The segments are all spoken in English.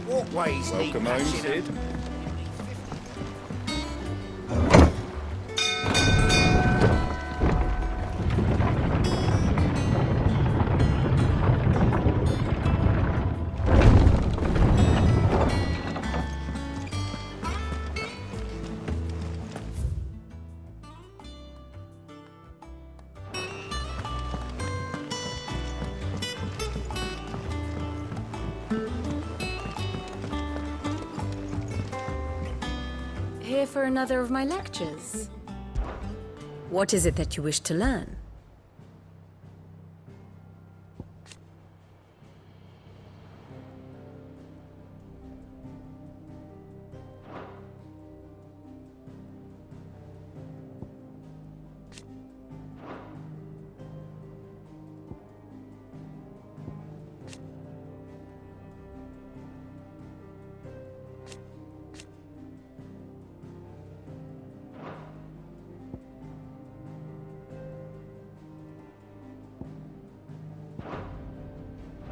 Walkways need Welcome home, patching up. Sid. Here for another of my lectures. What is it that you wish to learn?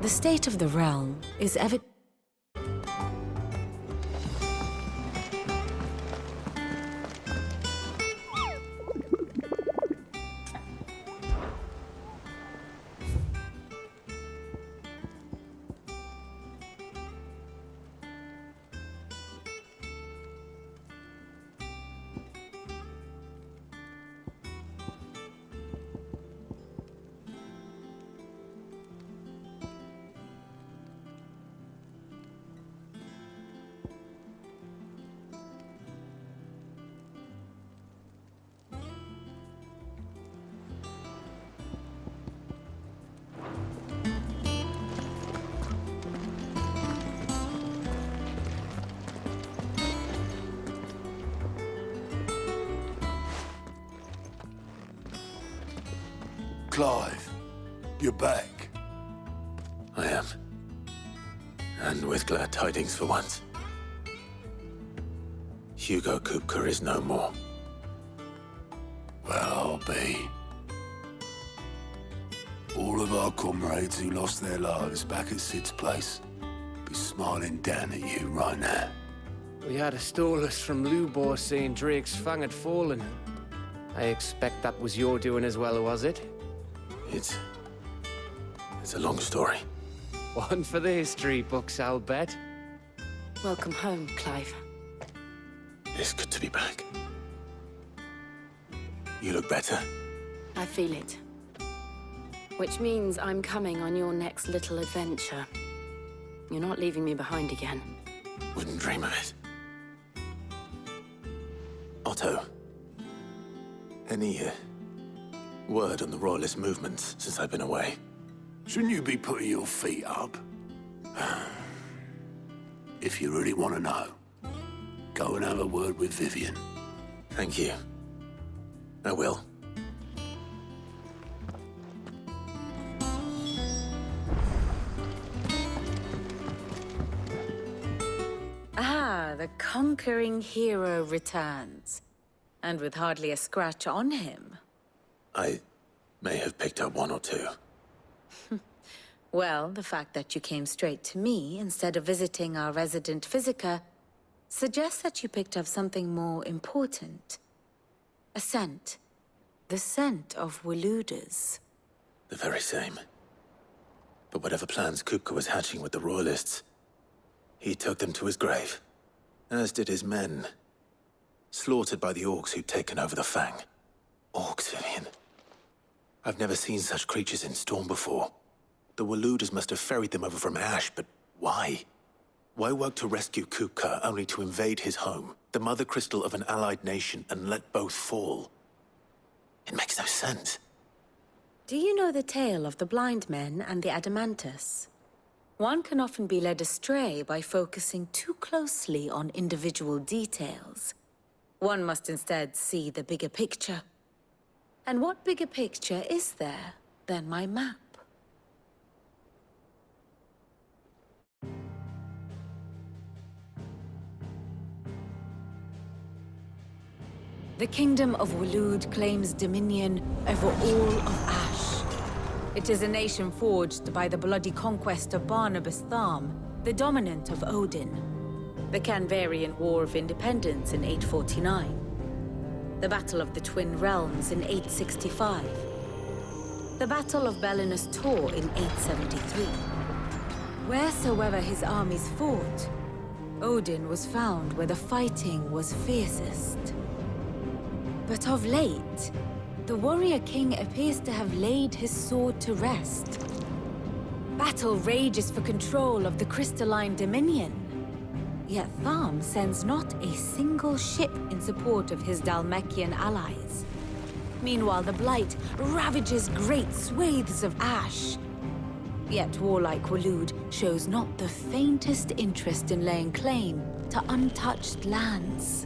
The state of the realm is evident. Clive, you're back. I am. And with glad tidings for once. Hugo Kupka is no more. Well, I'll be. All of our comrades who lost their lives back at Sid's place be smiling down at you right now. We had a stolus from Lubor saying Drake's fang had fallen. I expect that was your doing as well, was it? It's a long story. One for the history books, I'll bet. Welcome home, Clive. It's good to be back. You look better. I feel it. Which means I'm coming on your next little adventure. You're not leaving me behind again. Wouldn't dream of it. Otto. Any word on the Royalist movements since I've been away? Shouldn't you be putting your feet up? If you really want to know, go and have a word with Vivian. Thank you. I will. Ah, the conquering hero returns. And with hardly a scratch on him. I may have picked up one or two. Well, the fact that you came straight to me instead of visiting our resident physiker suggests that you picked up something more important. A scent. The scent of Waludas. The very same. But whatever plans Kupka was hatching with the Royalists, he took them to his grave. As did his men. Slaughtered by the orcs who'd taken over the Fang. Orcs, Vivian. I've never seen such creatures in Storm before. The Waludas must have ferried them over from Ash, but why? Why work to rescue Kupka only to invade his home, the mother crystal of an allied nation, and let both fall? It makes no sense. Do you know the tale of the blind men and the Adamantus? One can often be led astray by focusing too closely on individual details. One must instead see the bigger picture. And what bigger picture is there than my map? The Kingdom of Waloed claims dominion over all of Ash. It is a nation forged by the bloody conquest of Barnabas Tharm, the dominant of Odin, the Canvarian War of Independence in 849, the Battle of the Twin Realms in 865, the Battle of Belinus Tor in 873. Wheresoever his armies fought, Odin was found where the fighting was fiercest. But of late, the warrior king appears to have laid his sword to rest. Battle rages for control of the crystalline dominion. Yet Tharm sends not a single ship in support of his Dhalmekian allies. Meanwhile, the Blight ravages great swathes of ash. Yet warlike Waloed shows not the faintest interest in laying claim to untouched lands.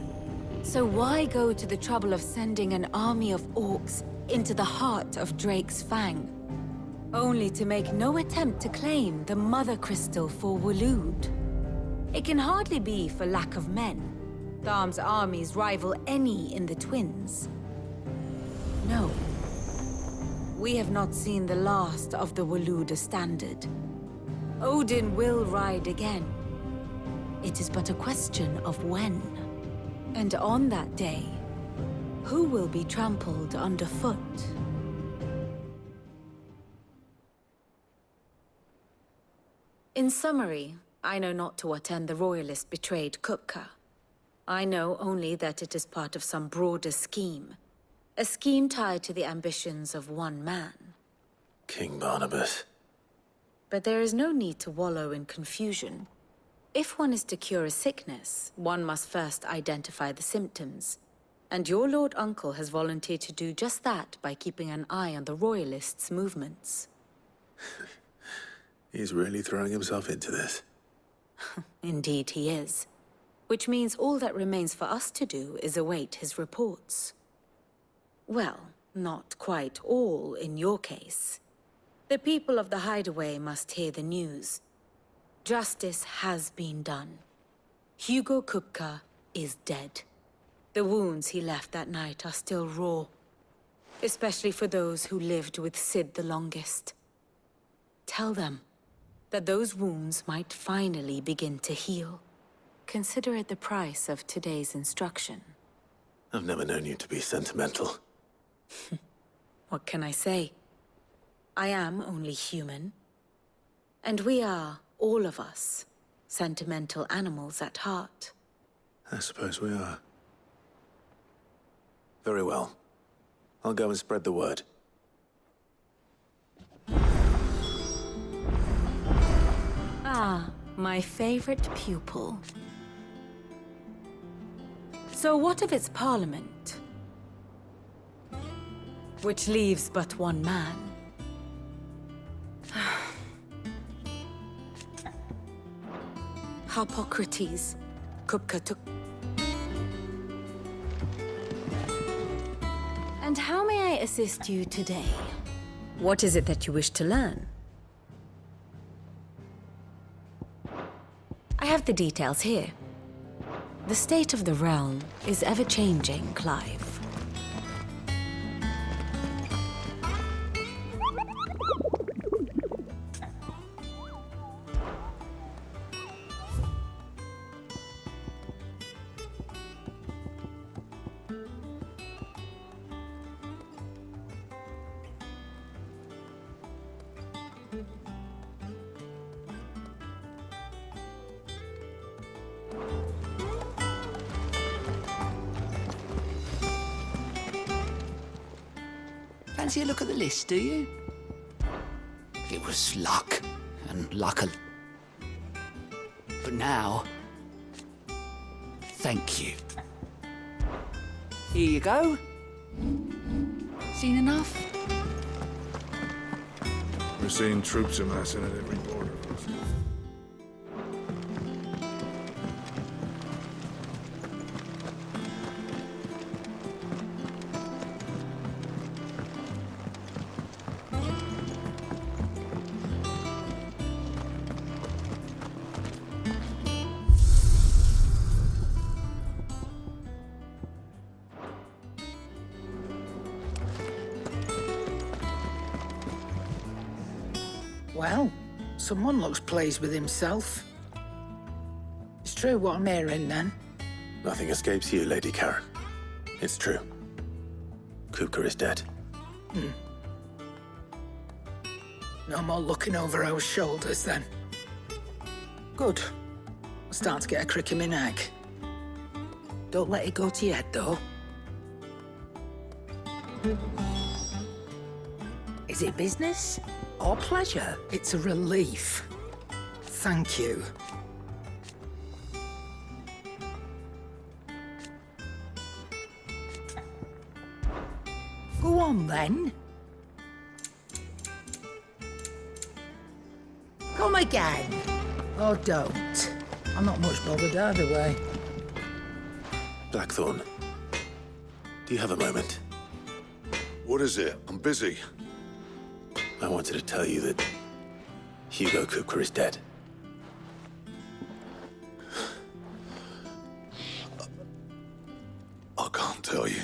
So why go to the trouble of sending an army of orcs into the heart of Drake's Fang, only to make no attempt to claim the Mother Crystal for Waloed? It can hardly be for lack of men. Tharm's armies rival any in the Twins. No. We have not seen the last of the Waloed Standard. Odin will ride again. It is but a question of when. And on that day, who will be trampled underfoot? In summary, I know not to what end the Royalist betrayed Kupka. I know only that it is part of some broader scheme. A scheme tied to the ambitions of one man. King Barnabas. But there is no need to wallow in confusion. If one is to cure a sickness, one must first identify the symptoms. And your Lord Uncle has volunteered to do just that by keeping an eye on the Royalists' movements. He's really throwing himself into this. Indeed he is. Which means all that remains for us to do is await his reports. Well, not quite all in your case. The people of the Hideaway must hear the news. Justice has been done. Hugo Kupka is dead. The wounds he left that night are still raw. Especially for those who lived with Sid the longest. Tell them that those wounds might finally begin to heal. Consider it the price of today's instruction. I've never known you to be sentimental. What can I say? I am only human. And we are, all of us, sentimental animals at heart. I suppose we are. Very well. I'll go and spread the word. Ah, my favorite pupil. So what of its parliament? Which leaves but one man. Harpocrates. Kupka took... And how may I assist you today? What is it that you wish to learn? I have the details here. The state of the realm is ever-changing, Clive. Fancy a look at the list, do you? It was luck, and luck. But now, thank you. Here you go. Seen enough? We're seeing troops amassing at every border crossing. Well, someone looks pleased with himself. true what I'm hearing, then? Nothing escapes you, Lady Karen. It's true. Kupka is dead. No more looking over our shoulders, then. Good. I'm starting to get a crick in my neck. Don't let it go to your head, though. Is it business or pleasure? It's a relief. Thank you. Go on, then. Come again. Or don't. I'm not much bothered either way. Blackthorn, do you have a moment? What is it? I'm busy. I wanted to tell you that Hugo Kupka is dead. I can't tell you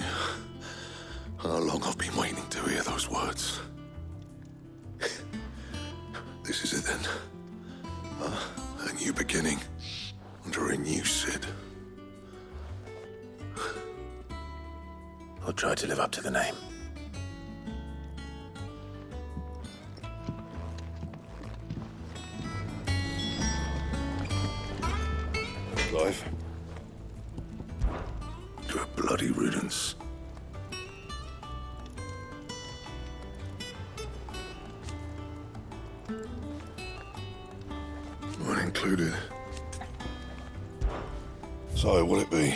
how long I've been waiting to hear those words. This is it then. A new beginning under a new Sid. I'll try to live up to the name. Clive. To a bloody riddance. Mine included. So, will it be?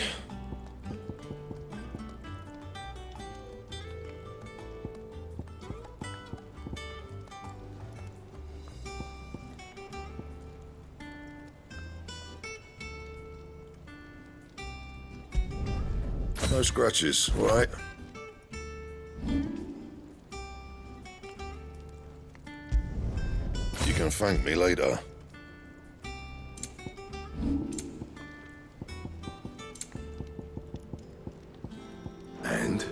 No scratches, all right? You can thank me later. And?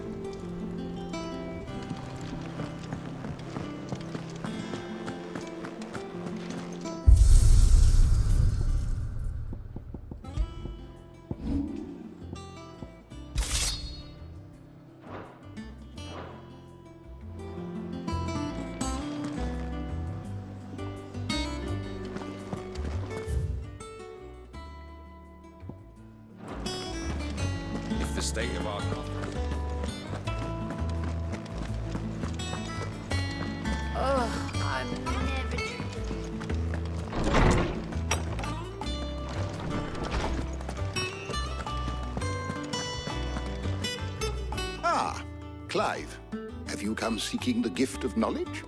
The state of our I'm never Ah, Clive. Have you come seeking the gift of knowledge?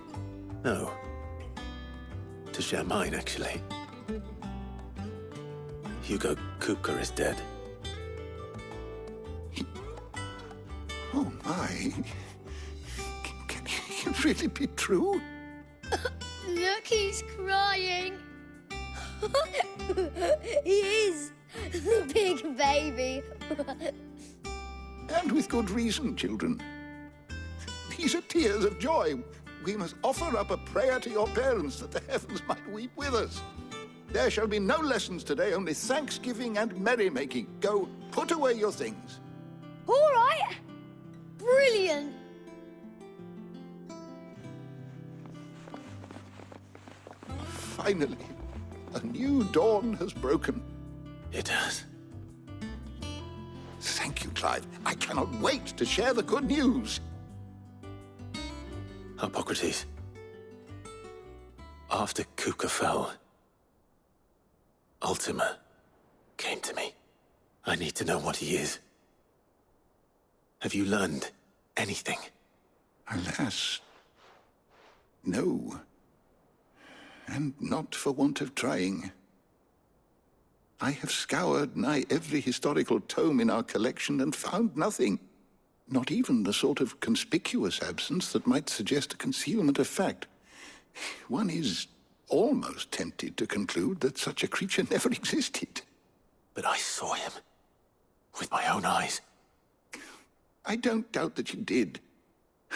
No. To share mine, actually. Hugo Kupka is dead. Oh, my. Can it really be true? Look, he's crying. He is. The big baby. And with good reason, children. These are tears of joy. We must offer up a prayer to your parents that the heavens might weep with us. There shall be no lessons today, only thanksgiving and merrymaking. Go, put away your things. All right. Brilliant. Finally, a new dawn has broken. It has. Thank you, Clive. I cannot wait to share the good news. Hippocrates. After Kupka fell, Ultima came to me. I need to know what he is. Have you learned anything? Alas, no. And not for want of trying. I have scoured nigh every historical tome in our collection and found nothing. Not even the sort of conspicuous absence that might suggest a concealment of fact. One is almost tempted to conclude that such a creature never existed. But I saw him. With my own eyes. I don't doubt that you did.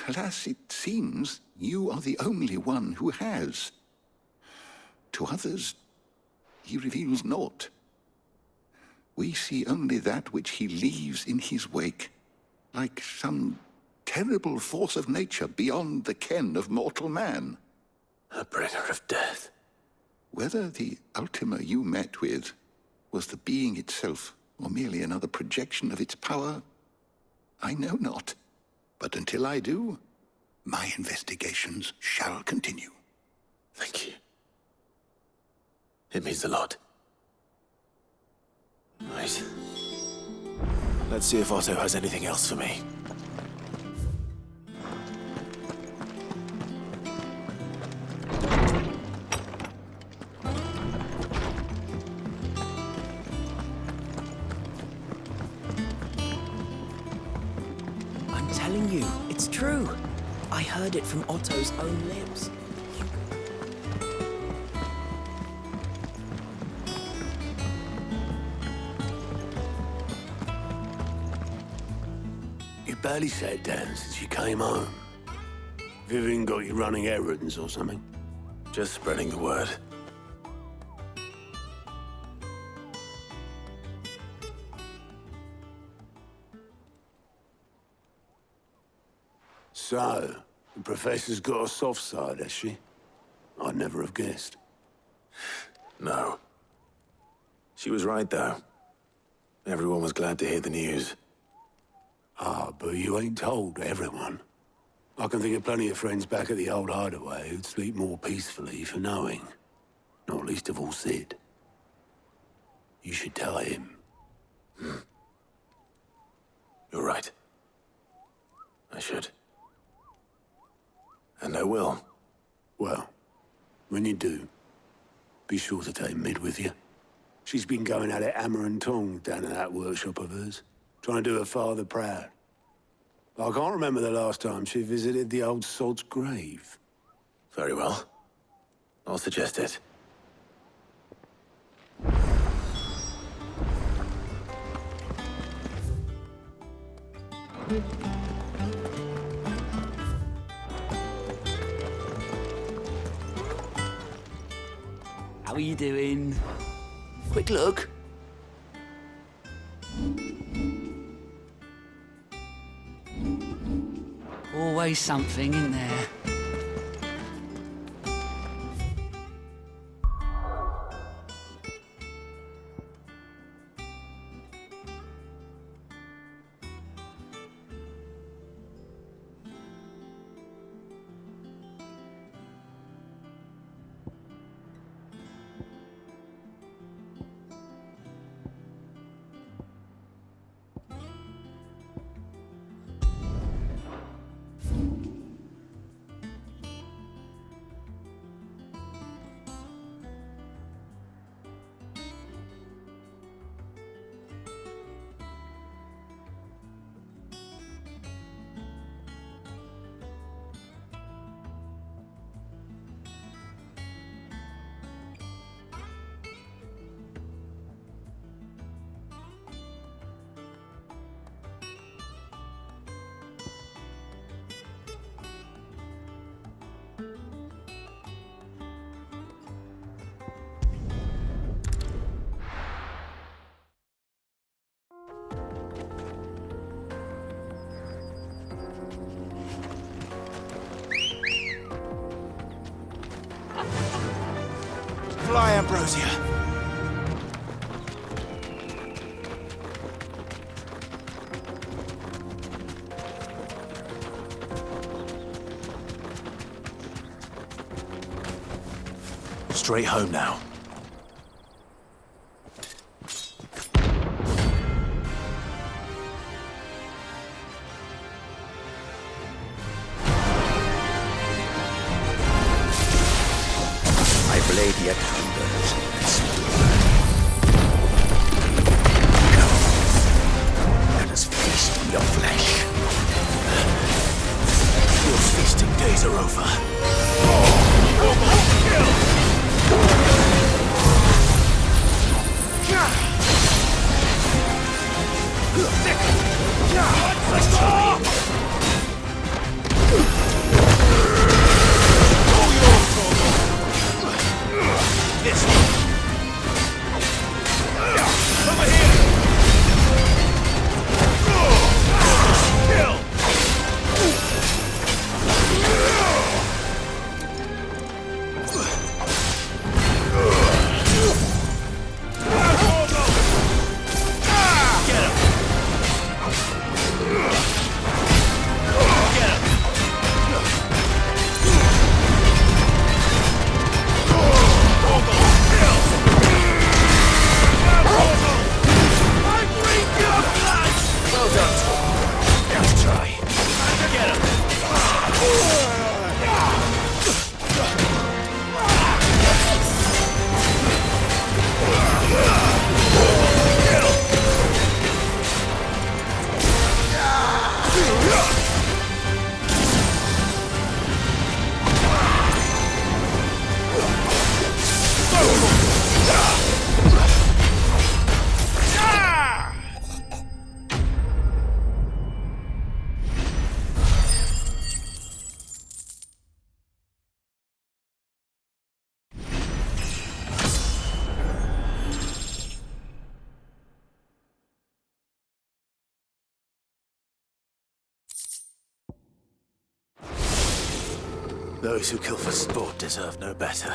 Alas, it seems you are the only one who has. To others, he reveals naught. we see only that which he leaves in his wake, like some terrible force of nature beyond the ken of mortal man. A bringer of death. Whether the Ultima you met with was the being itself, or merely another projection of its power, I know not. But until I do, my investigations shall continue. Thank you. It means a lot. Right. Let's see if Otto has anything else for me. I'm telling you, it's true. I heard it from Otto's own lips. You barely sat down since you came home. Vivian got you running errands or something? Just spreading the word. So, the Professor's got a soft side, has she? I'd never have guessed. No. She was right, though. Everyone was glad to hear the news. Ah, but you ain't told everyone. I can think of plenty of friends back at the old hideaway who'd sleep more peacefully for knowing. Not least of all Sid. You should tell him. You're right. I should. And I will. Well, when you do, be sure to take Mid with you. She's been going at it hammer and tongs down in that workshop of hers, trying to do her father proud. I can't remember the last time she visited the old sod's grave. Very well. I'll suggest it. How are you doing? Quick look. Always something in there. Fly, Ambrosia! Straight home now. My blade yet hungers. Let us feast on your flesh. Your feasting days are over. This one. Over here! Those who kill for sport deserve no better.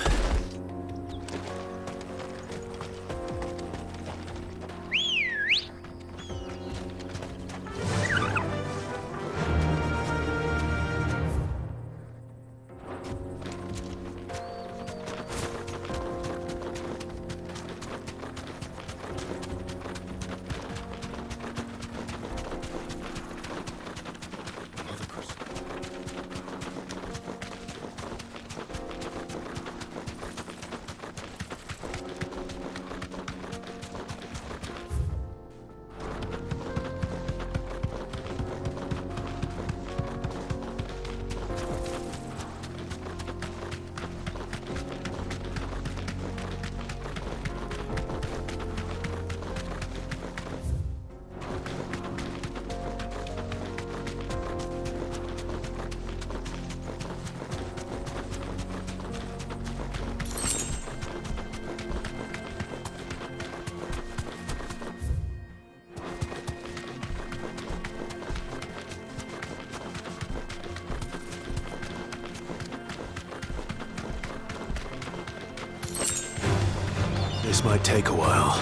This might take a while.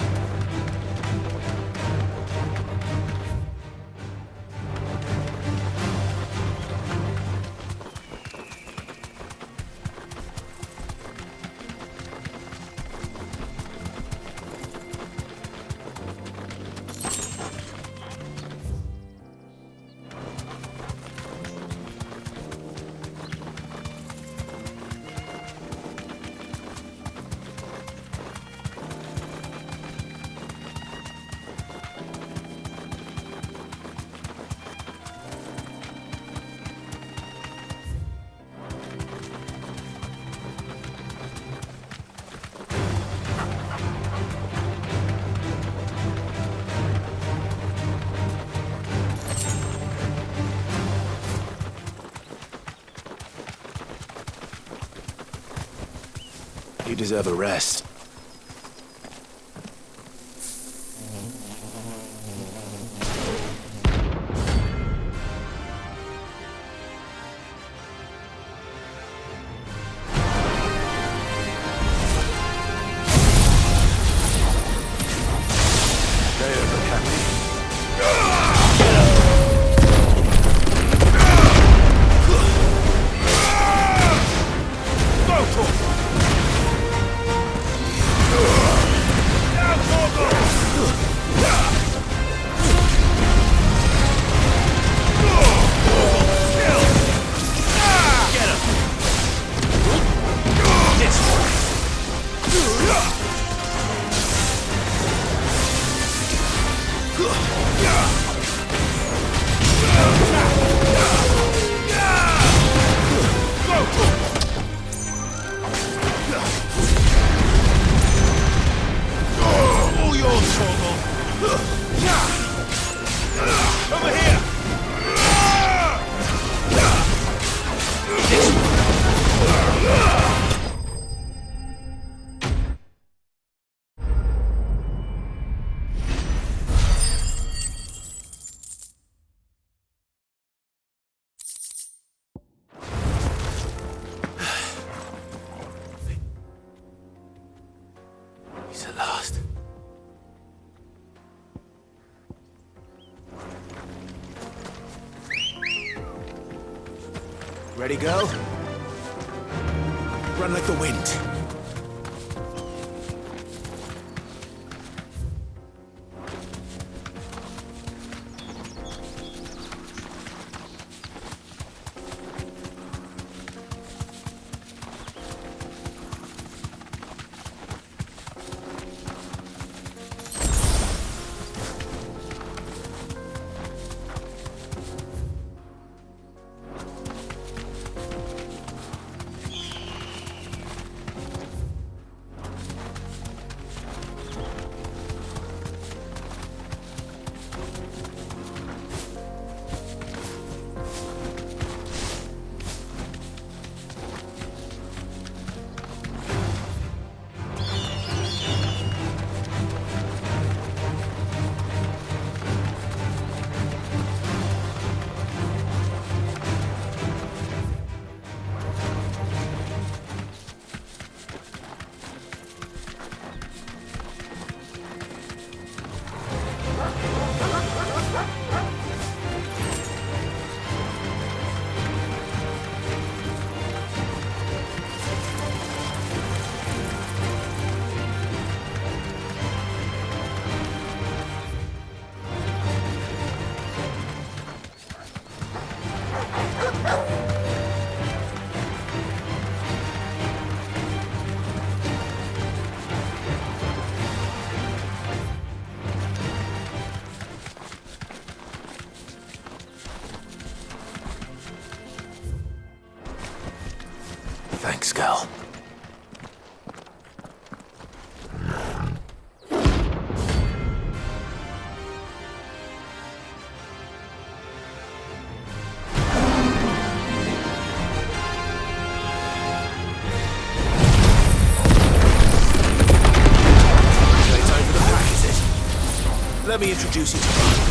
You deserve a rest. He's at last. Ready, go? Run like the wind. girl. Let me introduce you to Brian.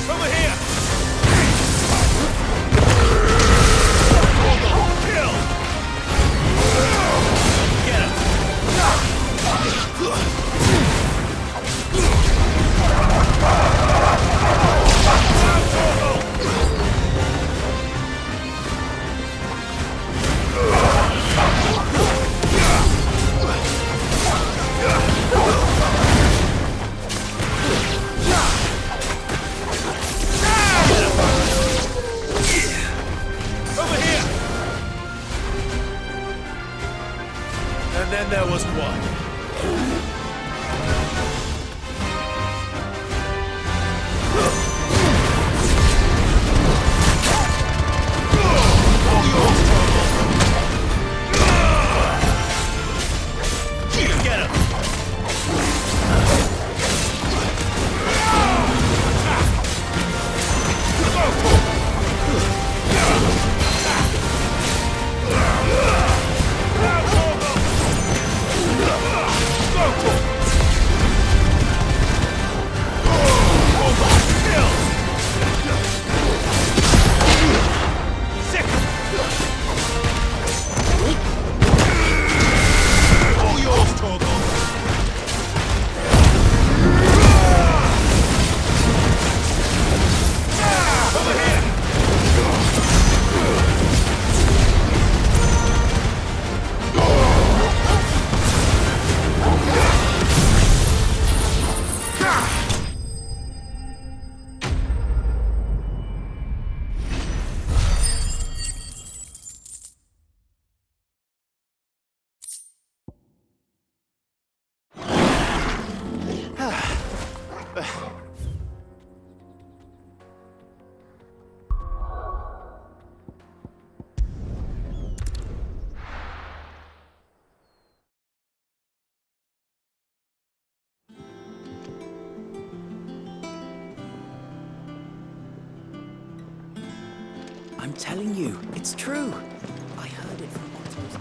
Over here! Kill! Get him! And then there was one. Get him! I'm telling you, it's true. I heard it from Otto's.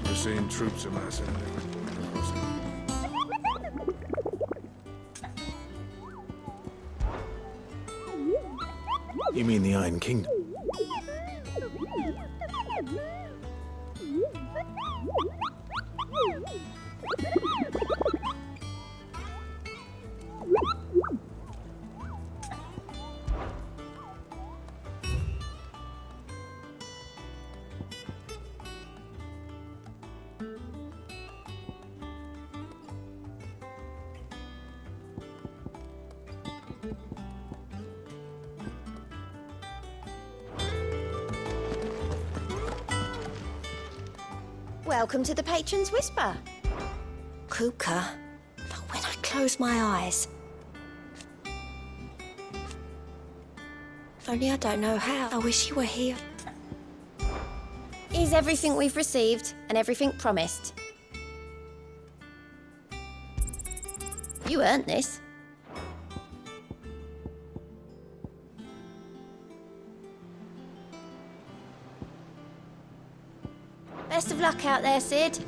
We're seeing troops amassing. You mean the Iron Kingdom? Welcome to the Patron's Whisper. Kuka, but when I close my eyes. Only I don't know how. I wish you were here. Is everything we've received and everything promised? You earned this. Best of luck out there, Sid.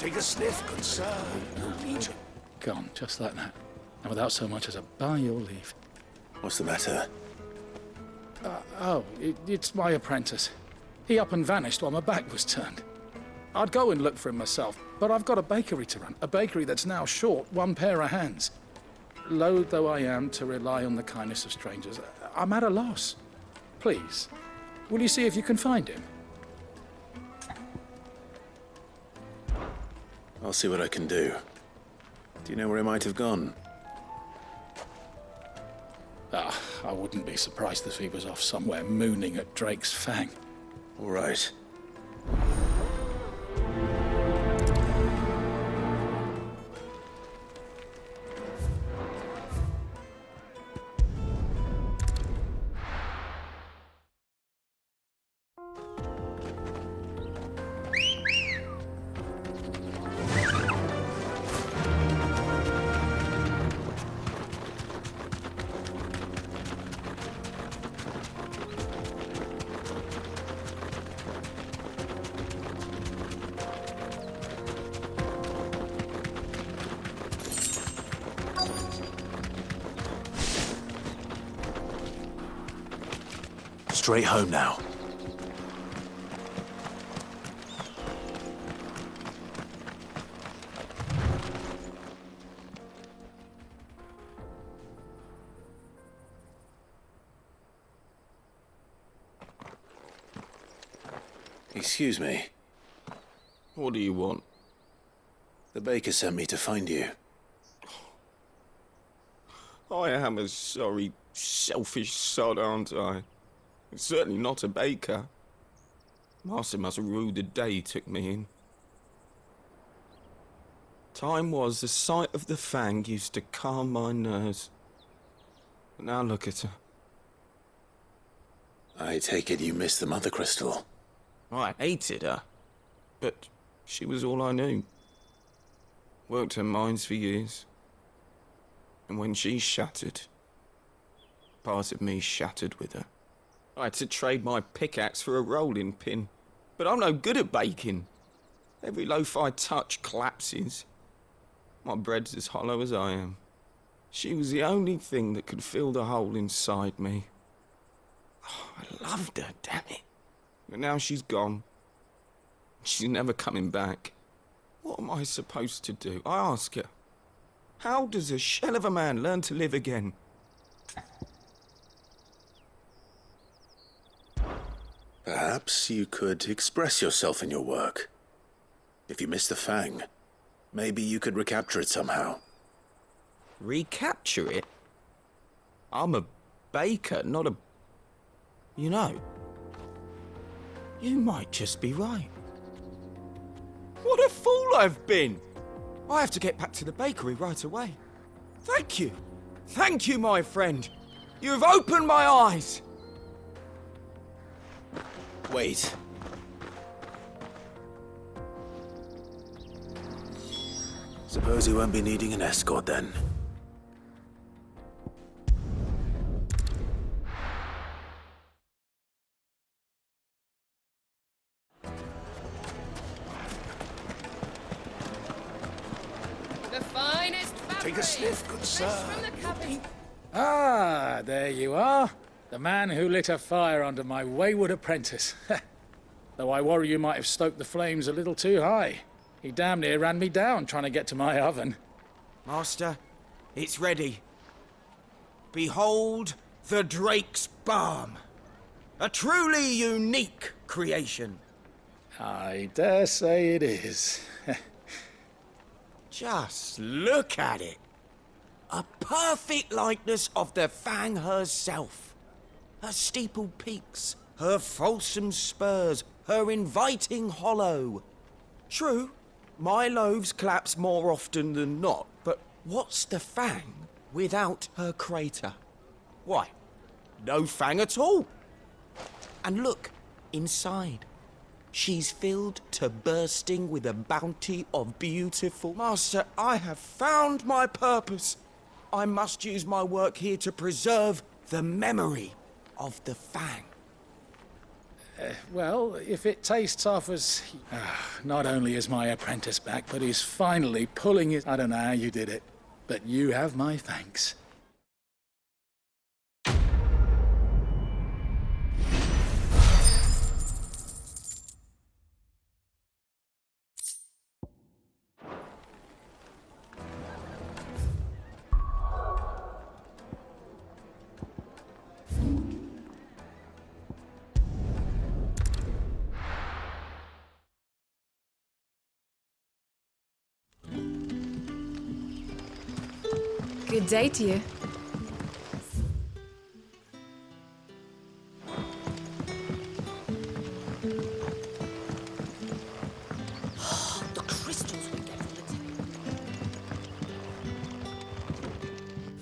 Take a sniff, good sir. You'll need it. Gone, just like that. And without so much as a by your leave. What's the matter? It's my apprentice. He up and vanished while my back was turned. I'd go and look for him myself, but I've got a bakery to run. A bakery that's now short one pair of hands. Loath though I am to rely on the kindness of strangers, I'm at a loss. Please, will you see if you can find him? I'll see what I can do. Do you know where he might have gone? I wouldn't be surprised if he was off somewhere mooning at Drake's Fang. All right. Straight home now. Excuse me. What do you want? The baker sent me to find you. I am a sorry, selfish sod, aren't I? Certainly not a baker. Master must have ruled the day he took me in. Time was the sight of the Fang used to calm my nerves. But now look at her. I take it you missed the Mother Crystal. I hated her, but she was all I knew. Worked her mines for years. And when she shattered, part of me shattered with her. I had to trade my pickaxe for a rolling pin. But I'm no good at baking. Every loaf I touch collapses. My bread's as hollow as I am. She was the only thing that could fill the hole inside me. Oh, I loved her, damn it. But now she's gone. She's never coming back. What am I supposed to do? I ask her. How does a shell of a man learn to live again? Perhaps you could express yourself in your work. If you missed the Fang, maybe you could recapture it somehow. Recapture it? I'm a baker, not a... You know, you might just be right. What a fool I've been! I have to get back to the bakery right away. Thank you. Thank you, my friend. You have opened my eyes. Wait. Suppose you won't be needing an escort then. The finest fabric. Take a sniff, good sir. Fresh from the cupboard. Ah, there you are. The man who lit a fire under my wayward apprentice. Though I worry you might have stoked the flames a little too high. He damn near ran me down trying to get to my oven. Master, it's ready. Behold the Drake's Balm. A truly unique creation. I dare say it is. Just look at it. A perfect likeness of the Fang herself. Her steepled peaks, her fulsome spurs, her inviting hollow. True, my loaves collapse more often than not, but what's the Fang without her crater? Why, no Fang at all. And look, inside. She's filled to bursting with a bounty of beautiful... Master, I have found my purpose. I must use my work here to preserve the memory of the Fang. Well, if it tastes off as... not only is my apprentice back, but he's finally pulling his... I don't know how you did it, but you have my thanks. Good day to you. The crystals we get from the table.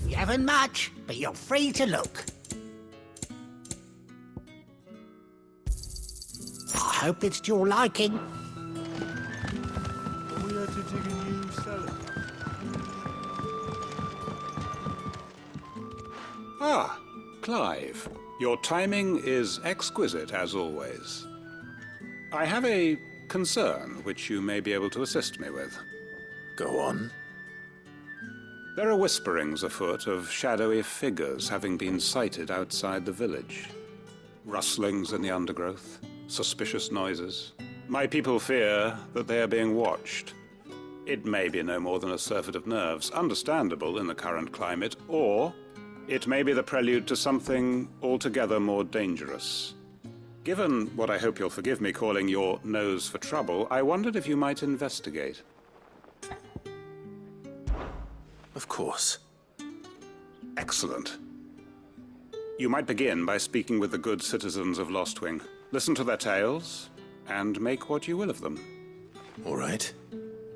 You haven't much, but you're free to look. I hope it's to your liking. We had to dig a new cellar. Ah, Clive. Your timing is exquisite, as always. I have a concern which you may be able to assist me with. Go on. There are whisperings afoot of shadowy figures having been sighted outside the village. Rustlings in the undergrowth, suspicious noises. My people fear that they are being watched. It may be no more than a surfeit of nerves, understandable in the current climate, or it may be the prelude to something altogether more dangerous. Given what I hope you'll forgive me calling your nose for trouble, I wondered if you might investigate. Of course. Excellent. You might begin by speaking with the good citizens of Lostwing. Listen to their tales, and make what you will of them. All right.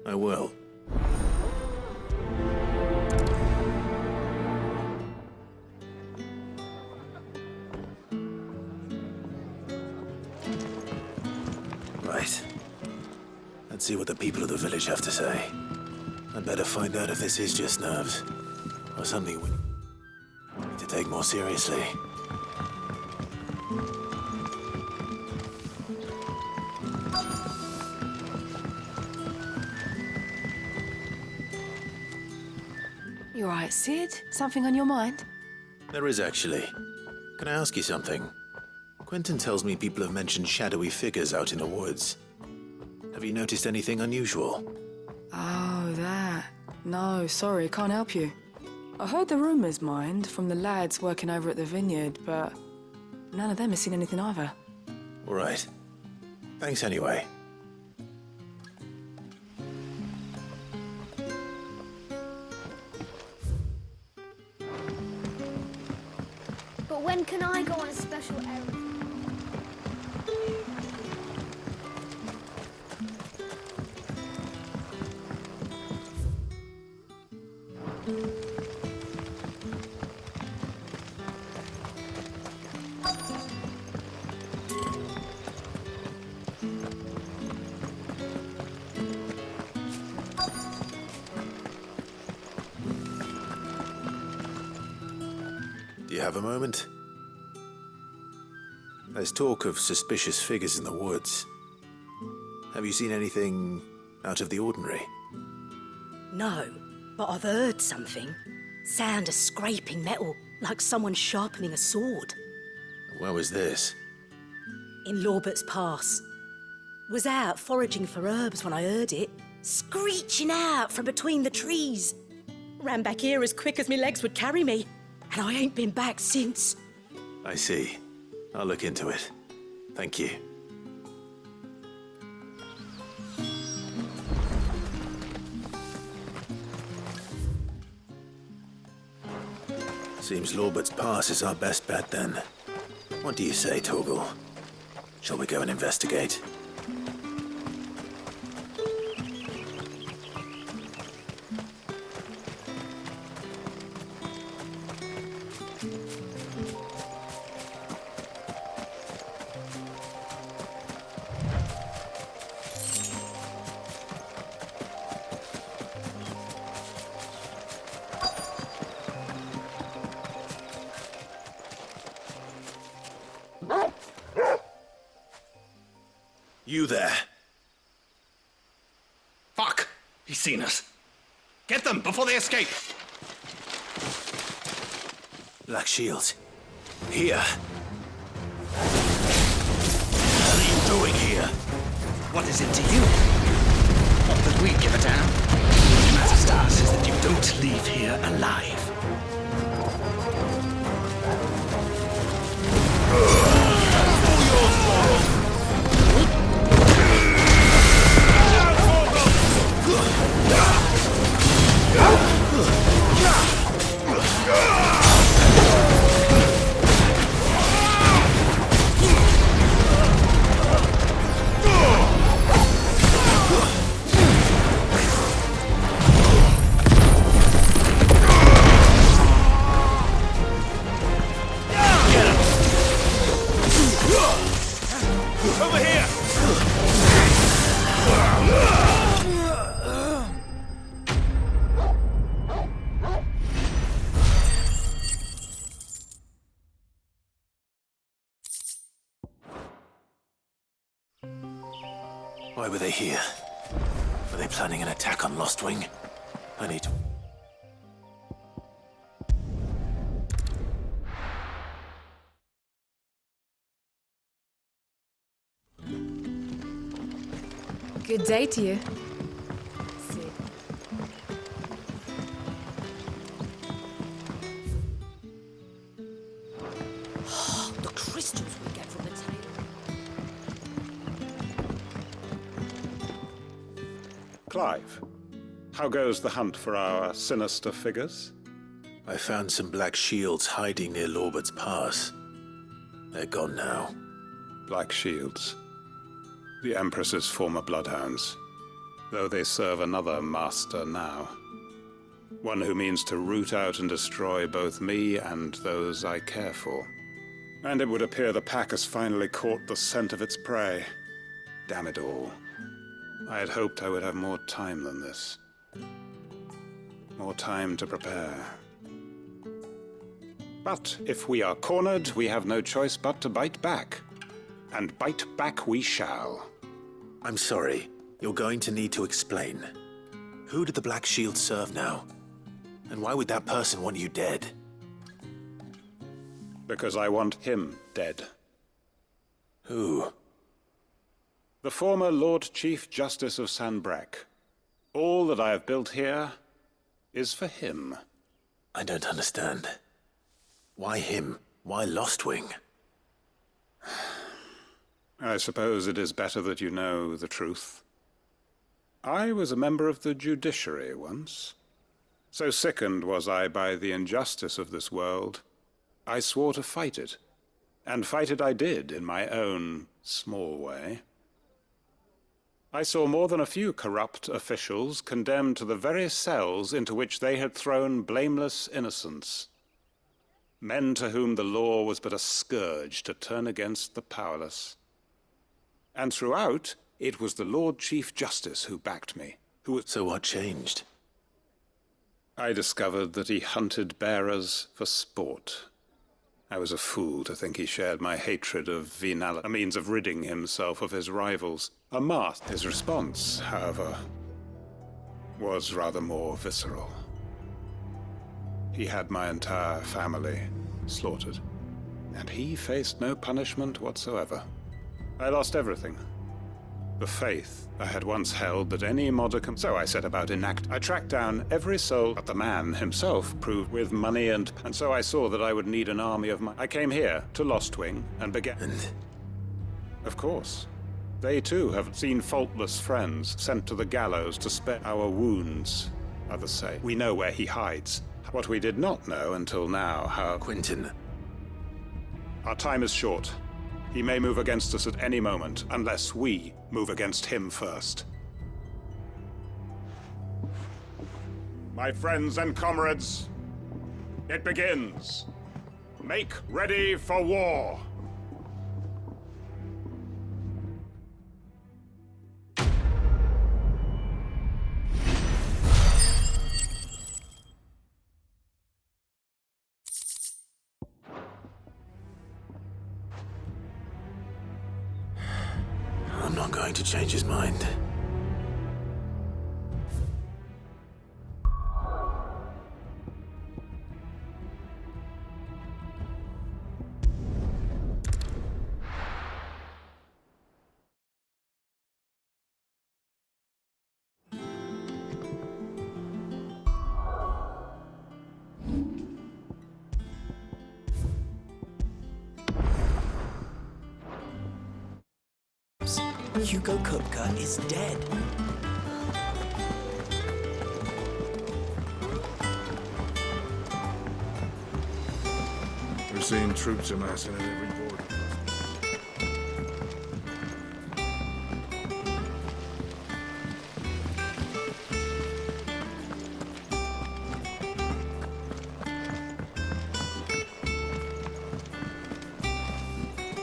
I will. Right. Let's see what the people of the village have to say. I'd better find out if this is just nerves, or something we need to take more seriously. You alright, Sid? Something on your mind? There is actually. Can I ask you something? Quentin tells me people have mentioned shadowy figures out in the woods. Have you noticed anything unusual? Oh, that. No, sorry, can't help you. I heard the rumours, mind, from the lads working over at the vineyard, but none of them has seen anything either. All right. Thanks anyway. But when can I go on a special errand? Do you have a moment? There's talk of suspicious figures in the woods. Have you seen anything out of the ordinary? No, but I've heard something. Sound of scraping metal, like someone sharpening a sword. Where was this? In Lorbert's Pass. Was out foraging for herbs when I heard it, screeching out from between the trees. Ran back here as quick as my legs would carry me, and I ain't been back since. I see. I'll look into it. Thank you. Seems Lorbert's Pass is our best bet then. What do you say, Torgal? Shall we go and investigate? You there? Fuck! He's seen us. Get them before they escape! Black Shields. Here. What are you doing here? What is it to you? Not that we give a damn. What matters to us is that you don't leave here alive. Over here! Why were they here? Were they planning an attack on Lost Wing? I need to... Good day to you. The crystals we get from the tail. Clive, how goes the hunt for our sinister figures? I found some Black Shields hiding near Lorbert's Pass. They're gone now. Black Shields. The Empress's former bloodhounds, though they serve another master now. One who means to root out and destroy both me and those I care for. And it would appear the pack has finally caught the scent of its prey. Damn it all. I had hoped I would have more time than this. More time to prepare. But if we are cornered, we have no choice but to bite back. And bite back we shall. I'm sorry. You're going to need to explain. Who did the Black Shield serve now? And why would that person want you dead? Because I want him dead. Who? The former Lord Chief Justice of Sanbreque. All that I have built here is for him. I don't understand. Why him? Why Lost Wing? I suppose it is better that you know the truth. I was a member of the judiciary once. So sickened was I by the injustice of this world, I swore to fight it. And fight it I did in my own small way. I saw more than a few corrupt officials condemned to the very cells into which they had thrown blameless innocents. Men to whom the law was but a scourge to turn against the powerless. And throughout, it was the Lord Chief Justice who backed me. So what changed? I discovered that he hunted bearers for sport. I was a fool to think he shared my hatred of venality, a means of ridding himself of his rivals. A mask. His response, however, was rather more visceral. He had my entire family slaughtered, and he faced no punishment whatsoever. I lost everything. The faith I had once held that any modicum... So I set about I tracked down every soul, but the man himself proved with money and so I saw that I would need an army of my... I came here to Lost Wing and began... And? Of course. They too have seen faultless friends sent to the gallows to spare our wounds, others say. We know where he hides. What we did not know until now, how... Quentin. Our time is short. He may move against us at any moment, unless we move against him first. My friends and comrades, it begins. Make ready for war. I'm not not going to change his mind. Hugo Kupka is dead. We're seeing troops amassing at every border.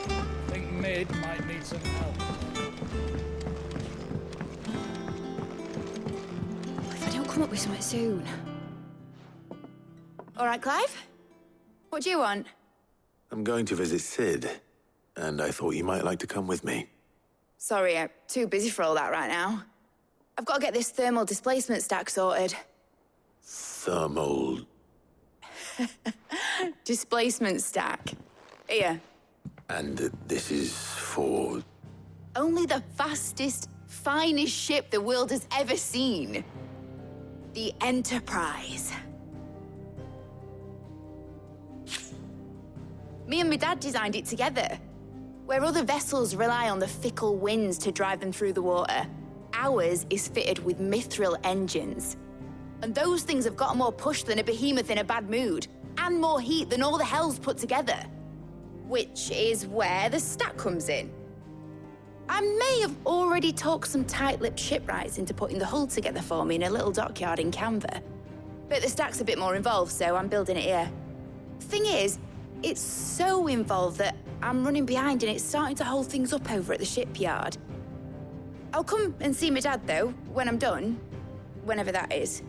I think Mid might need some help. If I don't come up with something soon. All right, Clive? What do you want? I'm going to visit Sid, and I thought you might like to come with me. Sorry, I'm too busy for all that right now. I've got to get this thermal displacement stack sorted. Thermal... Displacement stack. Here. And this is for... Only the fastest, finest ship the world has ever seen. The Enterprise. Me and my dad designed it together. Where other vessels rely on the fickle winds to drive them through the water, ours is fitted with mithril engines. And those things have got more push than a behemoth in a bad mood, and more heat than all the hells put together. Which is where the stack comes in. I may have already talked some tight-lipped shipwrights into putting the hull together for me in a little dockyard in Canva. But the stack's a bit more involved, so I'm building it here. Thing is, it's so involved that I'm running behind and it's starting to hold things up over at the shipyard. I'll come and see my dad, though, when I'm done. Whenever that is.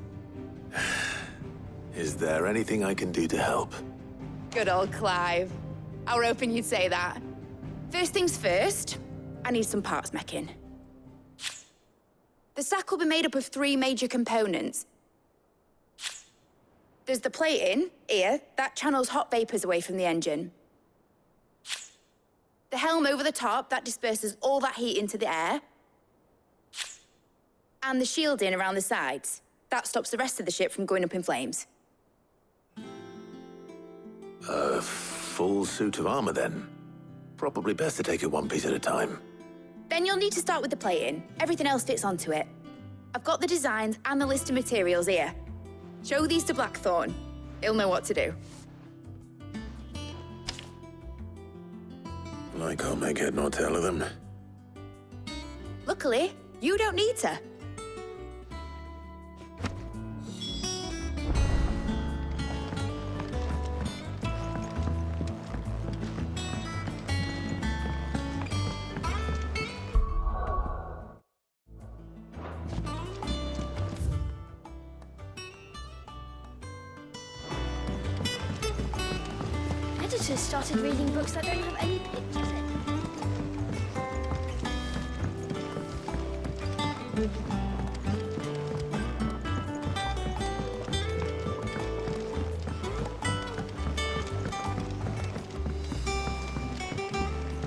Is there anything I can do to help? Good old Clive. I were hoping you'd say that. First things first, I need some parts meching. The stack will be made up of 3 major components. There's the plating, here, that channels hot vapors away from the engine. The helm over the top, that disperses all that heat into the air. And the shielding around the sides, that stops the rest of the ship from going up in flames. A full suit of armor, then. Probably best to take it one piece at a time. Then you'll need to start with the plating. Everything else fits onto it. I've got the designs and the list of materials here. Show these to Blackthorn. He'll know what to do. I can't make head nor tail of them. Luckily, you don't need to. Editors started reading books that don't have any pictures in.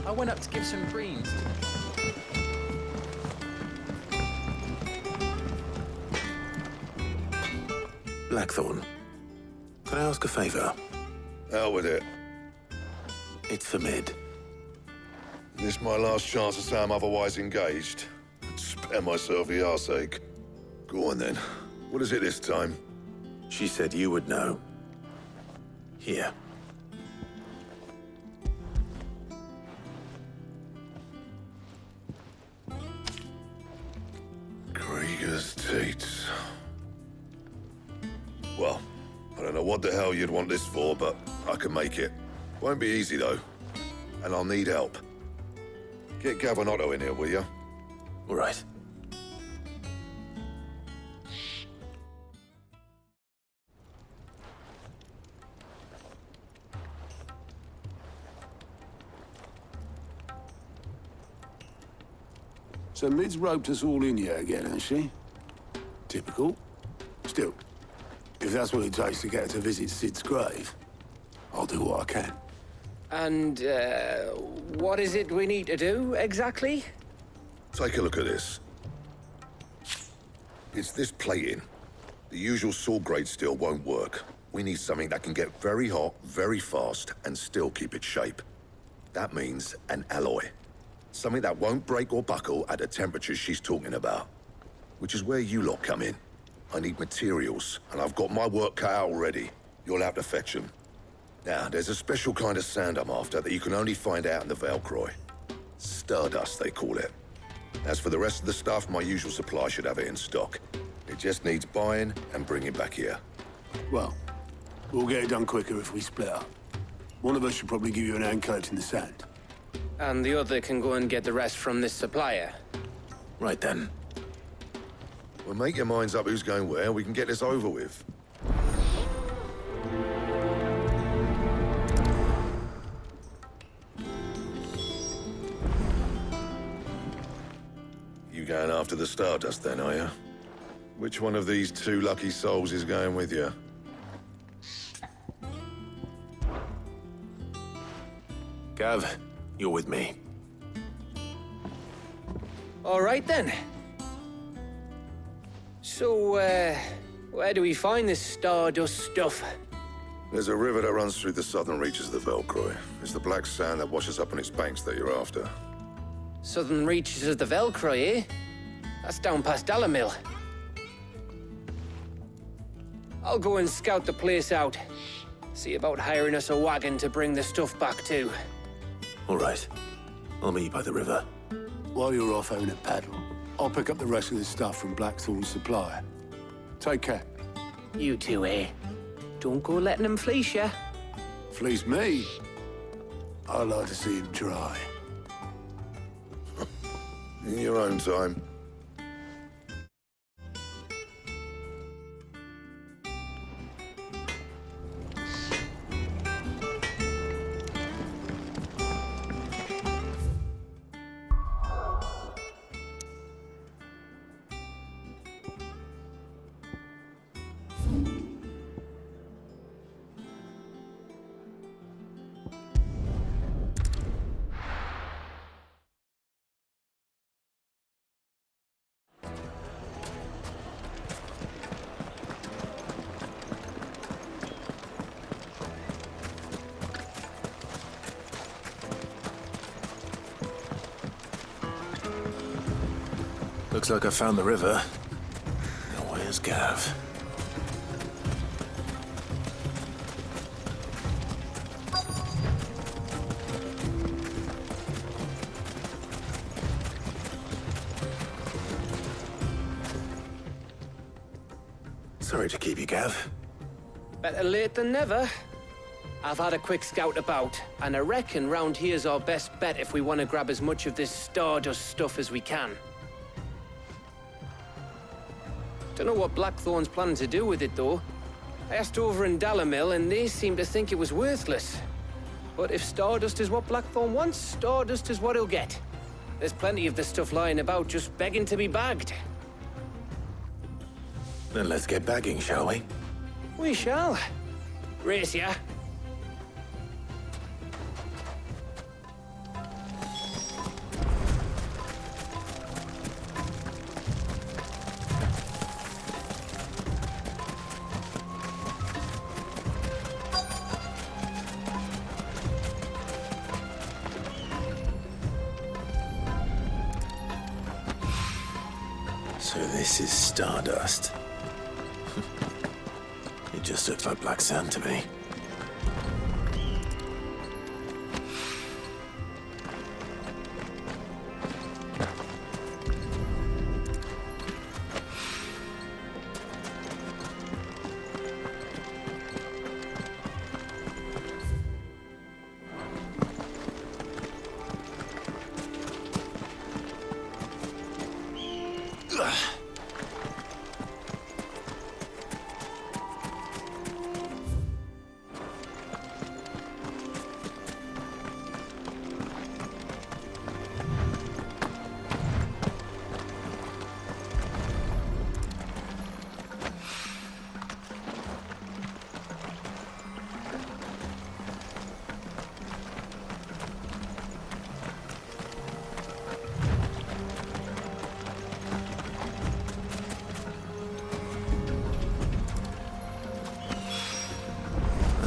I went up to give some greens. Blackthorn, can I ask a favor? Out with it. It's for Mid. This my last chance to say I'm otherwise engaged. Spare myself the arseache. Go on then. What is it this time? She said you would know. Here. Krieger's teats. Well, I don't know what the hell you'd want this for, but I can make it. Won't be easy, though. And I'll need help. Get Gavinotto in here, will you? All right. So Mid's roped us all in here again, has she? Typical. Still, if that's what it takes to get her to visit Sid's grave, I'll do what I can. And, what is it we need to do, exactly? Take a look at this. It's this plating. The usual sword grade steel won't work. We need something that can get very hot, very fast, and still keep its shape. That means an alloy. Something that won't break or buckle at the temperatures she's talking about. Which is where you lot come in. I need materials, and I've got my work cut out already. You'll have to fetch them. Now, there's a special kind of sand I'm after that you can only find out in the Velcroy. Stardust, they call it. As for the rest of the stuff, my usual supply should have it in stock. It just needs buying and bringing back here. Well, we'll get it done quicker if we split up. One of us should probably give you an hand collecting the sand. And the other can go and get the rest from this supplier. Right then. Well, make your minds up who's going where, we can get this over with. You going after the Stardust then, are you? Which one of these two lucky souls is going with you? Gav, you're with me. All right, then. So, where do we find this Stardust stuff? There's a river that runs through the southern reaches of the Velcroy. It's the black sand that washes up on its banks that you're after. Southern reaches of the Velcroy, eh? That's down past Dalamil. I'll go and scout the place out. See about hiring us a wagon to bring the stuff back to. All right. I'll meet you by the river. While you're off having a paddle, I'll pick up the rest of the stuff from Blackthorn's supplier. Take care. You two, eh? Don't go letting him fleece ya. Fleece me? I'd like to see him try. In your own time. Looks like I found the river. Now where's Gav? Sorry to keep you, Gav. Better late than never. I've had a quick scout about, and I reckon round here's our best bet if we want to grab as much of this Stardust stuff as we can. Don't know what Blackthorn's planning to do with it, though. I asked over in Dalamil, and they seem to think it was worthless. But if Stardust is what Blackthorn wants, Stardust is what he'll get. There's plenty of this stuff lying about, just begging to be bagged. Then let's get bagging, shall we? We shall. Race ya. So this is Stardust. It just looks like black sand to me.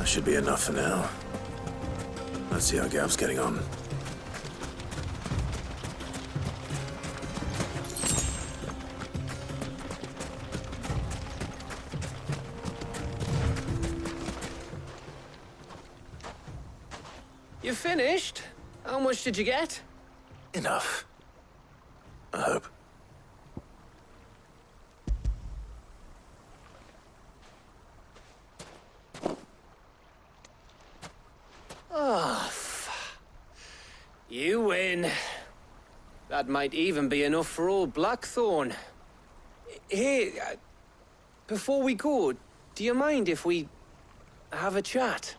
should be enough for now. Let's see how Gav's getting on. You finished? How much did you get? Enough. I hope. Oh, you win. That might even be enough for old Blackthorn. Hey, before we go, do you mind if we have a chat?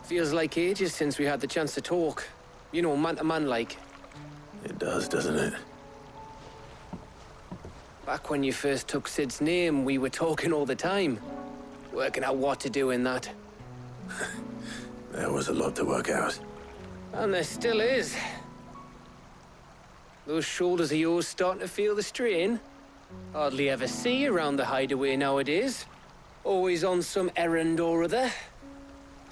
Feels like ages since we had the chance to talk. You know, man to man like. It does, doesn't it? Back when you first took Sid's name, we were talking all the time. Working out what to do in that. There was a lot to work out. And there still is. Those shoulders of yours starting to feel the strain. Hardly ever see you around the hideaway nowadays. Always on some errand or other.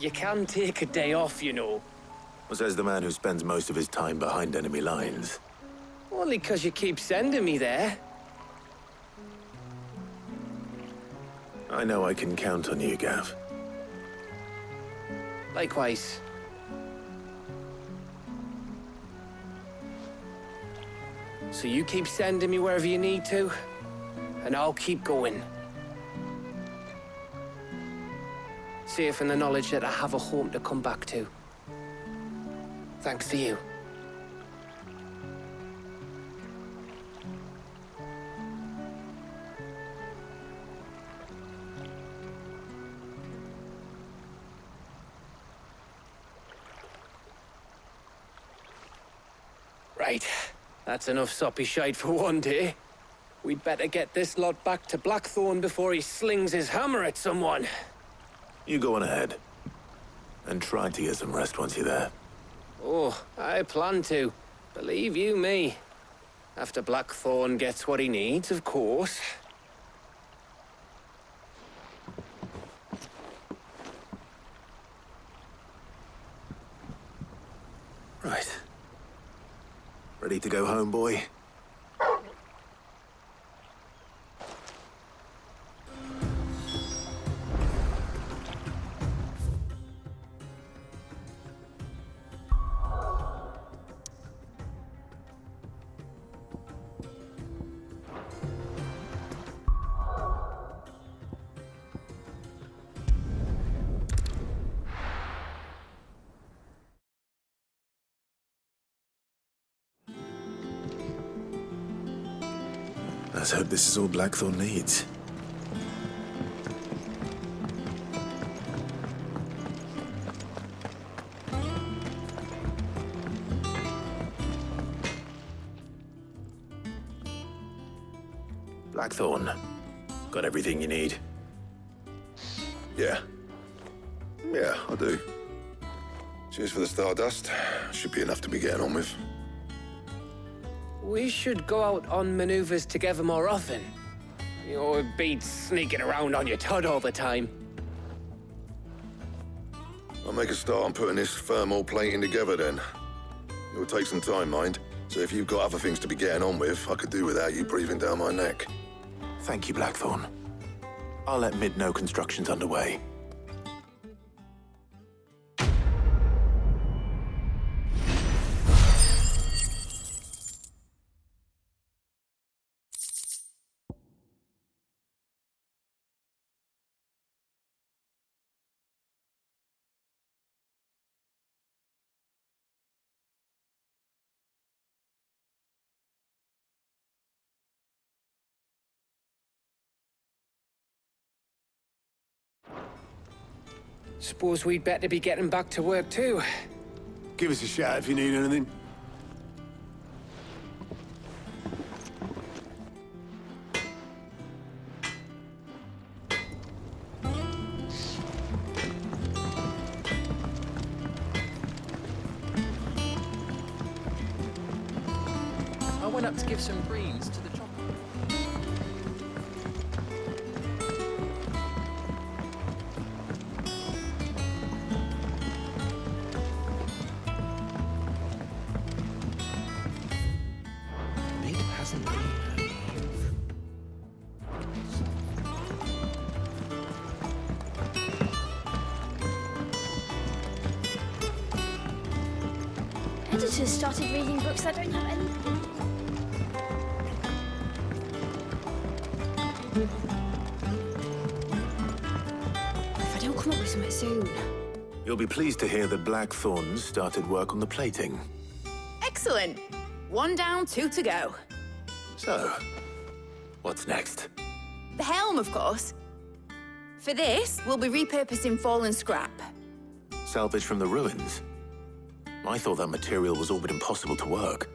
You can take a day off, you know. Says the man who spends most of his time behind enemy lines. Only 'cause you keep sending me there. I know I can count on you, Gav. Likewise. So you keep sending me wherever you need to, and I'll keep going. Safe in the knowledge that I have a home to come back to. Thanks to you. Right. That's enough soppy shite for one day. We'd better get this lot back to Blackthorn before he slings his hammer at someone. You go on ahead. And try to get some rest once you're there. Oh, I plan to. Believe you me. After Blackthorn gets what he needs, of course. Right. Ready to go home, boy? Let's hope this is all Blackthorn needs. Blackthorn, got everything you need? Yeah. Yeah, I do. Cheers for the stardust. Should be enough to be getting on with. We should go out on maneuvers together more often. You know, it beats sneaking around on your Todd all the time. I'll make a start on putting this thermal plating together then. It will take some time, mind. So if you've got other things to be getting on with, I could do without you breathing down my neck. Thank you, Blackthorn. I'll let Mid know construction's underway. Suppose we'd better be getting back to work too. Give us a shout if you need anything. went up to give some greens to the chocolate. Mid hasn't really heard you. Editors started reading books that don't have any. If I don't come up with something soon. You'll be pleased to hear that Blackthorn started work on the plating. Excellent. 1 down, 2 to go. So, what's next? The helm, of course. For this, we'll be repurposing fallen scrap. Salvage from the ruins? I thought that material was all but impossible to work.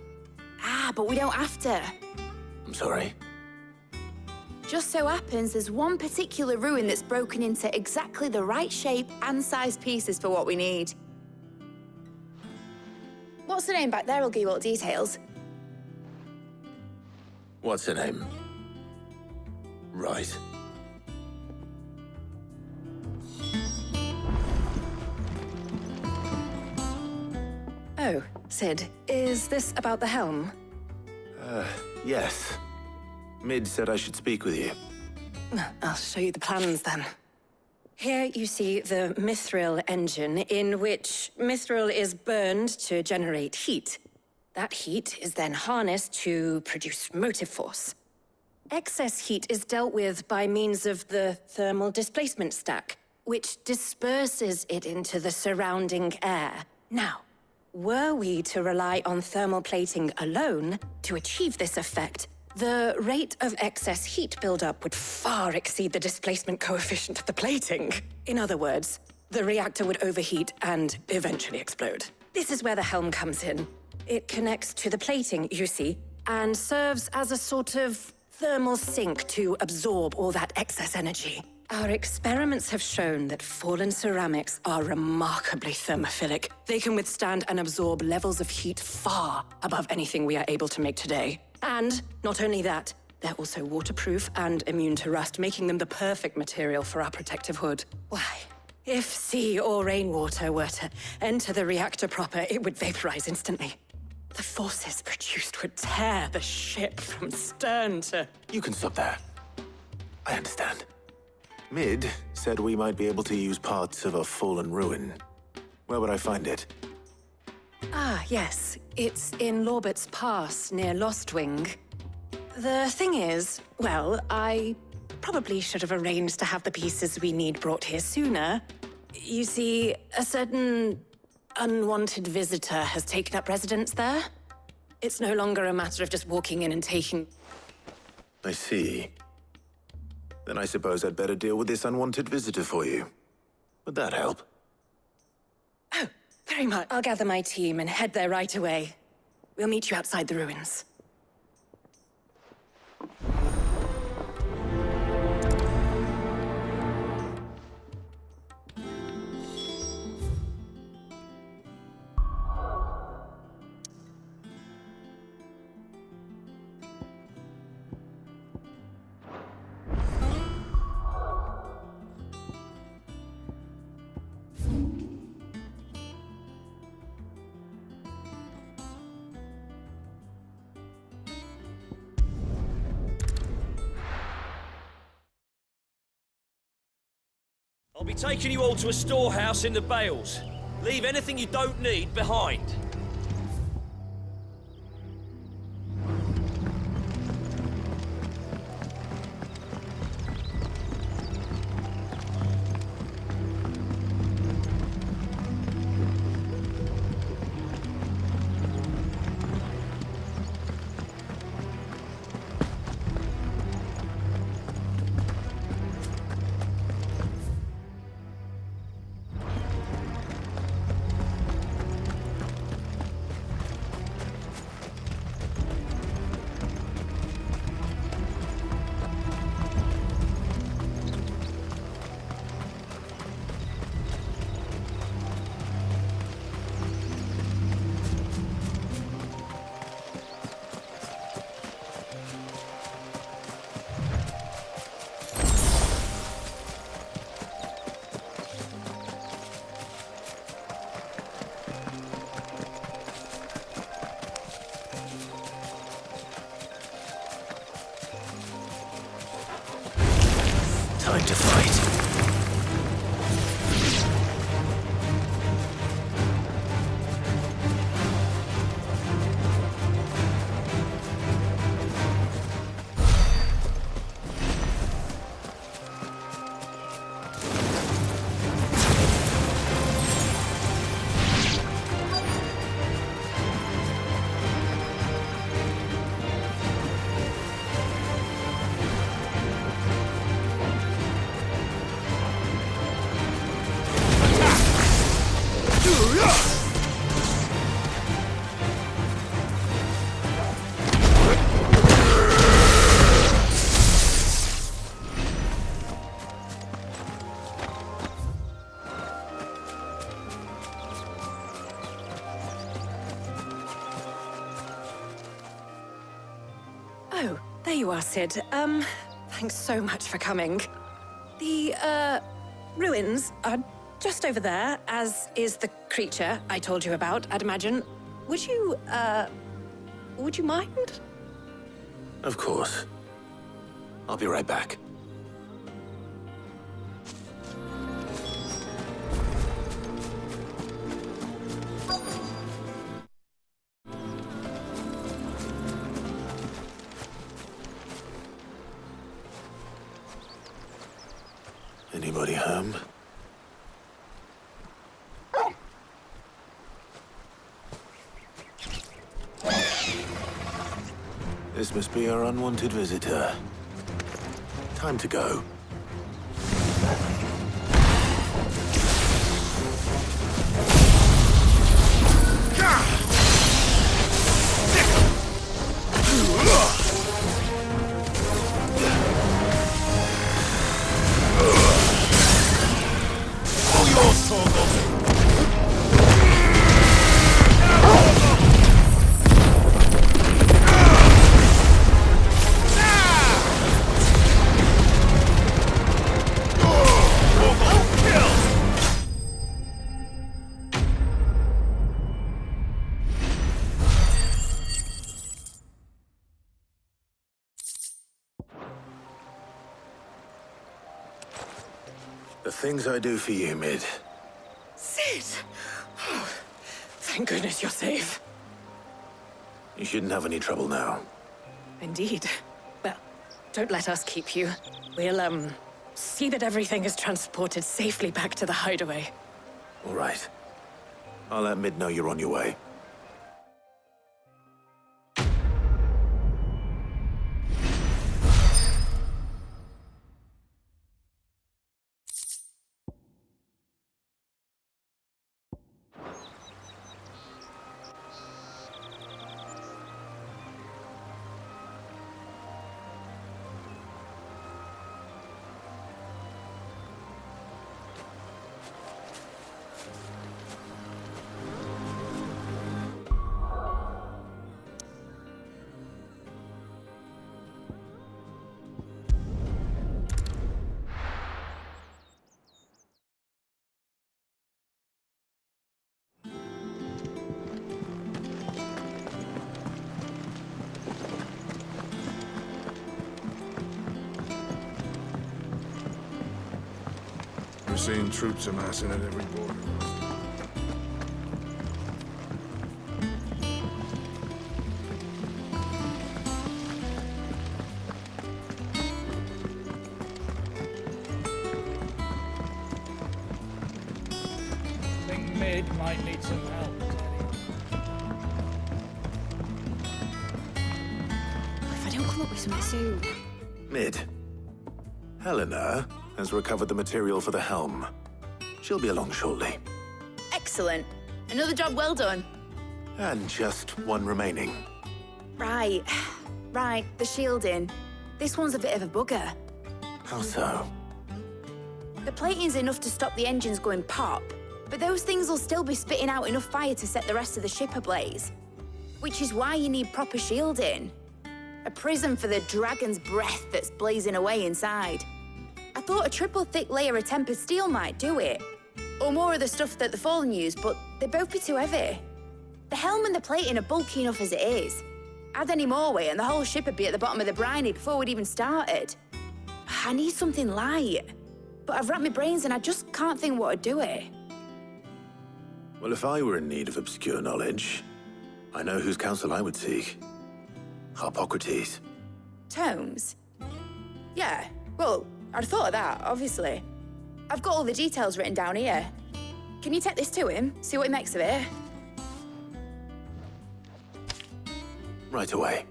Ah, but we don't have to. I'm sorry. Just so happens there's one particular ruin that's broken into exactly the right shape and size pieces for what we need. What's the name back there? I'll give you all the details. What's her name? Right. Oh, Sid, is this about the helm? Yes. Mid said I should speak with you. I'll show you the plans then. Here you see the mithril engine, in which mithril is burned to generate heat. That heat is then harnessed to produce motive force. Excess heat is dealt with by means of the thermal displacement stack, which disperses it into the surrounding air. Now, were we to rely on thermal plating alone to achieve this effect, the rate of excess heat buildup would far exceed the displacement coefficient of the plating. In other words, the reactor would overheat and eventually explode. This is where the helm comes in. It connects to the plating, you see, and serves as a sort of thermal sink to absorb all that excess energy. Our experiments have shown that fallen ceramics are remarkably thermophilic. They can withstand and absorb levels of heat far above anything we are able to make today. And not only that, they're also waterproof and immune to rust, making them the perfect material for our protective hood. Why? If sea or rainwater were to enter the reactor proper, it would vaporize instantly. The forces produced would tear the ship from stern to... You can stop there. I understand. Mid said we might be able to use parts of a fallen ruin. Where would I find it? Ah, yes. It's in Lorbert's Pass, near Lostwing. The thing is, well, I probably should have arranged to have the pieces we need brought here sooner. You see, a certain unwanted visitor has taken up residence there. It's no longer a matter of just walking in and taking... I see. Then I suppose I'd better deal with this unwanted visitor for you. Would that help? Oh, very much. I'll gather my team and head there right away. We'll meet you outside the ruins. I'll be taking you all to a storehouse in the Bales. Leave anything you don't need behind. to fight. Oh, there you are, Sid. Thanks so much for coming. The, ruins are just over there, as is the creature I told you about, I'd imagine. Would you mind? Of course. I'll be right back. Anybody home? This must be our unwanted visitor. Time to go. The things I do for you, Mid. Sid! Oh, thank goodness you're safe. You shouldn't have any trouble now. Indeed. Well, don't let us keep you. We'll, see that everything is transported safely back to the hideaway. All right. I'll let Mid know you're on your way. We're seeing troops amassing at every border. Think Mid might need some help. If I don't come up with something soon. Mid. Helena has recovered the material for the helm. She'll be along shortly. Excellent. Another job well done. And just one remaining. Right. Right, the shielding. This one's a bit of a bugger. How so? The plating's enough to stop the engines going pop, but those things will still be spitting out enough fire to set the rest of the ship ablaze. Which is why you need proper shielding. A prism for the dragon's breath that's blazing away inside. I thought a triple thick layer of tempered steel might do it. Or more of the stuff that the Fallen use, but they'd both be too heavy. The helm and the plating are bulky enough as it is. Add any more weight and the whole ship would be at the bottom of the briny before we'd even started. I need something light. but I've racked my brains and I just can't think what to do it. Well, if I were in need of obscure knowledge, I know whose counsel I would seek. Harpocrates. Tomes? Yeah, well, I'd thought of that, obviously. I've got all the details written down here. Can you take this to him, see what he makes of it? Right away.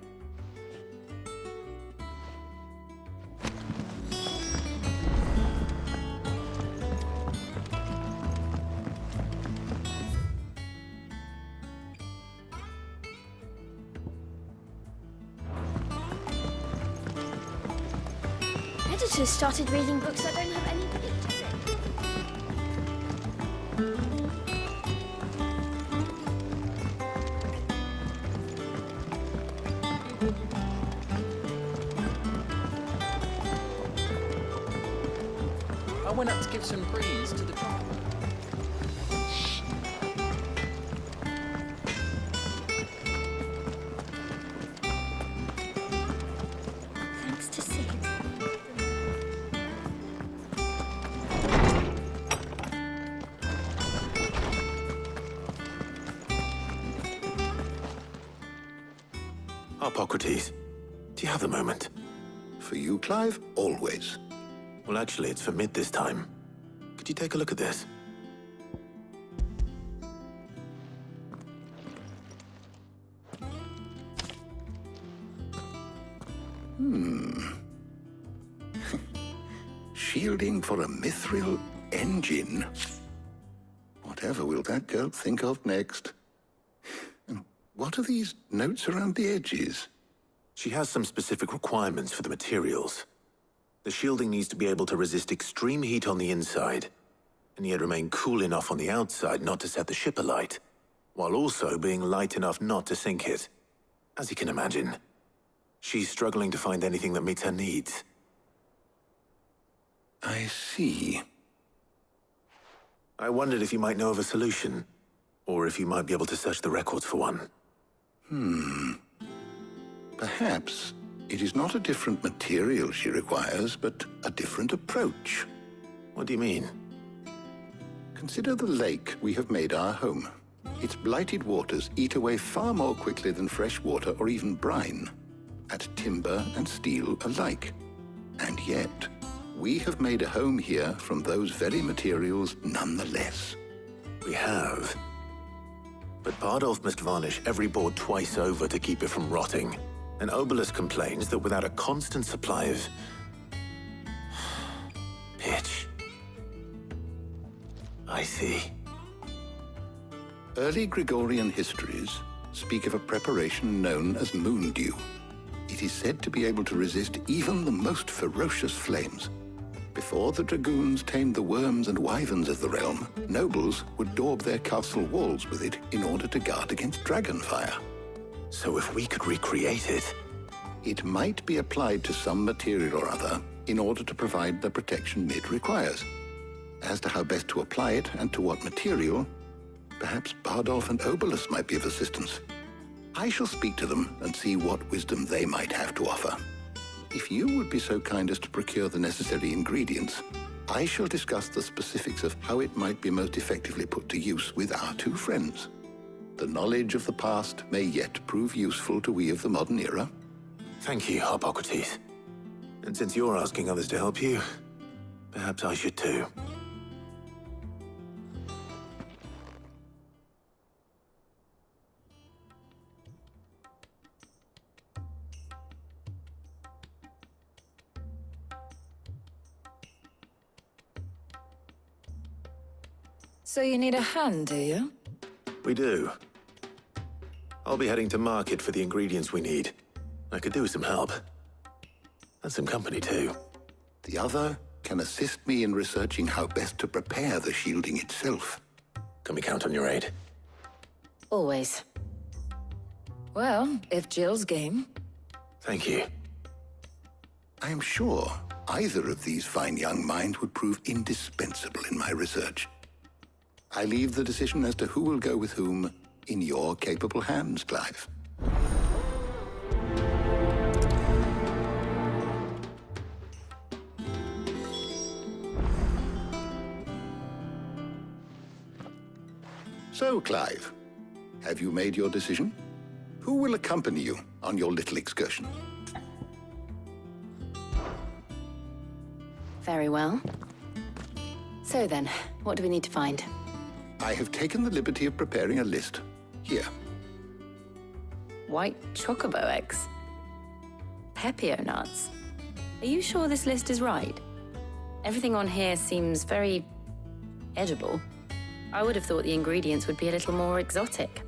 Editors started reading books that don't have any pictures in. I went up to give some grease to the trumpet. Thanks to Sid. Harpocrates, do you have a moment? For you, Clive, always. Well, actually, it's for Mid this time. Could you take a look at this? Shielding for a mithril engine. Whatever will that girl think of next? And what are these notes around the edges? She has some specific requirements for the materials. The shielding needs to be able to resist extreme heat on the inside, and yet remain cool enough on the outside not to set the ship alight, while also being light enough not to sink it. As you can imagine, she's struggling to find anything that meets her needs. I see. I wondered if you might know of a solution, or if you might be able to search the records for one. Perhaps it is not a different material she requires, but a different approach. What do you mean? Consider the lake we have made our home. Its blighted waters eat away far more quickly than fresh water or even brine, at timber and steel alike. And yet, we have made a home here from those very materials nonetheless. We have. But Bardolph must varnish every board twice over to keep it from rotting. And Obelus complains that without a constant supply of pitch. I see. Early Gregorian histories speak of a preparation known as moon dew. It is said to be able to resist even the most ferocious flames. Before the dragoons tamed the worms and wyverns of the realm, nobles would daub their castle walls with it in order to guard against dragonfire. So if we could recreate it... It might be applied to some material or other in order to provide the protection Mid requires. As to how best to apply it and to what material, perhaps Bardolph and Obelus might be of assistance. I shall speak to them and see what wisdom they might have to offer. If you would be so kind as to procure the necessary ingredients, I shall discuss the specifics of how it might be most effectively put to use with our two friends. The knowledge of the past may yet prove useful to we of the modern era. Thank you, Harpocrates. And since you're asking others to help you, perhaps I should too. So you need a hand, do you? We do. I'll be heading to market for the ingredients we need. I could do with some help. And some company, too. The other can assist me in researching how best to prepare the shielding itself. Can we count on your aid? Always. Well, if Jill's game. Thank you. I am sure either of these fine young minds would prove indispensable in my research. I leave the decision as to who will go with whom in your capable hands, Clive. So, Clive, have you made your decision? Who will accompany you on your little excursion? Very well. So then, what do we need to find? I have taken the liberty of preparing a list. Here. White chocobo eggs. Pepio nuts. Are you sure this list is right? Everything on here seems very edible. I would have thought the ingredients would be a little more exotic.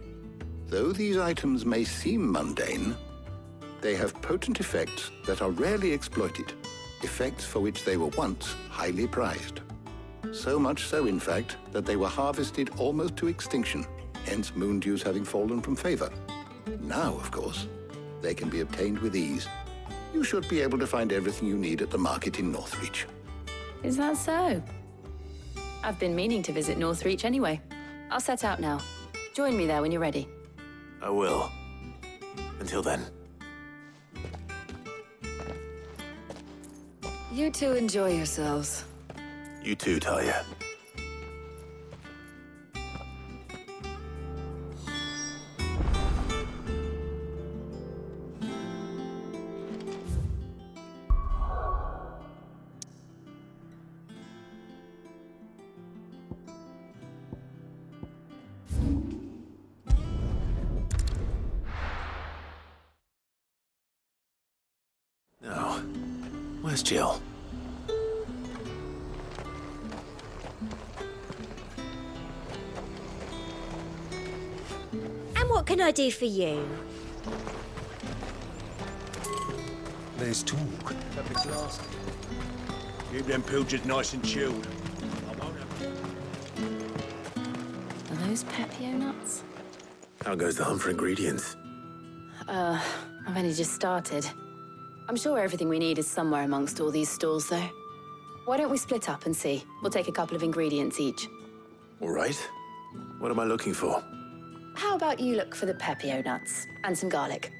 Though these items may seem mundane, they have potent effects that are rarely exploited, effects for which they were once highly prized. So much so, in fact, that they were harvested almost to extinction, hence moon dews having fallen from favor. Now, of course, they can be obtained with ease. You should be able to find everything you need at the market in Northreach. Is that so? I've been meaning to visit Northreach anyway. I'll set out now. Join me there when you're ready. I will. Until then. You two enjoy yourselves. You too, Talia. Now, where's Jill? And what can I do for you? There's talk. Keep them pilgers nice and chilled. Are those Pepio nuts? How goes the hunt for ingredients? I've only just started. I'm sure everything we need is somewhere amongst all these stalls, though. Why don't we split up and see? We'll take a couple of ingredients each. All right. What am I looking for? How about you look for the Pepio nuts and some garlic?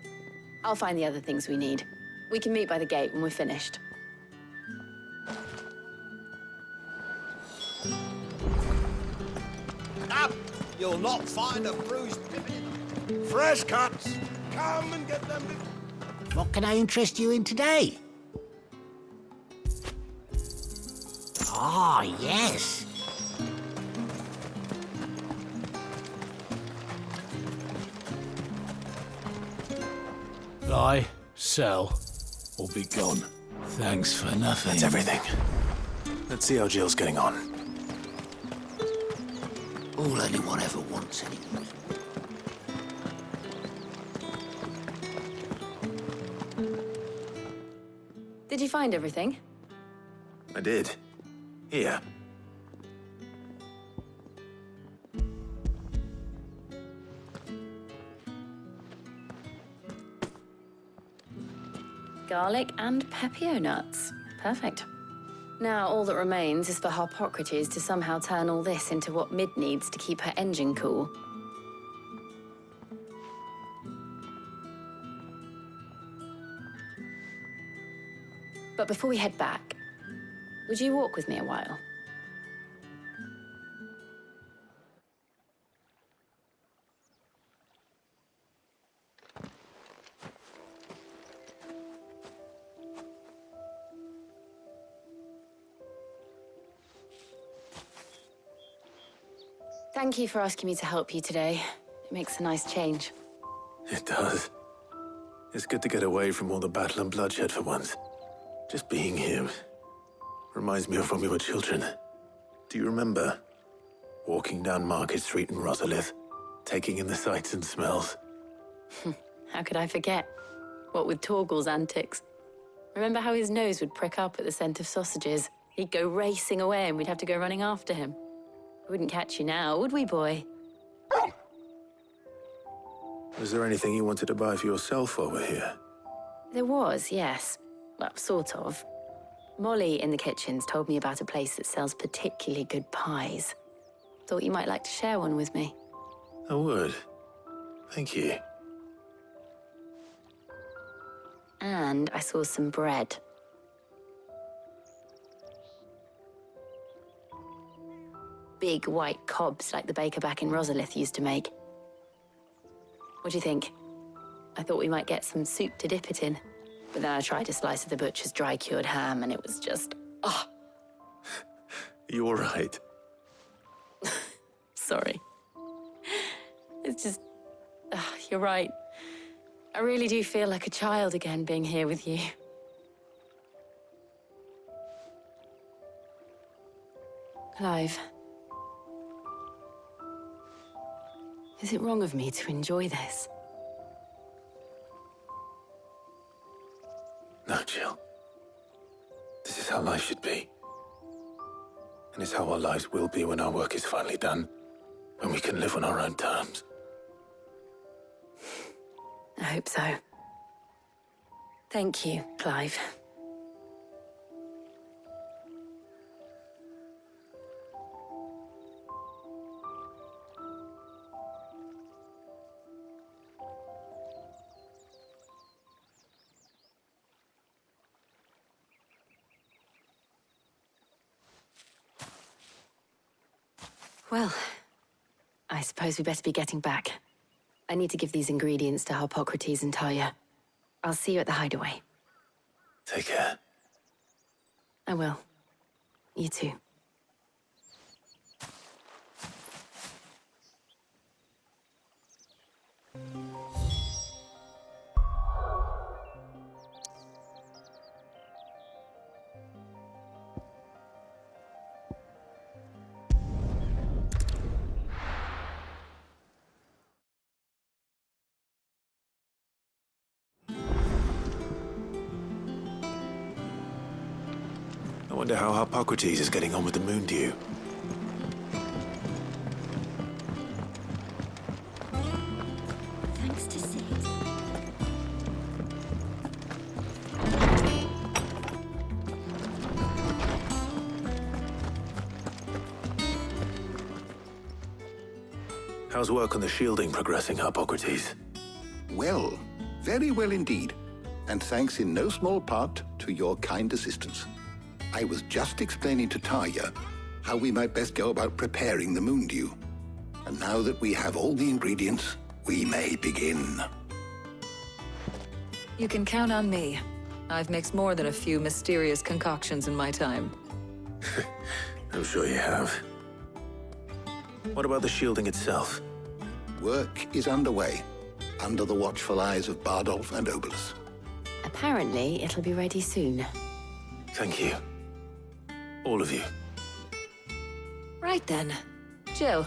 I'll find the other things we need. We can meet by the gate when we're finished. Up! You'll not find a bruised pippin. Fresh cuts! Come and get them. What can I interest you in today? Ah, yes. Buy, sell, or be gone. Thanks for nothing. That's everything. Let's see how Jill's getting on. All anyone ever wants anyway. Did you find everything? I did. Here. Garlic and Pepio nuts. Perfect. Now all that remains is for Harpocrates to somehow turn all this into what Mid needs to keep her engine cool. But before we head back, would you walk with me a while? Thank you for asking me to help you today. It makes a nice change. It does. It's good to get away from all the battle and bloodshed for once. Just being here reminds me of when we were children. Do you remember? Walking down Market Street in Rosalith, taking in the sights and smells. How could I forget? What with Torgal's antics. Remember how his nose would prick up at the scent of sausages? He'd go racing away and we'd have to go running after him. We wouldn't catch you now, would we, boy? Was there anything you wanted to buy for yourself while we're here? There was, yes. Well, sort of. Molly in the kitchens told me about a place that sells particularly good pies. Thought you might like to share one with me. I would. Thank you. And I saw some bread. big white cobs like the baker back in Rosalith used to make. What do you think? I thought we might get some soup to dip it in. But then I tried a slice of the butcher's dry-cured ham, and it was just... oh. You all right? Sorry. It's just... you're right. I really do feel like a child again being here with you. Clive. Is it wrong of me to enjoy this? No, Jill. This is how life should be. And it's how our lives will be when our work is finally done. When we can live on our own terms. I hope so. Thank you, Clive. Well, I suppose we better be getting back. I need to give these ingredients to Harpocrates and Talia. I'll see you at the hideaway. Take care. I will. You too. I wonder how Harpocrates is getting on with the moon dew. Thanks to Sid. How's work on the shielding progressing, Harpocrates? Well, very well indeed. And thanks in no small part to your kind assistance. I was just explaining to Talia how we might best go about preparing the moon dew. And now that we have all the ingredients, we may begin. You can count on me. I've mixed more than a few mysterious concoctions in my time. I'm sure you have. What about the shielding itself? Work is underway, under the watchful eyes of Bardolph and Obolus. Apparently, it'll be ready soon. Thank you. All of you. Right then. Jill,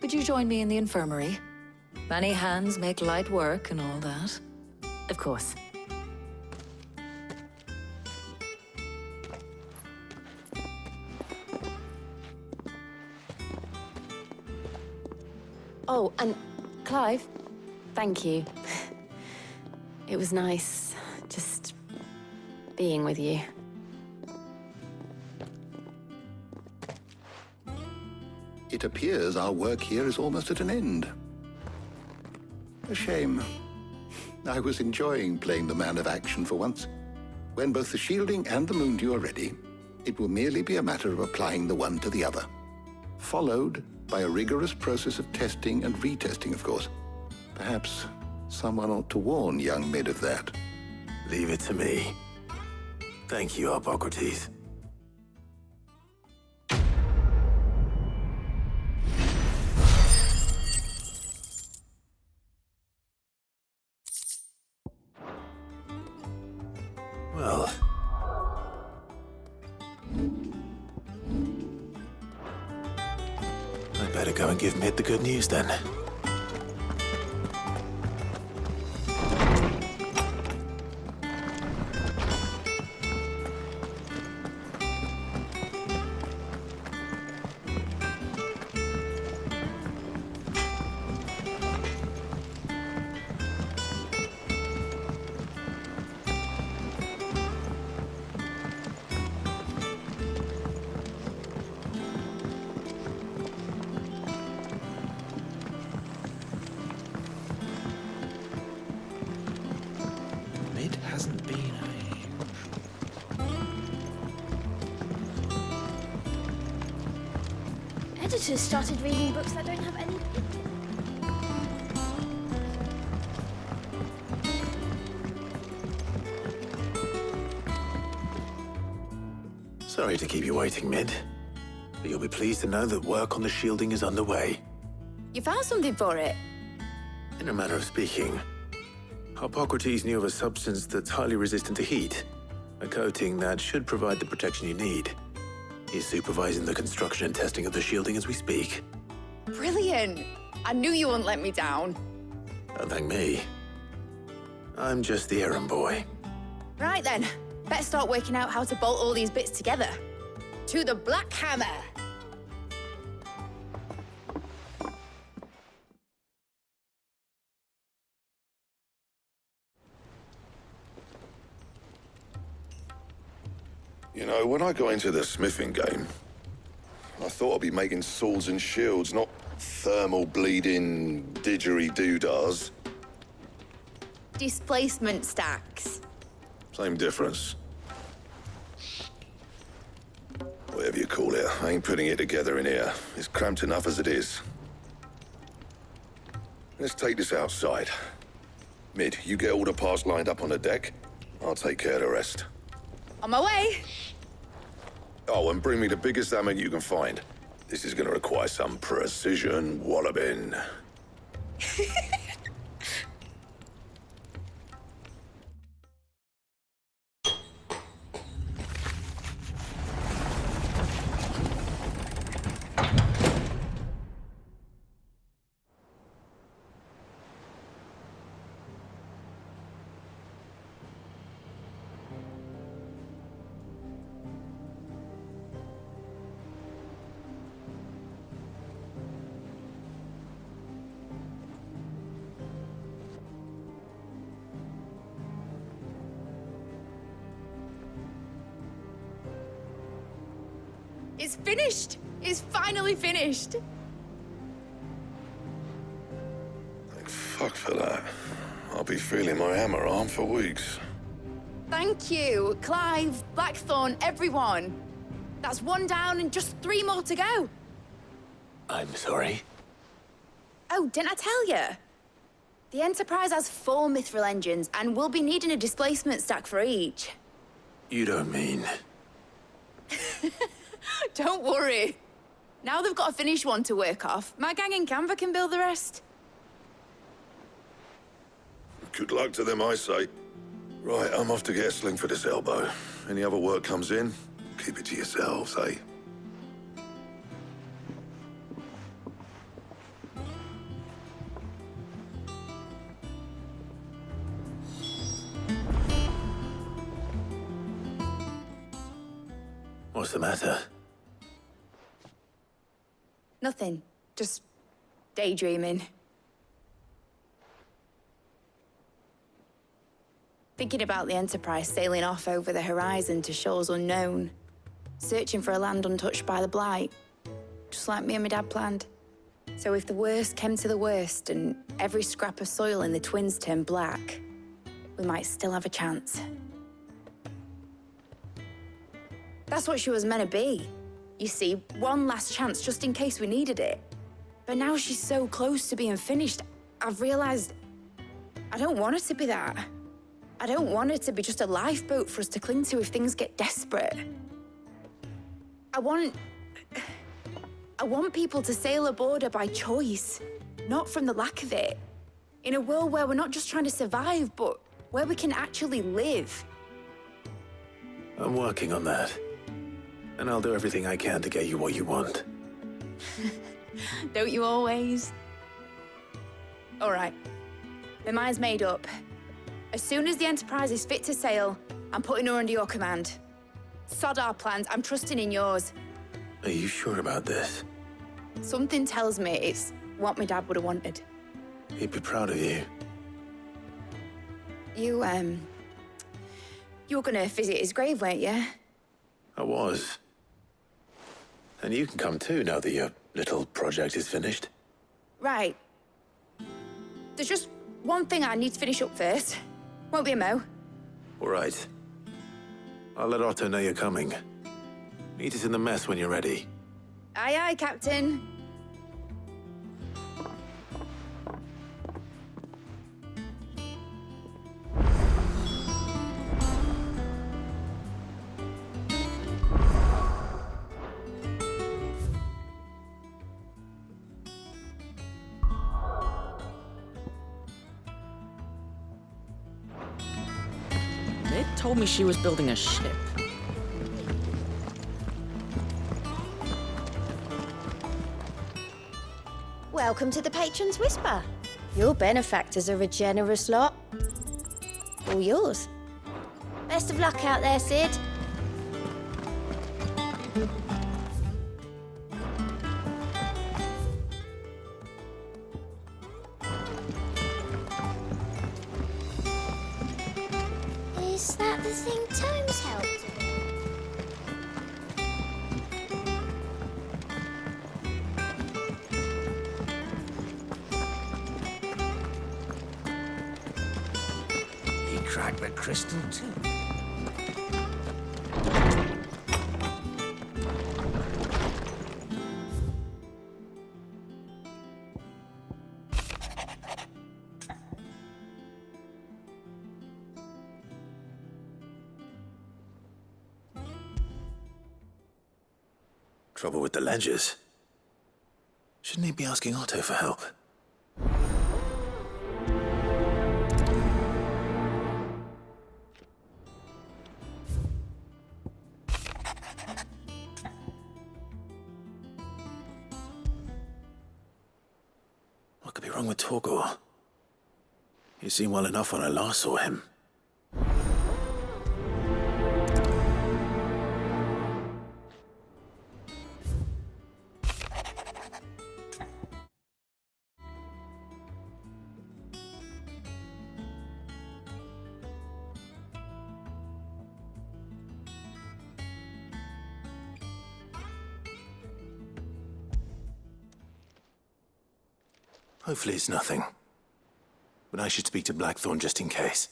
would you join me in the infirmary? Many hands make light work and all that. Of course. Oh, and Clive, thank you. It was nice just being with you. It appears our work here is almost at an end. A shame. I was enjoying playing the man of action for once. When both the shielding and the moon dew are ready, it will merely be a matter of applying the one to the other. Followed by a rigorous process of testing and retesting, of course. Perhaps someone ought to warn young Mid of that. Leave it to me. Thank you, Harpocrates. Well... I'd better go and give Mid the good news then. tutors started reading books that don't have any... Sorry to keep you waiting, Mid. But you'll be pleased to know that work on the shielding is underway. You found something for it? In a manner of speaking, Hippocrates knew of a substance that's highly resistant to heat, a coating that should provide the protection you need. He's supervising the construction and testing of the shielding as we speak. Brilliant! I knew you wouldn't let me down. Don't thank me. I'm just the errand boy. Right then, better start working out how to bolt all these bits together. To the Black Hammer! You know, when I got into the smithing game, I thought I'd be making swords and shields, not thermal bleeding didgeridoo-dahs. Displacement stacks. Same difference. Whatever you call it, I ain't putting it together in here. It's cramped enough as it is. Let's take this outside. Mid, you get all the parts lined up on the deck. I'll take care of the rest. On my way! Oh, and bring me the biggest hammer you can find. This is gonna require some precision walloping. It's finished! It's finally finished! Thank fuck for that. I'll be feeling my hammer arm for weeks. Thank you, Clive, Blackthorn, everyone. That's one down and just 3 more to go. I'm sorry. Oh, didn't I tell you? The Enterprise has 4 mithril engines, and we'll be needing a displacement stack for each. You don't mean... Don't worry. Now they've got a finished one to work off, my gang in Canva can build the rest. Good luck to them, I say. Right, I'm off to get a sling for this elbow. Any other work comes in, keep it to yourselves, eh? What's the matter? Nothing. Just daydreaming. Thinking about the Enterprise sailing off over the horizon to shores unknown, searching for a land untouched by the Blight, just like me and my dad planned. So if the worst came to the worst and every scrap of soil in the Twins turned black, we might still have a chance. That's what she was meant to be. You see, one last chance just in case we needed it. But now she's so close to being finished, I've realized I don't want her to be that. I don't want her to be just a lifeboat for us to cling to if things get desperate. I want people to sail aboard her by choice, not from the lack of it. In a world where we're not just trying to survive, but where we can actually live. I'm working on that. And I'll do everything I can to get you what you want. Don't you always? All right. My mind's made up. As soon as the Enterprise is fit to sail, I'm putting her under your command. Sod our plans, I'm trusting in yours. Are you sure about this? Something tells me it's what my dad would have wanted. He'd be proud of you. You were gonna visit his grave, weren't you? I was. And you can come too now that your little project is finished. Right. There's just one thing I need to finish up first. Won't be a mo. All right. I'll let Otto know you're coming. Meet us in the mess when you're ready. Aye, aye, Captain. told me she was building a ship. Welcome to the Patron's Whisper. Your benefactors are a generous lot. All yours. Best of luck out there, Sid. Is that the thing Tomes helped with? He cracked the crystal too. Trouble with the ledgers. Shouldn't he be asking Otto for help? What could be wrong with Torgor? He seemed well enough when I last saw him. Hopefully it's nothing. But I should speak to Blackthorn just in case.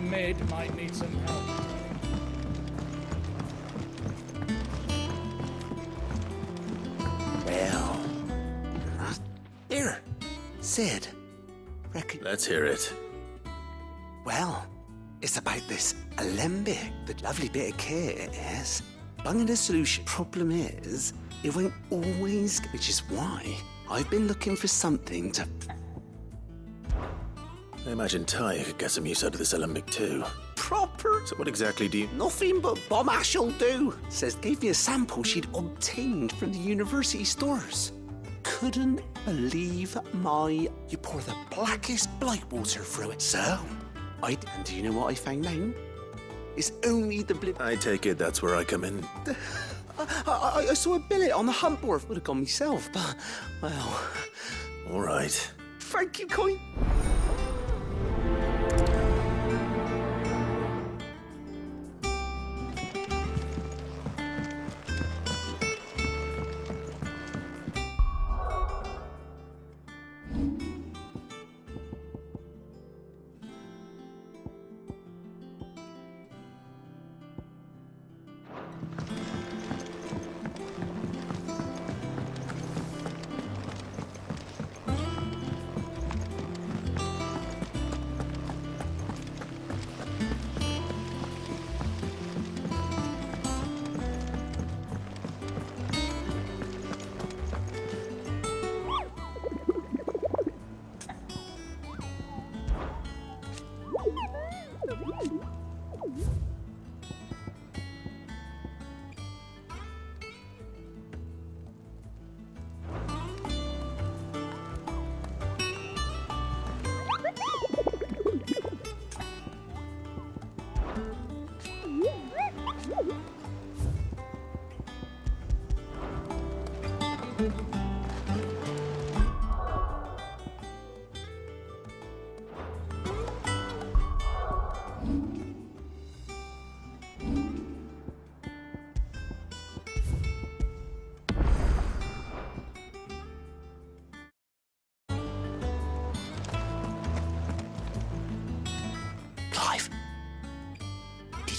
Mid might need some help. Well, here, Sid. Let's hear it. Well, it's about this alembic, the lovely bit of kit it is. Bunging a solution. Problem is, it won't always, which is why I've been looking for something to... I imagine Ty could get some use out of this alembic too. Proper. So what exactly do you... Nothing but bomb ash'll do. Says gave me a sample she'd obtained from the university stores. Couldn't believe my... You pour the blackest blight water through it. So, and do you know what I found out? It's only the blip... I take it that's where I come in. I saw a billet on the hunt board. Would have gone myself, but, well... All right. Thank you, Coin.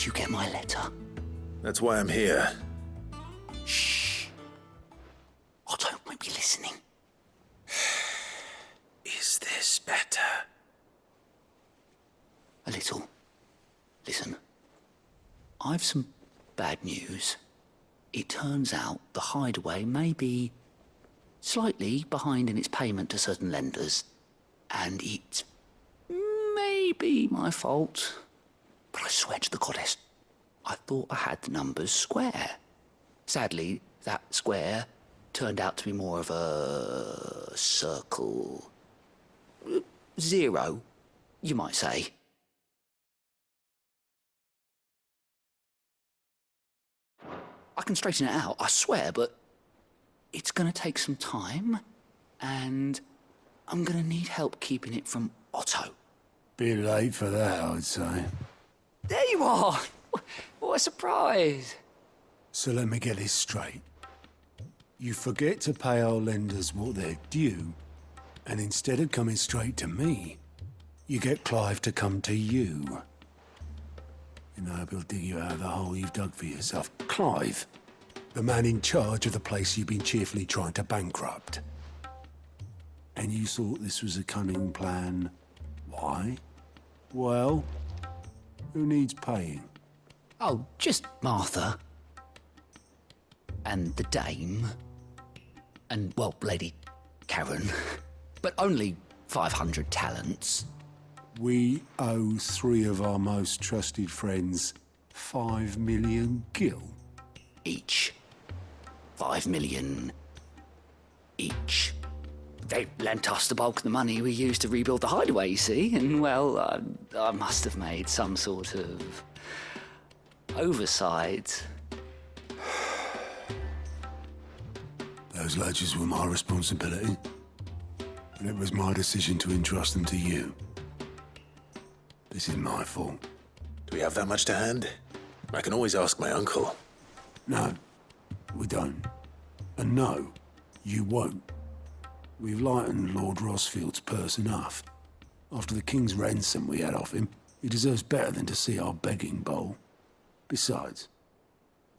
Did you get my letter? That's why I'm here. Shh. Otto might be listening. Is this better? A little. Listen. I've some bad news. It turns out the Hideaway may be slightly behind in its payment to certain lenders, and it may be my fault. But I swear to the goddess, I thought I had the numbers square. Sadly, that square turned out to be more of a circle. 0, you might say. I can straighten it out, I swear, but it's gonna take some time, and I'm gonna need help keeping it from Otto. Bit late for that, I'd say. There you are! What a surprise! So let me get this straight. You forget to pay our lenders what they're due, and instead of coming straight to me, you get Clive to come to you. And I hope he'll dig you out of the hole you've dug for yourself. Clive, the man in charge of the place you've been cheerfully trying to bankrupt. And you thought this was a cunning plan. Why? Well, who needs paying? Oh, just Martha. And the Dame. And, well, Lady Karen. But only 500 talents. We owe 3 of our most trusted friends 5 million gil. Each. 5 million each. They lent us the bulk of the money we used to rebuild the Hideaway, you see, and, well, I must have made some sort of oversight. Those ledgers were my responsibility, and it was my decision to entrust them to you. This is my fault. Do we have that much to hand? I can always ask my uncle. No, we don't. And no, you won't. We've lightened Lord Rosfield's purse enough. After the king's ransom we had off him, he deserves better than to see our begging bowl. Besides,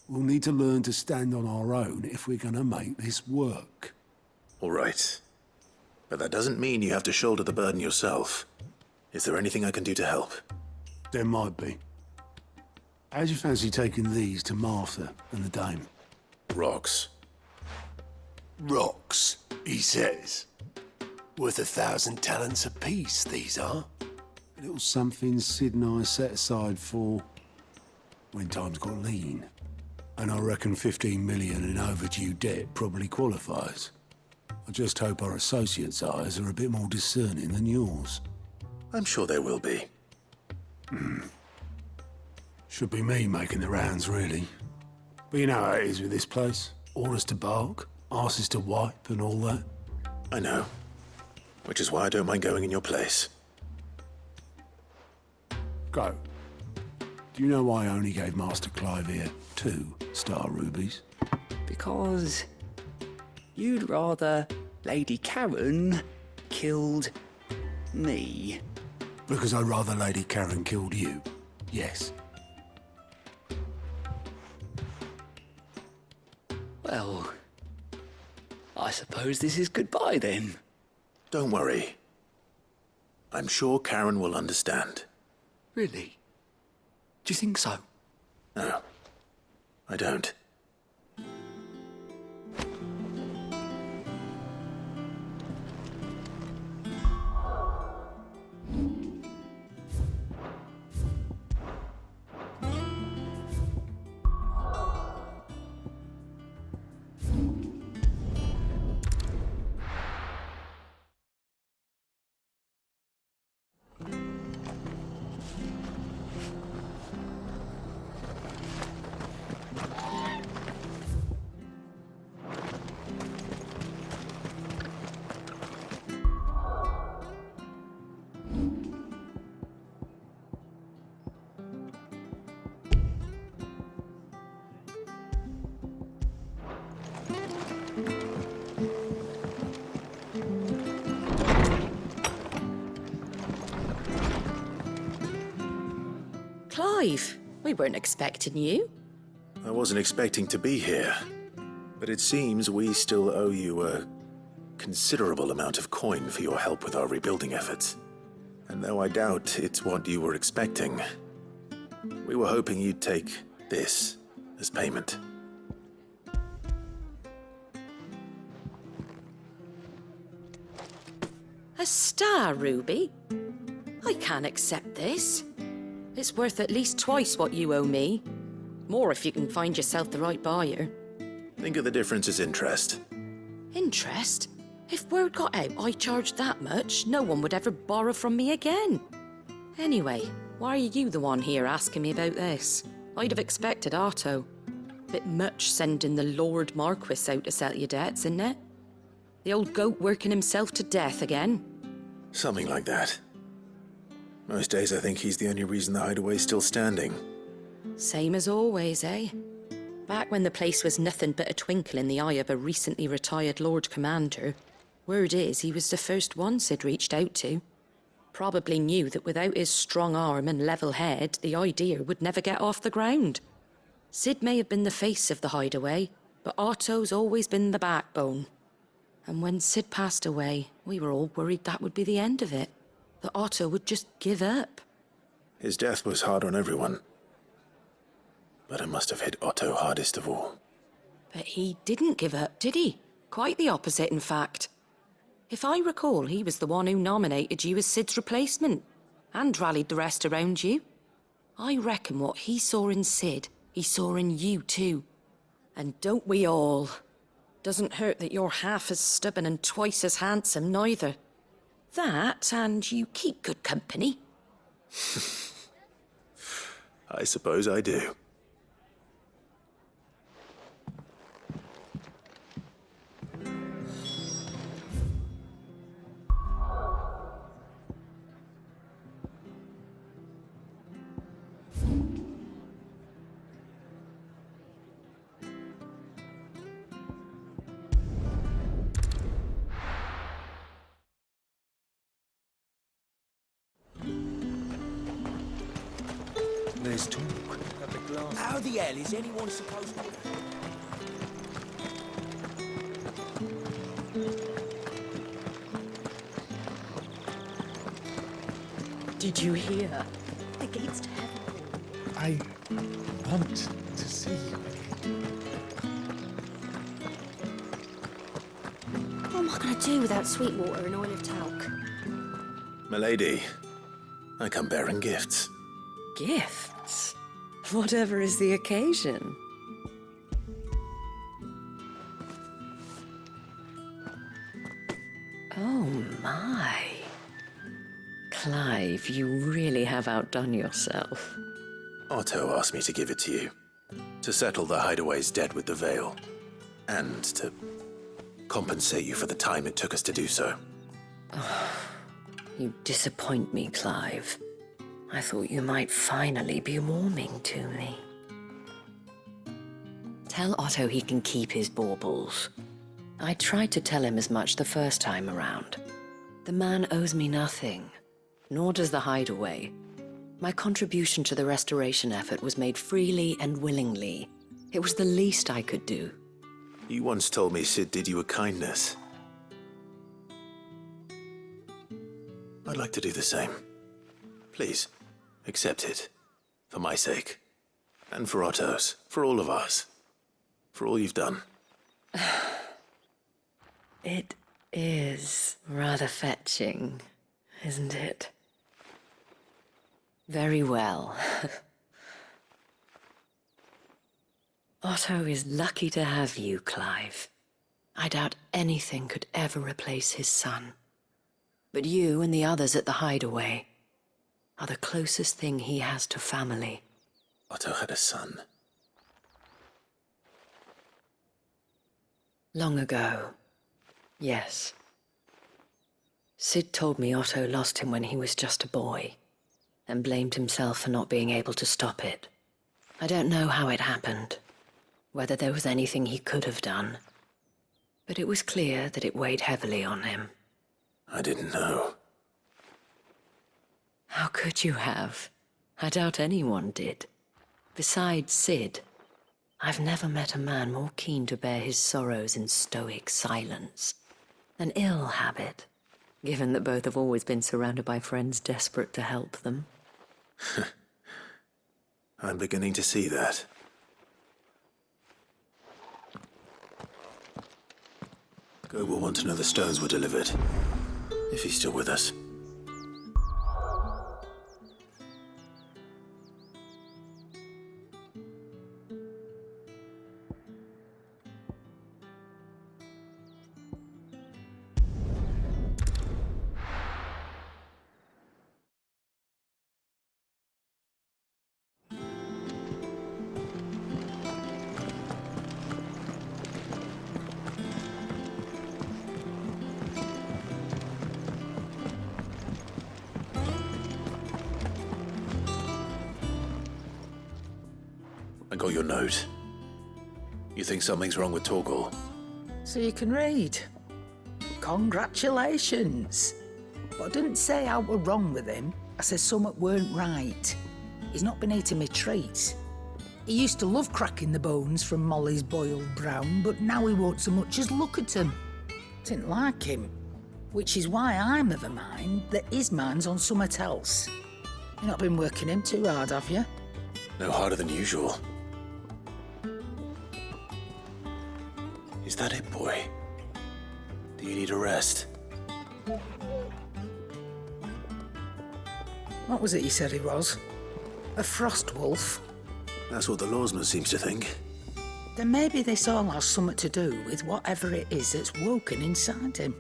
we'll need to learn to stand on our own if we're gonna make this work. All right. But that doesn't mean you have to shoulder the burden yourself. Is there anything I can do to help? There might be. How'd you fancy taking these to Martha and the Dame? Rocks. Rocks, he says. Worth 1,000 talents apiece, these are. A little something Sid and I set aside for when times got lean. And I reckon 15 million in overdue debt probably qualifies. I just hope our associates' eyes are a bit more discerning than yours. I'm sure they will be. Should be me making the rounds, really. But you know how it is with this place. Orders to bark, arses to wipe, and all that. I know. Which is why I don't mind going in your place. Go. Do you know why I only gave Master Clive here 2 star rubies? Because you'd rather Lady Karen killed me. Because I'd rather Lady Karen killed you. Yes. Well, I suppose this is goodbye then. Don't worry. I'm sure Karen will understand. Really? Do you think so? No, I don't. Clive, We weren't expecting you. I wasn't expecting to be here, but it seems we still owe you a considerable amount of coin for your help with our rebuilding efforts. And though I doubt it's what you were expecting, we were hoping you'd take this as payment. A star ruby? I can't accept this. It's worth at least twice what you owe me. More if you can find yourself the right buyer. Think of the difference as interest. Interest? If word got out I charged that much, no one would ever borrow from me again. Anyway, why are you the one here asking me about this? I'd have expected Otto. Bit much sending the Lord Marquis out to settle your debts, isn't it? The old goat working himself to death again. Something like that. Most days I think he's the only reason the hideaway's still standing. Same as always, eh? Back when the place was nothing but a twinkle in the eye of a recently retired Lord Commander, word is he was the first one Sid reached out to. Probably knew that without his strong arm and level head, the idea would never get off the ground. Sid may have been the face of the hideaway, but Otto's always been the backbone. And when Sid passed away, we were all worried that would be the end of it. That Otto would just give up. His death was hard on everyone. But it must have hit Otto hardest of all. But he didn't give up, did he? Quite the opposite, in fact. If I recall, he was the one who nominated you as Sid's replacement, and rallied the rest around you. I reckon what he saw in Sid, he saw in you too. And don't we all? Doesn't hurt that you're half as stubborn and twice as handsome, neither. That, and you keep good company. I suppose I do. There's talk. How the hell is anyone supposed to... Did you hear? The gates to heaven. I want to see you. What am I going to do without sweet water and oil of talc? Milady, I come bearing gifts. Gifts? Whatever is the occasion. Oh my. Clive, you really have outdone yourself. Otto asked me to give it to you. To settle the hideaway's debt with the Veil. And to compensate you for the time it took us to do so. Oh, you disappoint me, Clive. I thought you might finally be warming to me. Tell Otto he can keep his baubles. I tried to tell him as much the first time around. The man owes me nothing, nor does the hideaway. My contribution to the restoration effort was made freely and willingly. It was the least I could do. You once told me Sid did you a kindness. I'd like to do the same. Please, accept it. For my sake. And for Otto's. For all of us. For all you've done. It is rather fetching, isn't it? Very well. Otto is lucky to have you, Clive. I doubt anything could ever replace his son. But you and the others at the hideaway are the closest thing he has to family. Otto had a son. Long ago, yes. Sid told me Otto lost him when he was just a boy, and blamed himself for not being able to stop it. I don't know how it happened, whether there was anything he could have done, but it was clear that it weighed heavily on him. I didn't know. How could you have? I doubt anyone did. Besides Sid, I've never met a man more keen to bear his sorrows in stoic silence. An ill habit, given that both have always been surrounded by friends desperate to help them. I'm beginning to see that. Go will want to know the stones were delivered, if he's still with us. I got your note. You think something's wrong with Torgal? So you can read. Congratulations. But I didn't say I were wrong with him. I said something weren't right. He's not been eating me treats. He used to love cracking the bones from Molly's boiled brown, but now he won't so much as look at them. Didn't like him. Which is why I'm of the mind that his mind's on something else. You've not been working him too hard, have you? No harder than usual. Is that it, boy? Do you need a rest? What was it you said he was? A frost wolf? That's what the lawsman seems to think. Then maybe this all has something to do with whatever it is that's woken inside him.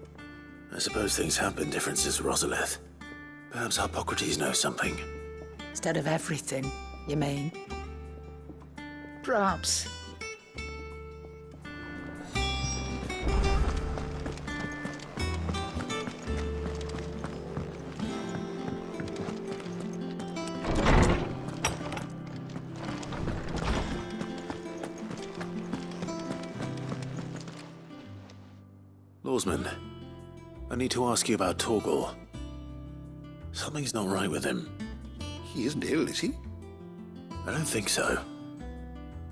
I suppose things have been different since Rosalith. Perhaps Hippocrates knows something. Instead of everything, you mean? Perhaps. Lawsman, I need to ask you about Torgal. Something's not right with him. He isn't ill, is he? I don't think so.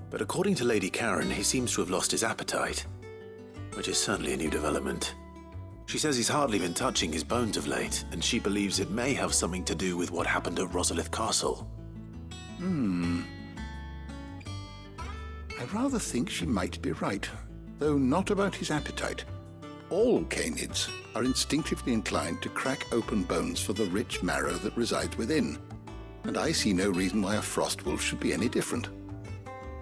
But according to Lady Karen, he seems to have lost his appetite, which is certainly a new development. She says he's hardly been touching his bones of late, and she believes it may have something to do with what happened at Rosalith Castle. I rather think she might be right, though not about his appetite. All canids are instinctively inclined to crack open bones for the rich marrow that resides within, and I see no reason why a frost wolf should be any different.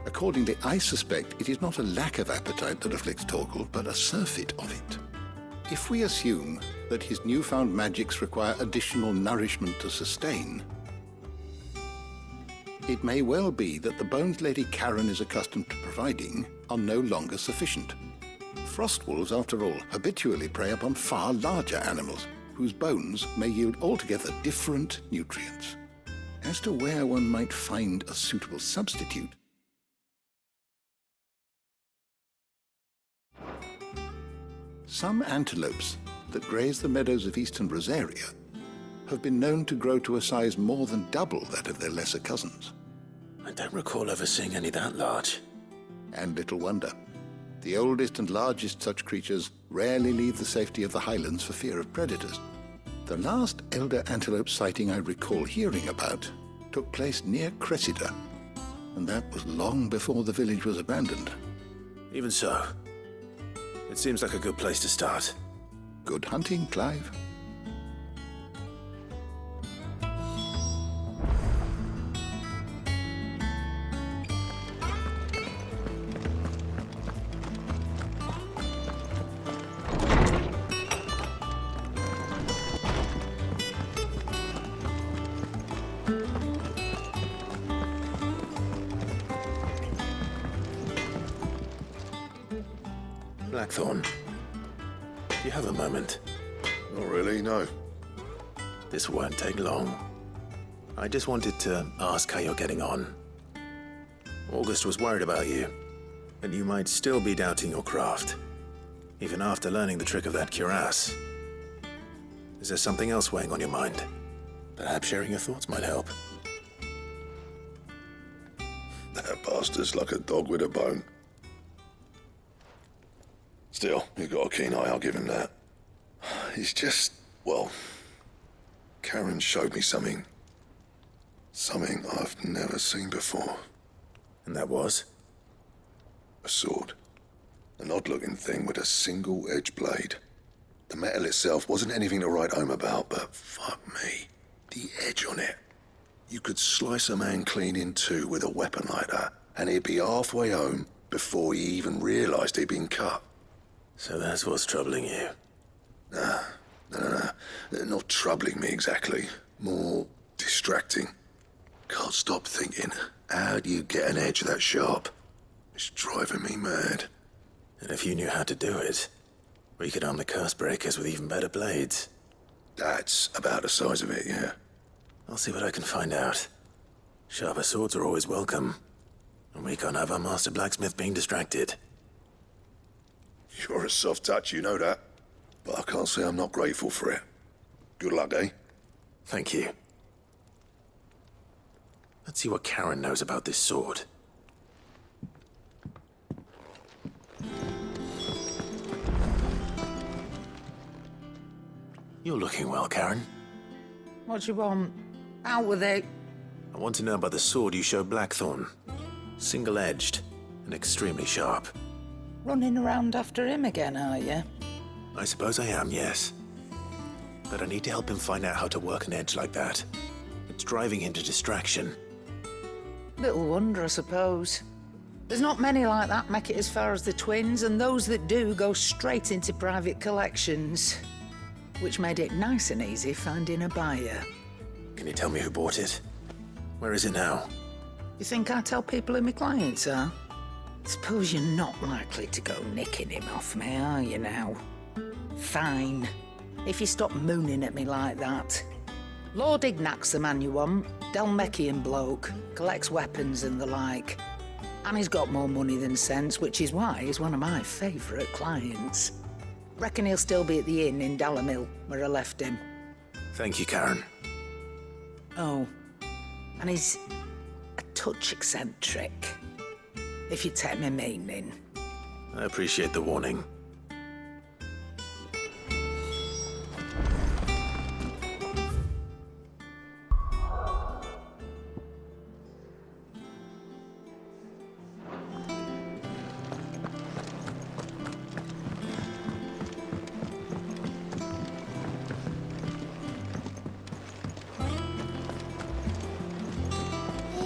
Accordingly, I suspect it is not a lack of appetite that afflicts Torgal, but a surfeit of it. If we assume that his newfound magics require additional nourishment to sustain, it may well be that the bones Lady Karen is accustomed to providing are no longer sufficient. Frost wolves, after all, habitually prey upon far larger animals, whose bones may yield altogether different nutrients. As to where one might find a suitable substitute, some antelopes that graze the meadows of eastern Rosaria have been known to grow to a size more than double that of their lesser cousins. I don't recall ever seeing any that large. And little wonder. The oldest and largest such creatures rarely leave the safety of the highlands for fear of predators. The last elder antelope sighting I recall hearing about took place near Cressida, and that was long before the village was abandoned. Even so, it seems like a good place to start. Good hunting, Clive. Blackthorn, do you have a moment? Not really, no. This won't take long. I just wanted to ask how you're getting on. August was worried about you, that you might still be doubting your craft, even after learning the trick of that cuirass. Is there something else weighing on your mind? Perhaps sharing your thoughts might help. That bastard's like a dog with a bone. Still, he's got a keen eye, I'll give him that. He's just, well, Karen showed me something. Something I've never seen before. And that was? A sword. An odd-looking thing with a single-edged blade. The metal itself wasn't anything to write home about, but fuck me. The edge on it. You could slice a man clean in two with a weapon like that, and he'd be halfway home before he even realised he'd been cut. So that's what's troubling you? Nah. Not troubling me exactly. More distracting. Can't stop thinking, how do you get an edge that sharp? It's driving me mad. And if you knew how to do it, we could arm the curse breakers with even better blades. That's about the size of it, yeah. I'll see what I can find out. Sharper swords are always welcome. And we can't have our master blacksmith being distracted. You're a soft touch, you know that. But I can't say I'm not grateful for it. Good luck, eh? Thank you. Let's see what Karen knows about this sword. You're looking well, Karen. What do you want? Out with it. I want to know about the sword you showed Blackthorn. Single-edged and extremely sharp. Running around after him again, are you? I suppose I am, yes. But I need to help him find out how to work an edge like that. It's driving him to distraction. Little wonder, I suppose. There's not many like that make it as far as the twins, and those that do go straight into private collections. Which made it nice and easy finding a buyer. Can you tell me who bought it? Where is it now? You think I tell people who my clients are? Suppose you're not likely to go nicking him off me, are you now? Fine. If you stop mooning at me like that. Lord Ignac's the man you want. Dalmekian bloke. Collects weapons and the like. And he's got more money than sense, which is why he's one of my favourite clients. Reckon he'll still be at the inn in Dalamil, where I left him. Thank you, Karen. Oh, and he's a touch eccentric, if you take my meaning. I appreciate the warning.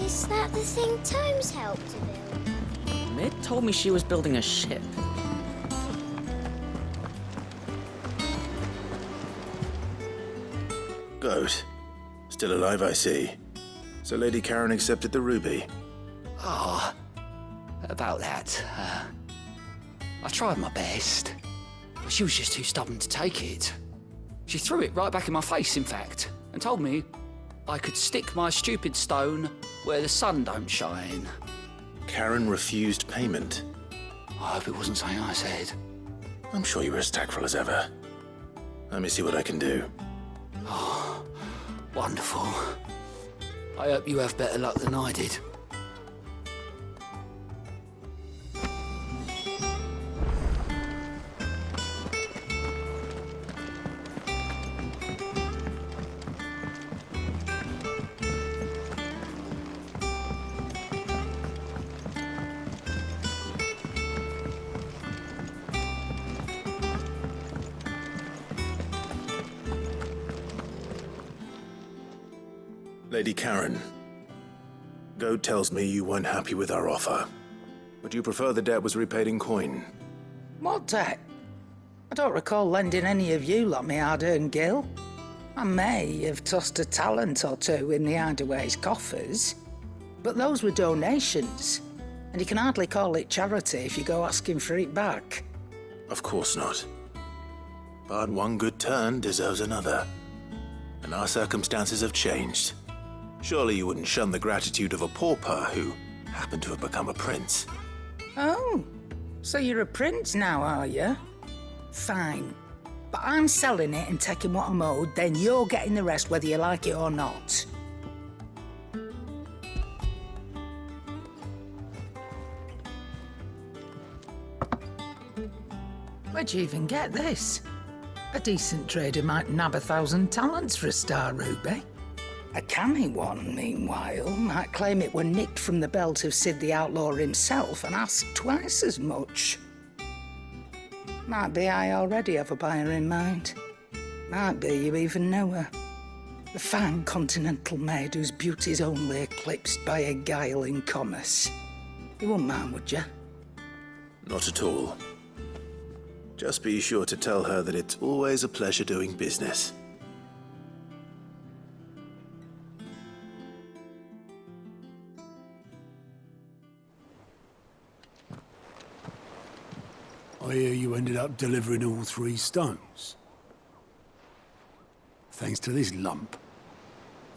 Is that the thing Tomes helped to build? Mid told me she was building a ship. Goat. Still alive, I see. So Lady Karen accepted the ruby. Ah, about that. I tried my best, but she was just too stubborn to take it. She threw it right back in my face, in fact, and told me I could stick my stupid stone where the sun don't shine. Karen refused payment. I hope it wasn't something I said. I'm sure you were as tactful as ever. Let me see what I can do. Oh, wonderful. I hope you have better luck than I did. Lady Karen, Goat tells me you weren't happy with our offer. Would you prefer the debt was repaid in coin? What debt? I don't recall lending any of you like me hard-earned gil. I may have tossed a talent or two in the Hideaway's coffers, but those were donations, and you can hardly call it charity if you go asking for it back. Of course not. But one good turn deserves another. And our circumstances have changed. Surely you wouldn't shun the gratitude of a pauper who happened to have become a prince. Oh, so you're a prince now, are you? Fine. But I'm selling it and taking what I'm owed, then you're getting the rest whether you like it or not. Where'd you even get this? A decent trader might nab 1,000 talents for a star ruby. A canny one, meanwhile, might claim it were nicked from the belt of Sid the Outlaw himself and ask twice as much. Might be I already have a buyer in mind. Might be you even know her. The fine continental maid whose beauty's only eclipsed by a guile in commerce. You wouldn't mind, would you? Not at all. Just be sure to tell her that it's always a pleasure doing business. I hear you ended up delivering all 3 stones. Thanks to this lump.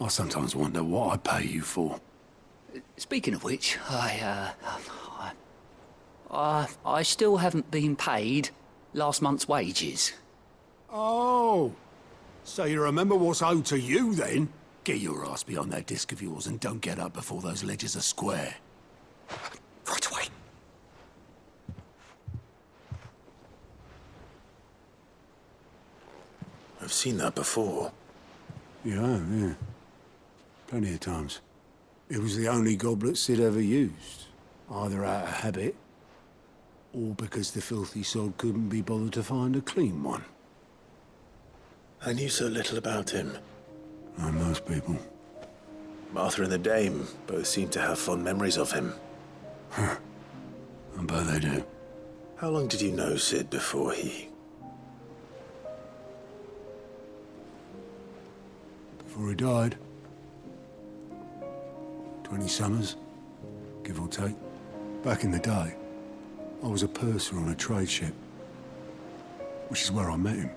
I sometimes wonder what I pay you for. Speaking of which, I still haven't been paid last month's wages. Oh, so you remember what's owed to you then? Get your ass behind that disc of yours and don't get up before those ledgers are square. Right away. I've seen that before. Yeah. Plenty of times. It was the only goblet Sid ever used. Either out of habit, or because the filthy sod couldn't be bothered to find a clean one. I knew so little about him. Like most people. Martha and the Dame both seem to have fond memories of him. I bet they do. How long did you know Sid before he... Before he died. 20 summers, give or take. Back in the day, I was a purser on a trade ship, which is where I met him.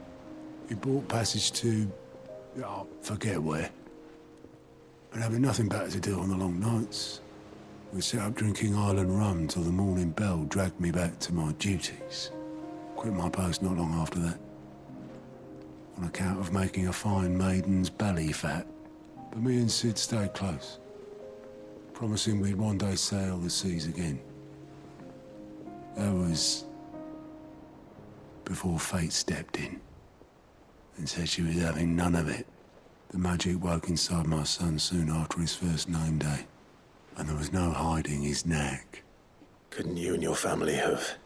He bought passage to... forget where. And having nothing better to do on the long nights, we set up drinking island rum till the morning bell dragged me back to my duties. Quit my post not long after that. On account of making a fine maiden's belly fat. But me and Sid stayed close, promising we'd one day sail the seas again. That was before fate stepped in and said she was having none of it. The magic woke inside my son soon after his first name day, and there was no hiding his knack. Couldn't you and your family have?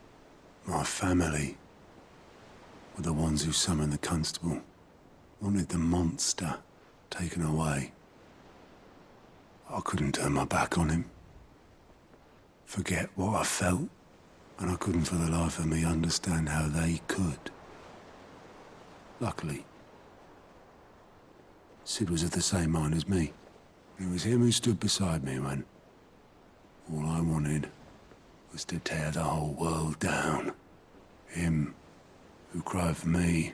My family were the ones who summoned the constable, wanted the monster taken away. I couldn't turn my back on him, forget what I felt, and I couldn't for the life of me understand how they could. Luckily, Sid was of the same mind as me. It was him who stood beside me when all I wanted was to tear the whole world down. Him who cried for me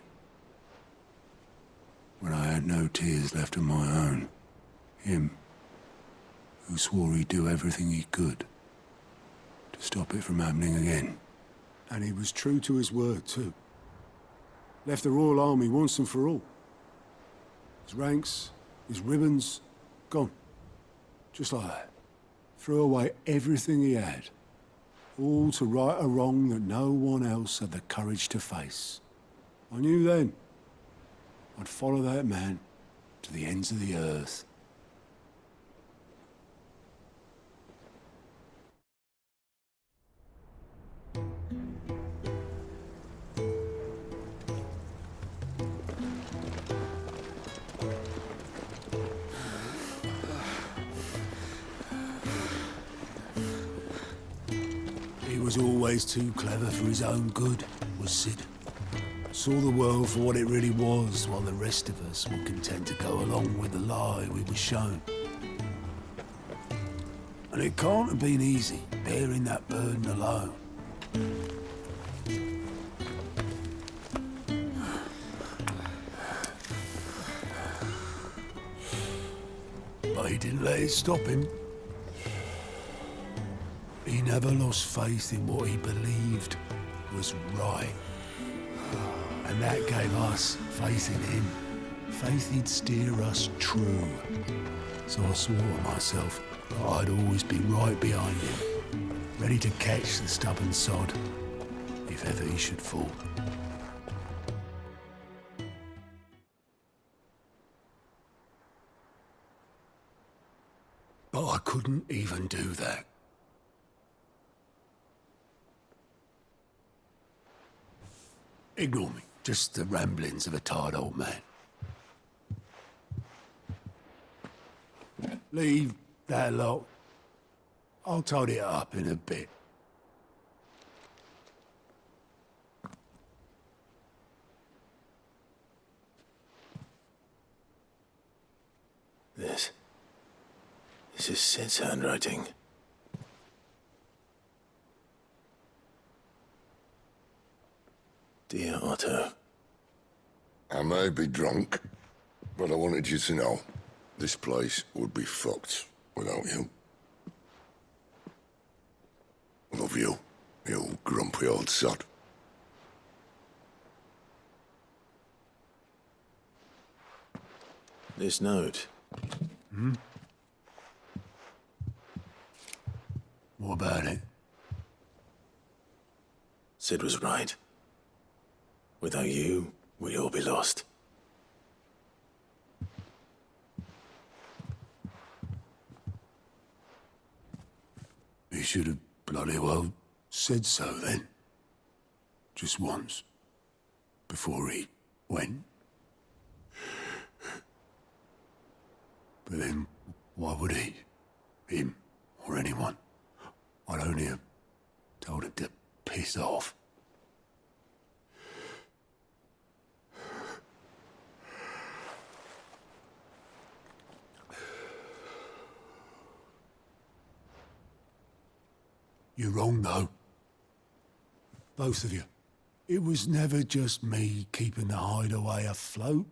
when I had no tears left of my own. Him who swore he'd do everything he could to stop it from happening again. And he was true to his word, too. Left the Royal Army once and for all. His ranks, his ribbons, gone. Just like that. Threw away everything he had. All to right a wrong that no one else had the courage to face. I knew then I'd follow that man to the ends of the earth. He was always too clever for his own good, was Sid. Saw the world for what it really was, while the rest of us were content to go along with the lie we were shown. And it can't have been easy, bearing that burden alone. But he didn't let it stop him. He never lost faith in what he believed was right. And that gave us faith in him. Faith he'd steer us true. So I swore to myself that I'd always be right behind him, ready to catch the stubborn sod if ever he should fall. couldn't even do that. Ignore me. Just the ramblings of a tired old man. Leave that lot. I'll tidy it up in a bit. This is Sid's handwriting. Dear Otto. I may be drunk, but I wanted you to know this place would be fucked without you. Love you, you grumpy old sod. This note. Hmm? What about it? Sid was right. Without you, we'd all be lost. He should have bloody well said so then. Just once. Before he went. But then, why would he? Him, or anyone? I'd only have told him to piss off. You're wrong, though. Both of you. It was never just me keeping the hideaway afloat.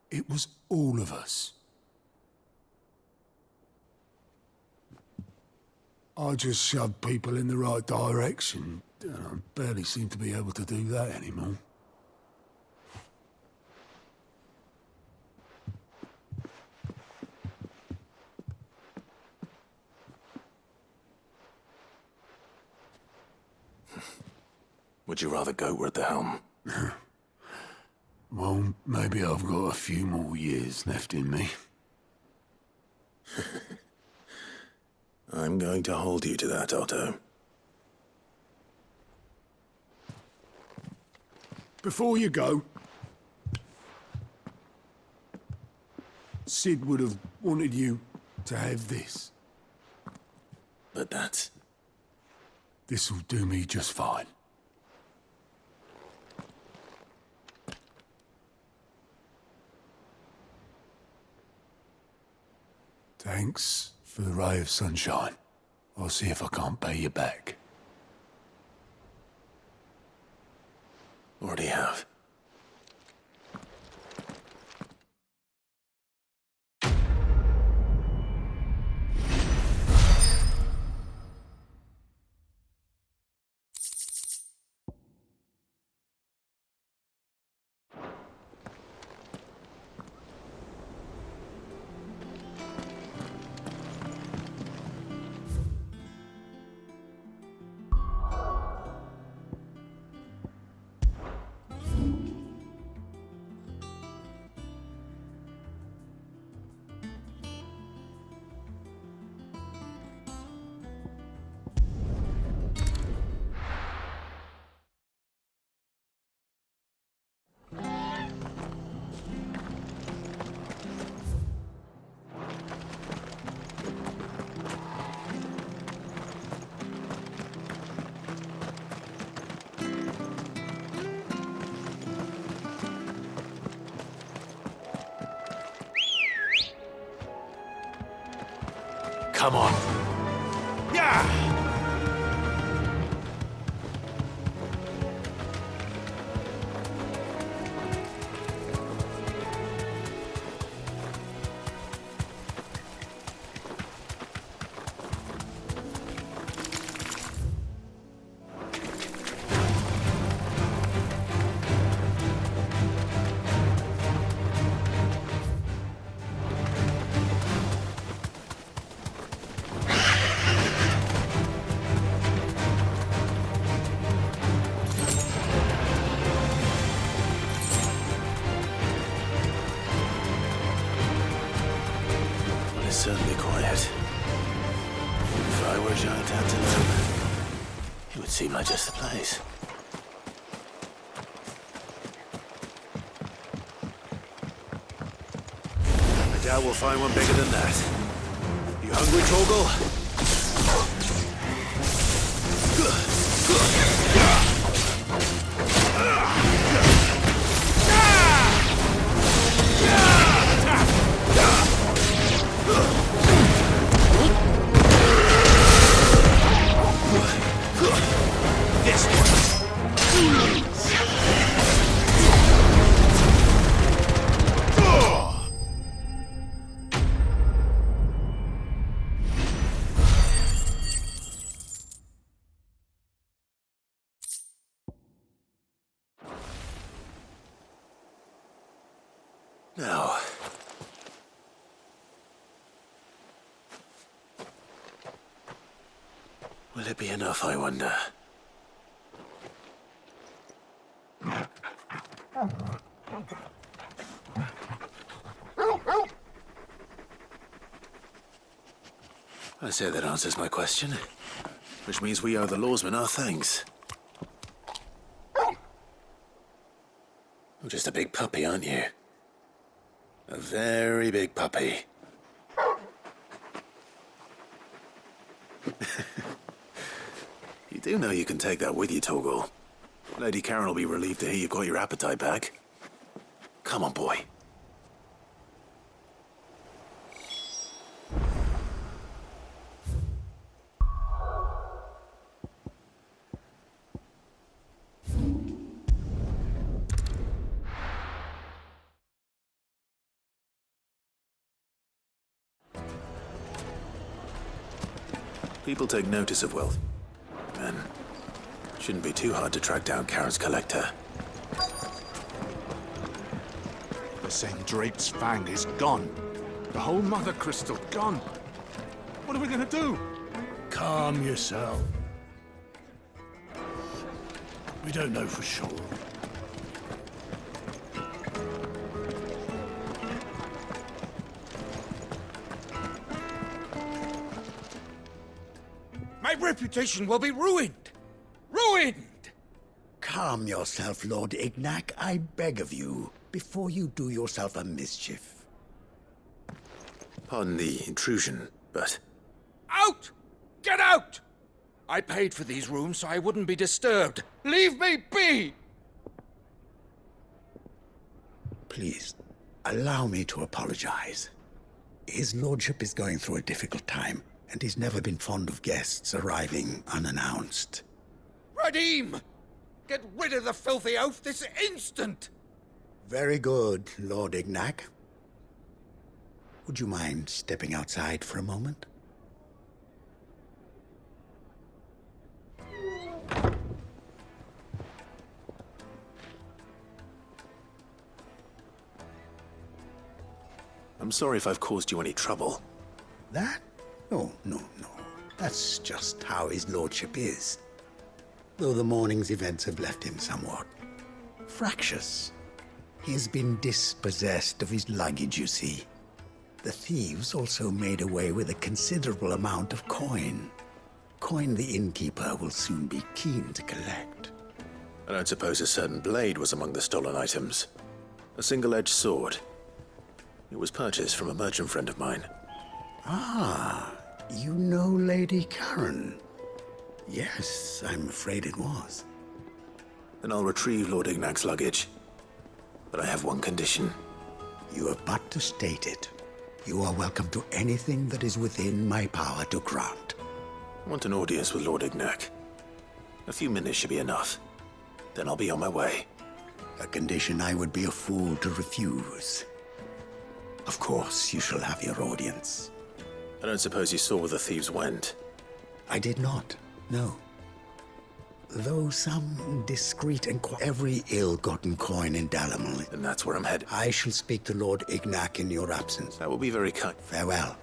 It was all of us. I just shoved people in the right direction. I barely seem to be able to do that anymore. Would you rather go at the helm? Well, maybe I've got a few more years left in me. I'm going to hold you to that, Otto. Before you go, Sid would have wanted you to have this. But that's... This'll do me just fine. Thanks for the ray of sunshine. I'll see if I can't pay you back. Already have. Come on. Yeah! Certainly quiet. Forge out Antelope. It would seem like just the place. I doubt we'll find one bigger than that. You hungry, Torgal? This one. Now. Will it be enough, I wonder? I say that answers my question. Which means we owe the lawsmen our thanks. You're just a big puppy, aren't you? A very big puppy. You do know you can take that with you, Torgal. Lady Karen will be relieved to hear you've got your appetite back. Come on, boy. People take notice of wealth. Men. Shouldn't be too hard to track down Karen's collector. The Sendrape's fang is gone. The whole Mother Crystal gone. What are we gonna do? Calm yourself. We don't know for sure. My reputation will be ruined! Ruined! Calm yourself, Lord Ignac, I beg of you, before you do yourself a mischief. Pardon the intrusion, but... Out! Get out! I paid for these rooms so I wouldn't be disturbed. Leave me be! Please, allow me to apologize. His lordship is going through a difficult time, and he's never been fond of guests arriving unannounced. Radim! Get rid of the filthy oaf this instant! Very good, Lord Ignac. Would you mind stepping outside for a moment? I'm sorry if I've caused you any trouble. That? Oh, no. That's just how his lordship is. Though the morning's events have left him somewhat fractious. He has been dispossessed of his luggage, you see. The thieves also made away with a considerable amount of coin. Coin the innkeeper will soon be keen to collect. I don't suppose a certain blade was among the stolen items. A single-edged sword. It was purchased from a merchant friend of mine. Ah, you know Lady Karen. Yes, I'm afraid it was. Then I'll retrieve Lord Ignac's luggage. But I have one condition. You have but to state it. You are welcome to anything that is within my power to grant. I want an audience with Lord Ignac. A few minutes should be enough. Then I'll be on my way. A condition I would be a fool to refuse. Of course, you shall have your audience. I don't suppose you saw where the thieves went? I did not, no. Though some discreet every ill-gotten coin in Dalamil. And that's where I'm headed. I shall speak to Lord Ignac in your absence. That will be very kind. Farewell.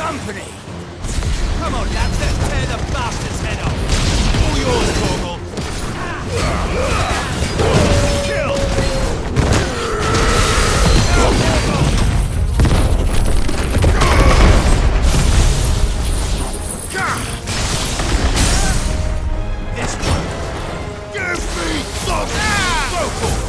company! Come on, lads, let's tear the bastard's head off! All yours, Torgal! Kill! This one! Give me some Torgal!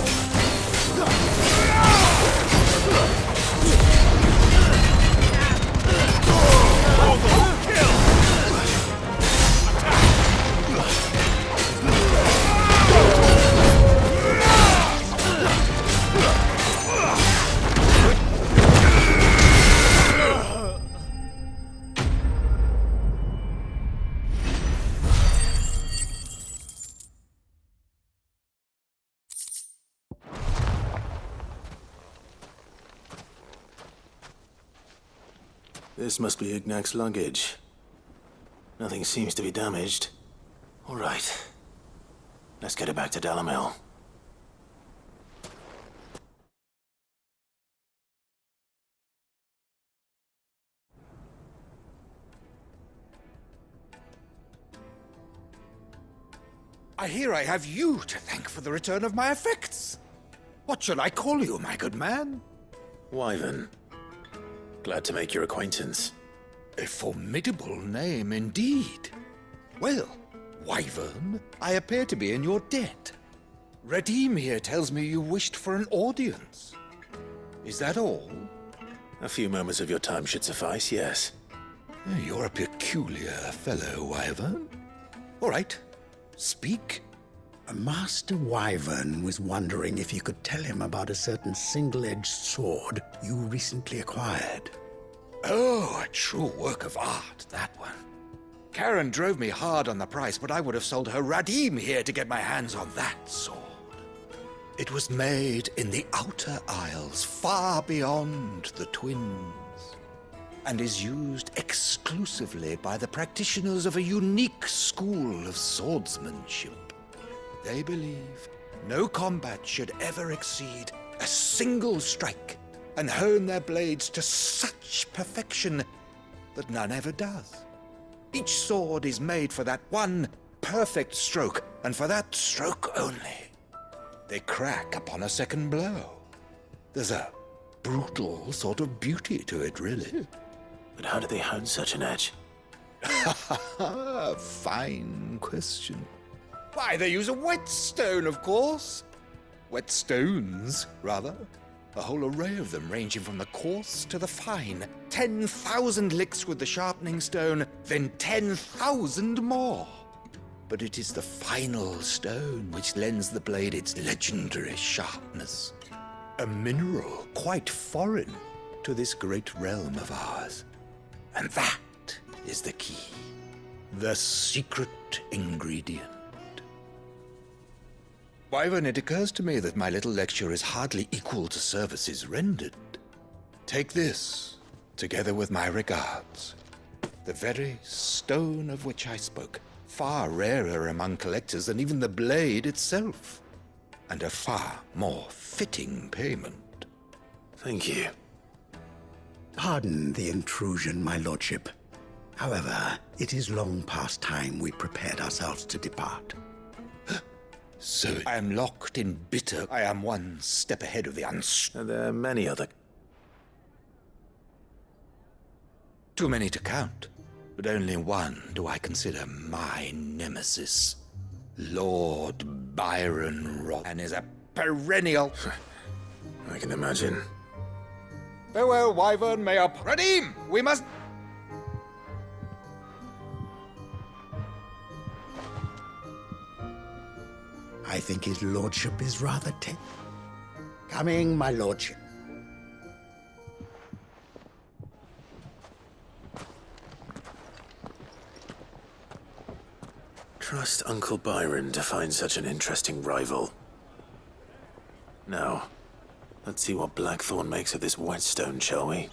This must be Ignac's luggage. Nothing seems to be damaged. All right. Let's get it back to Dalamel. I hear I have you to thank for the return of my effects. What shall I call you, my good man? Wyvern. Glad to make your acquaintance. A formidable name indeed. Well, Wyvern, I appear to be in your debt. Redeem here tells me you wished for an audience. Is that all? A few moments of your time should suffice, yes. You're a peculiar fellow, Wyvern. All right, speak. Master Wyvern was wondering if you could tell him about a certain single-edged sword you recently acquired. Oh, a true work of art, that one. Karen drove me hard on the price, but I would have sold her Radim here to get my hands on that sword. It was made in the Outer Isles, far beyond the Twins, and is used exclusively by the practitioners of a unique school of swordsmanship. They believe no combat should ever exceed a single strike, and hone their blades to such perfection that none ever does. Each sword is made for that one perfect stroke, and for that stroke only. They crack upon a second blow. There's a brutal sort of beauty to it, really. But how do they hone such an edge? Fine question. Why, they use a whetstone, of course. Whetstones, rather. A whole array of them, ranging from the coarse to the fine. 10,000 licks with the sharpening stone, then 10,000 more. But it is the final stone which lends the blade its legendary sharpness. A mineral quite foreign to this great realm of ours. And that is the key. The secret ingredient. Wyvern, it occurs to me that my little lecture is hardly equal to services rendered. Take this, together with my regards. The very stone of which I spoke, far rarer among collectors than even the blade itself, and a far more fitting payment. Thank you. Pardon the intrusion, my lordship. However, it is long past time we prepared ourselves to depart. So I am locked in bitter. I am one step ahead of the There are many other. Too many to count, but only one do I consider my nemesis. Lord Byron Rodden is a perennial. I can imagine. Farewell, Wyvern, may our Radim! We must. I think his lordship is rather Coming, my lordship. Trust Uncle Byron to find such an interesting rival. Now, let's see what Blackthorn makes of this whetstone, shall we?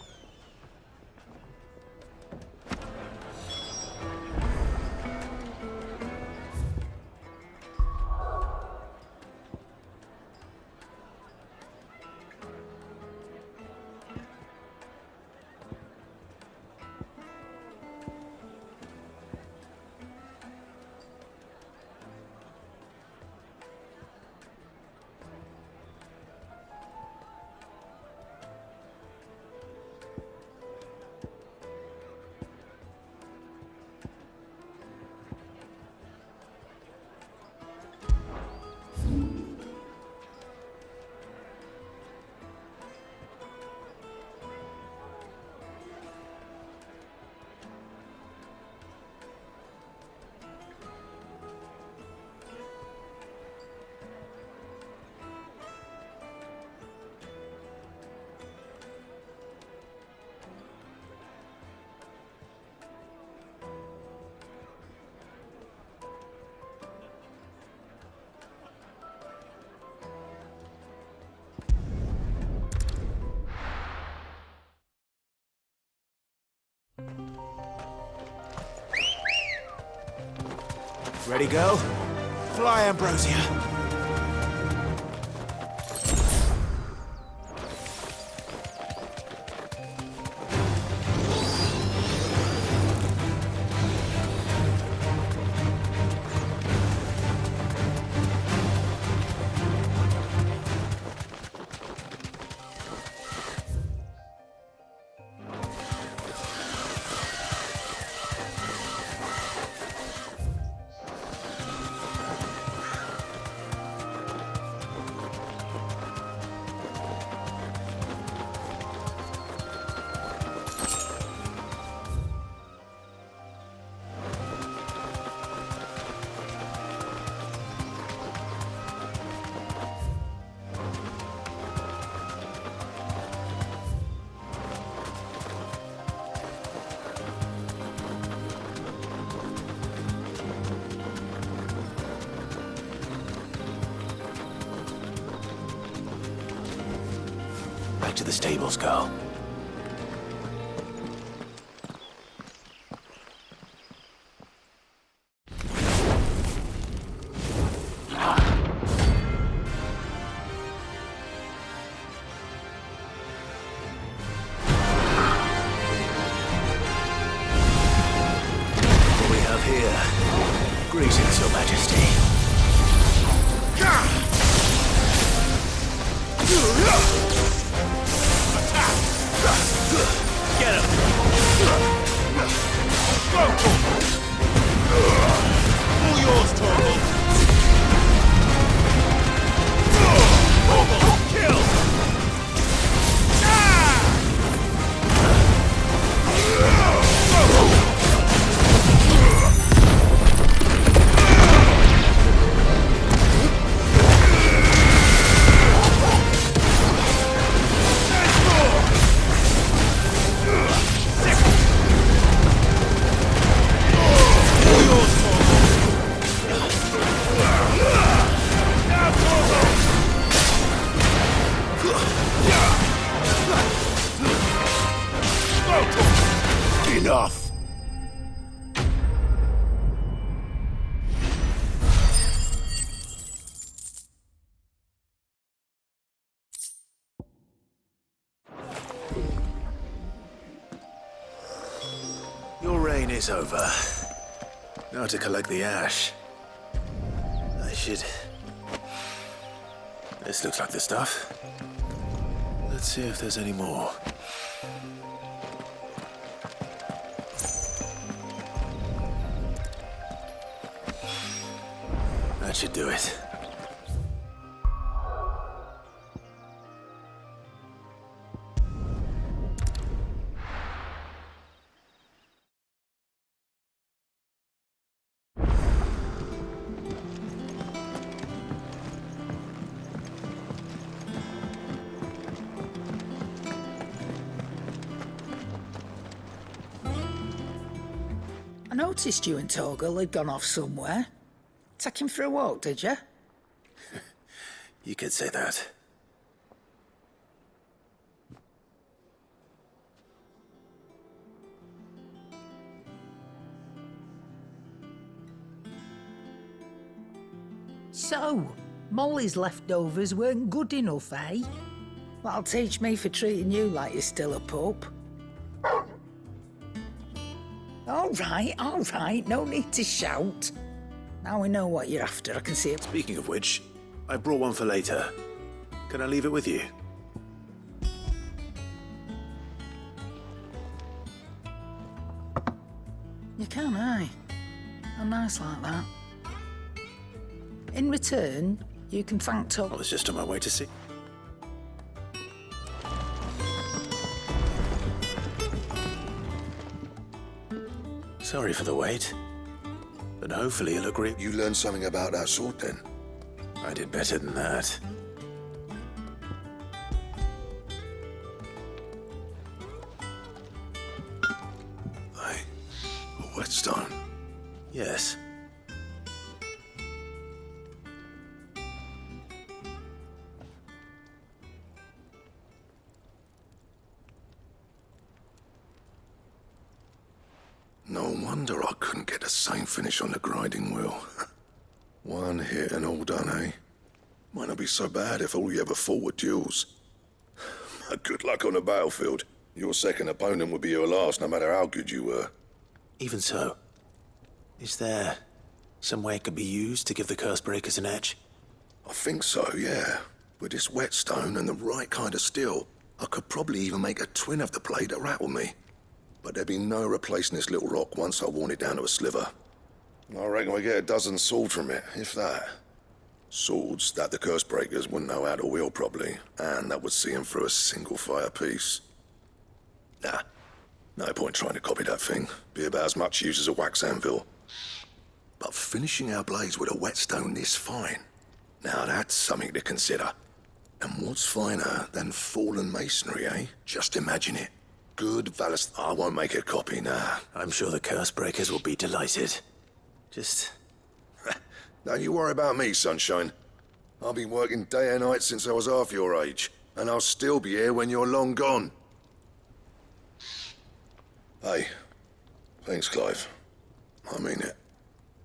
Ready, girl? Fly, Ambrosia. Back to the stables, girl. What we have here? Greetings, Your Majesty. Get him! All yours, Torgal! Torgal, kill! Enough! Your reign is over. Now to collect the ash. I should... This looks like the stuff. Let's see if there's any more. That should do it. I noticed you and Torgal had gone off somewhere. Take him for a walk, did you? You could say that. So, Molly's leftovers weren't good enough, eh? That'll teach me for treating you like you're still a pup. All right, no need to shout. Now we know what you're after, I can see it. Speaking of which, I brought one for later. Can I leave it with you? You can, eh? I'm nice like that. In return, you can thank Torgal. I was just on my way to see. Sorry for the wait, but hopefully you'll agree. You learned something about that sword, then? I did better than that. A whetstone? Yes. No wonder I couldn't get the same finish on the grinding wheel. One hit and all done, eh? Might not be so bad if all you ever fought were duels. Good luck on the battlefield. Your second opponent would be your last, no matter how good you were. Even so, is there some way it could be used to give the curse breakers an edge? I think so, yeah. With this whetstone and the right kind of steel, I could probably even make a twin of the blade that rattled me. But there'd be no replacing this little rock once I worn it down to a sliver. I reckon we get a dozen swords from it, if that. Swords that the curse breakers wouldn't know how to wield properly, and that would see them through a single fire piece. Nah, no point trying to copy that thing. Be about as much use as a wax anvil. But finishing our blades with a whetstone this fine, now that's something to consider. And what's finer than fallen masonry, eh? Just imagine it. Good valor. I won't make a copy, nah. I'm sure the curse breakers will be delighted. Just... Don't you worry about me, sunshine. I've been working day and night since I was half your age, and I'll still be here when you're long gone. Hey, thanks, Clive. I mean it.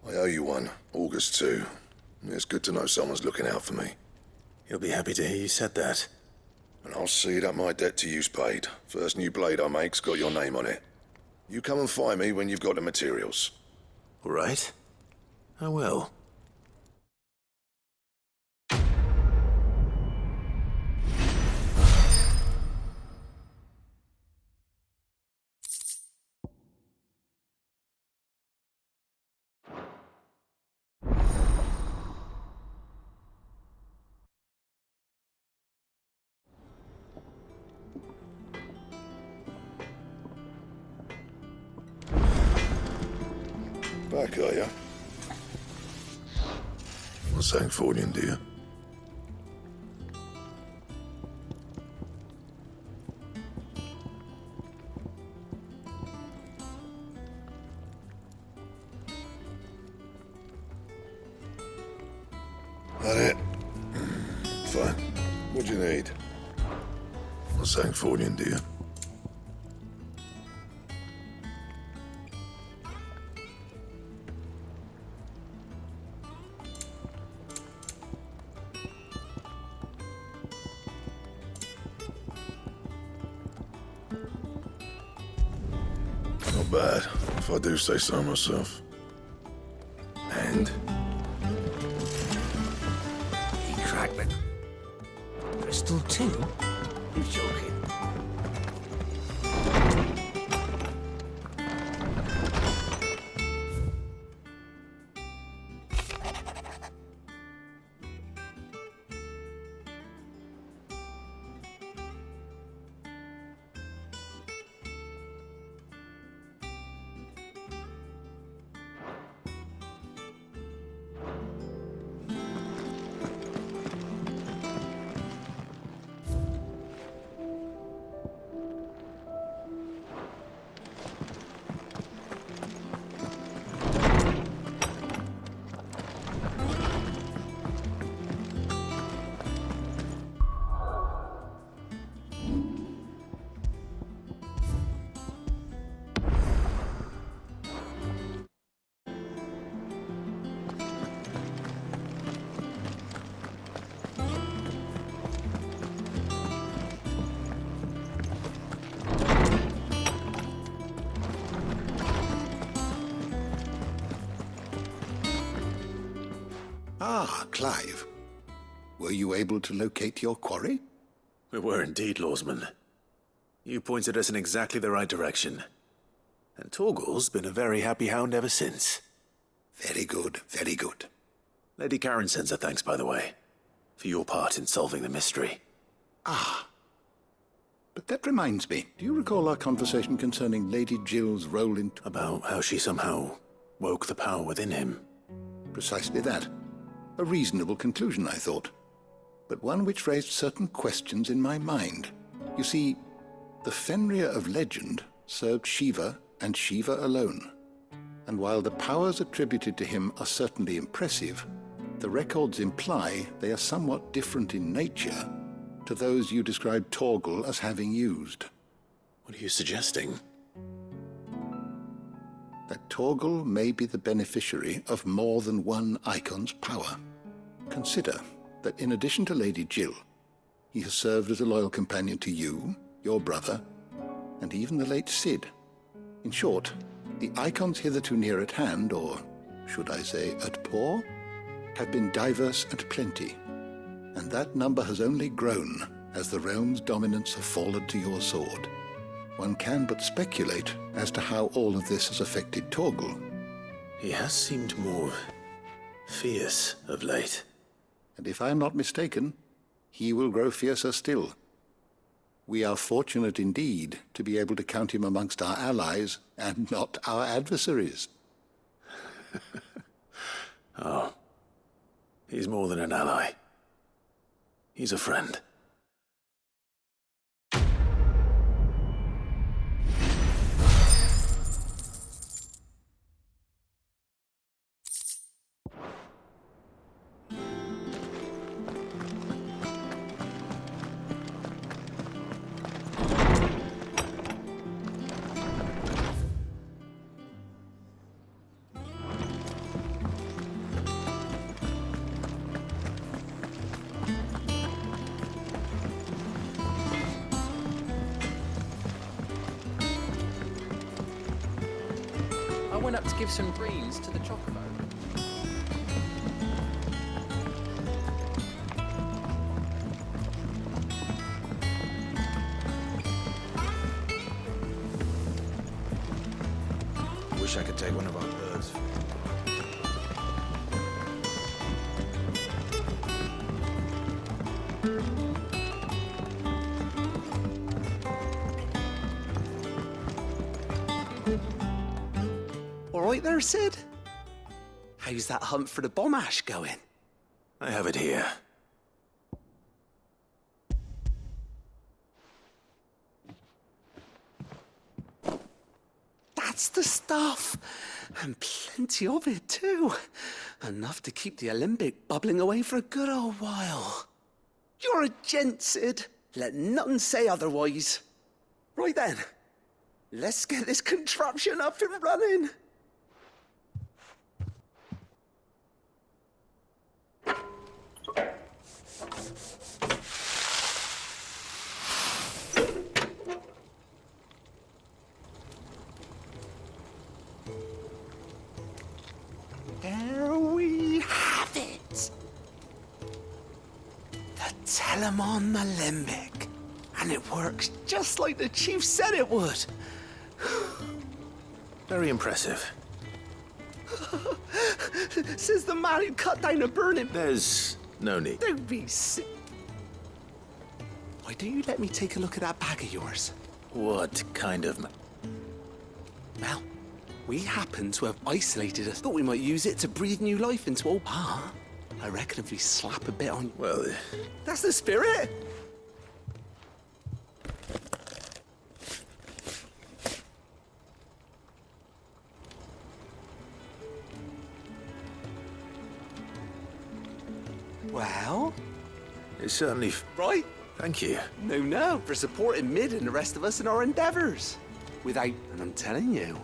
I owe you one, August too. It's good to know someone's looking out for me. He'll be happy to hear you said that. And I'll see that my debt to you's paid. First new blade I make's got your name on it. You come and find me when you've got the materials. All right. I will. Back, are ya? What's that for you, dear? That it? Fine. What do you need? What's that for you, dear? Not bad, if I do say so myself. And? He cracked it. Crystal too? You're joking. Ah, Clive. Were you able to locate your quarry? We were indeed, Lawsman. You pointed us in exactly the right direction. And Torgal's been a very happy hound ever since. Very good, very good. Lady Karen sends her thanks, by the way, for your part in solving the mystery. Ah. But that reminds me, do you recall our conversation concerning Lady Jill's role in... About how she somehow woke the power within him? Precisely that. A reasonable conclusion, I thought. But one which raised certain questions in my mind. You see, the Fenrir of legend served Shiva and Shiva alone. And while the powers attributed to him are certainly impressive, the records imply they are somewhat different in nature to those you described Torgal as having used. What are you suggesting? that Torgal may be the beneficiary of more than one Icon's power. Consider that in addition to Lady Jill, he has served as a loyal companion to you, your brother, and even the late Cid. In short, the Icons hitherto near at hand, or should I say at paw, have been diverse and plenty, and that number has only grown as the realm's dominance have fallen to your sword. One can but speculate as to how all of this has affected Torgal. He has seemed more fierce of late. And if I am not mistaken, he will grow fiercer still. We are fortunate indeed to be able to count him amongst our allies and not our adversaries. Oh, he's more than an ally. He's a friend. I went up to give some greens to the chocobo. Wish I could take one of our birds. All right there, Cid? How's that hunt for the bomb ash going? I have it here. That's the stuff. And plenty of it, too. Enough to keep the Olympic bubbling away for a good old while. You're a gent, Cid. Let nothing say otherwise. Right then, let's get this contraption up and running. There we have it. The Telemon Alembic. And it works just like the chief said it would. Very impressive. Says the man who cut down a burning... There's no need. Don't be sick. Why don't you let me take a look at that bag of yours? What kind of... Well, we happen to have isolated us. Thought we might use it to breathe new life into old Pa. I reckon if we slap a bit on... Well... That's the spirit. Well... It's certainly... Right? Thank you. No, for supporting Mid and the rest of us in our endeavors. Without... And I'm telling you...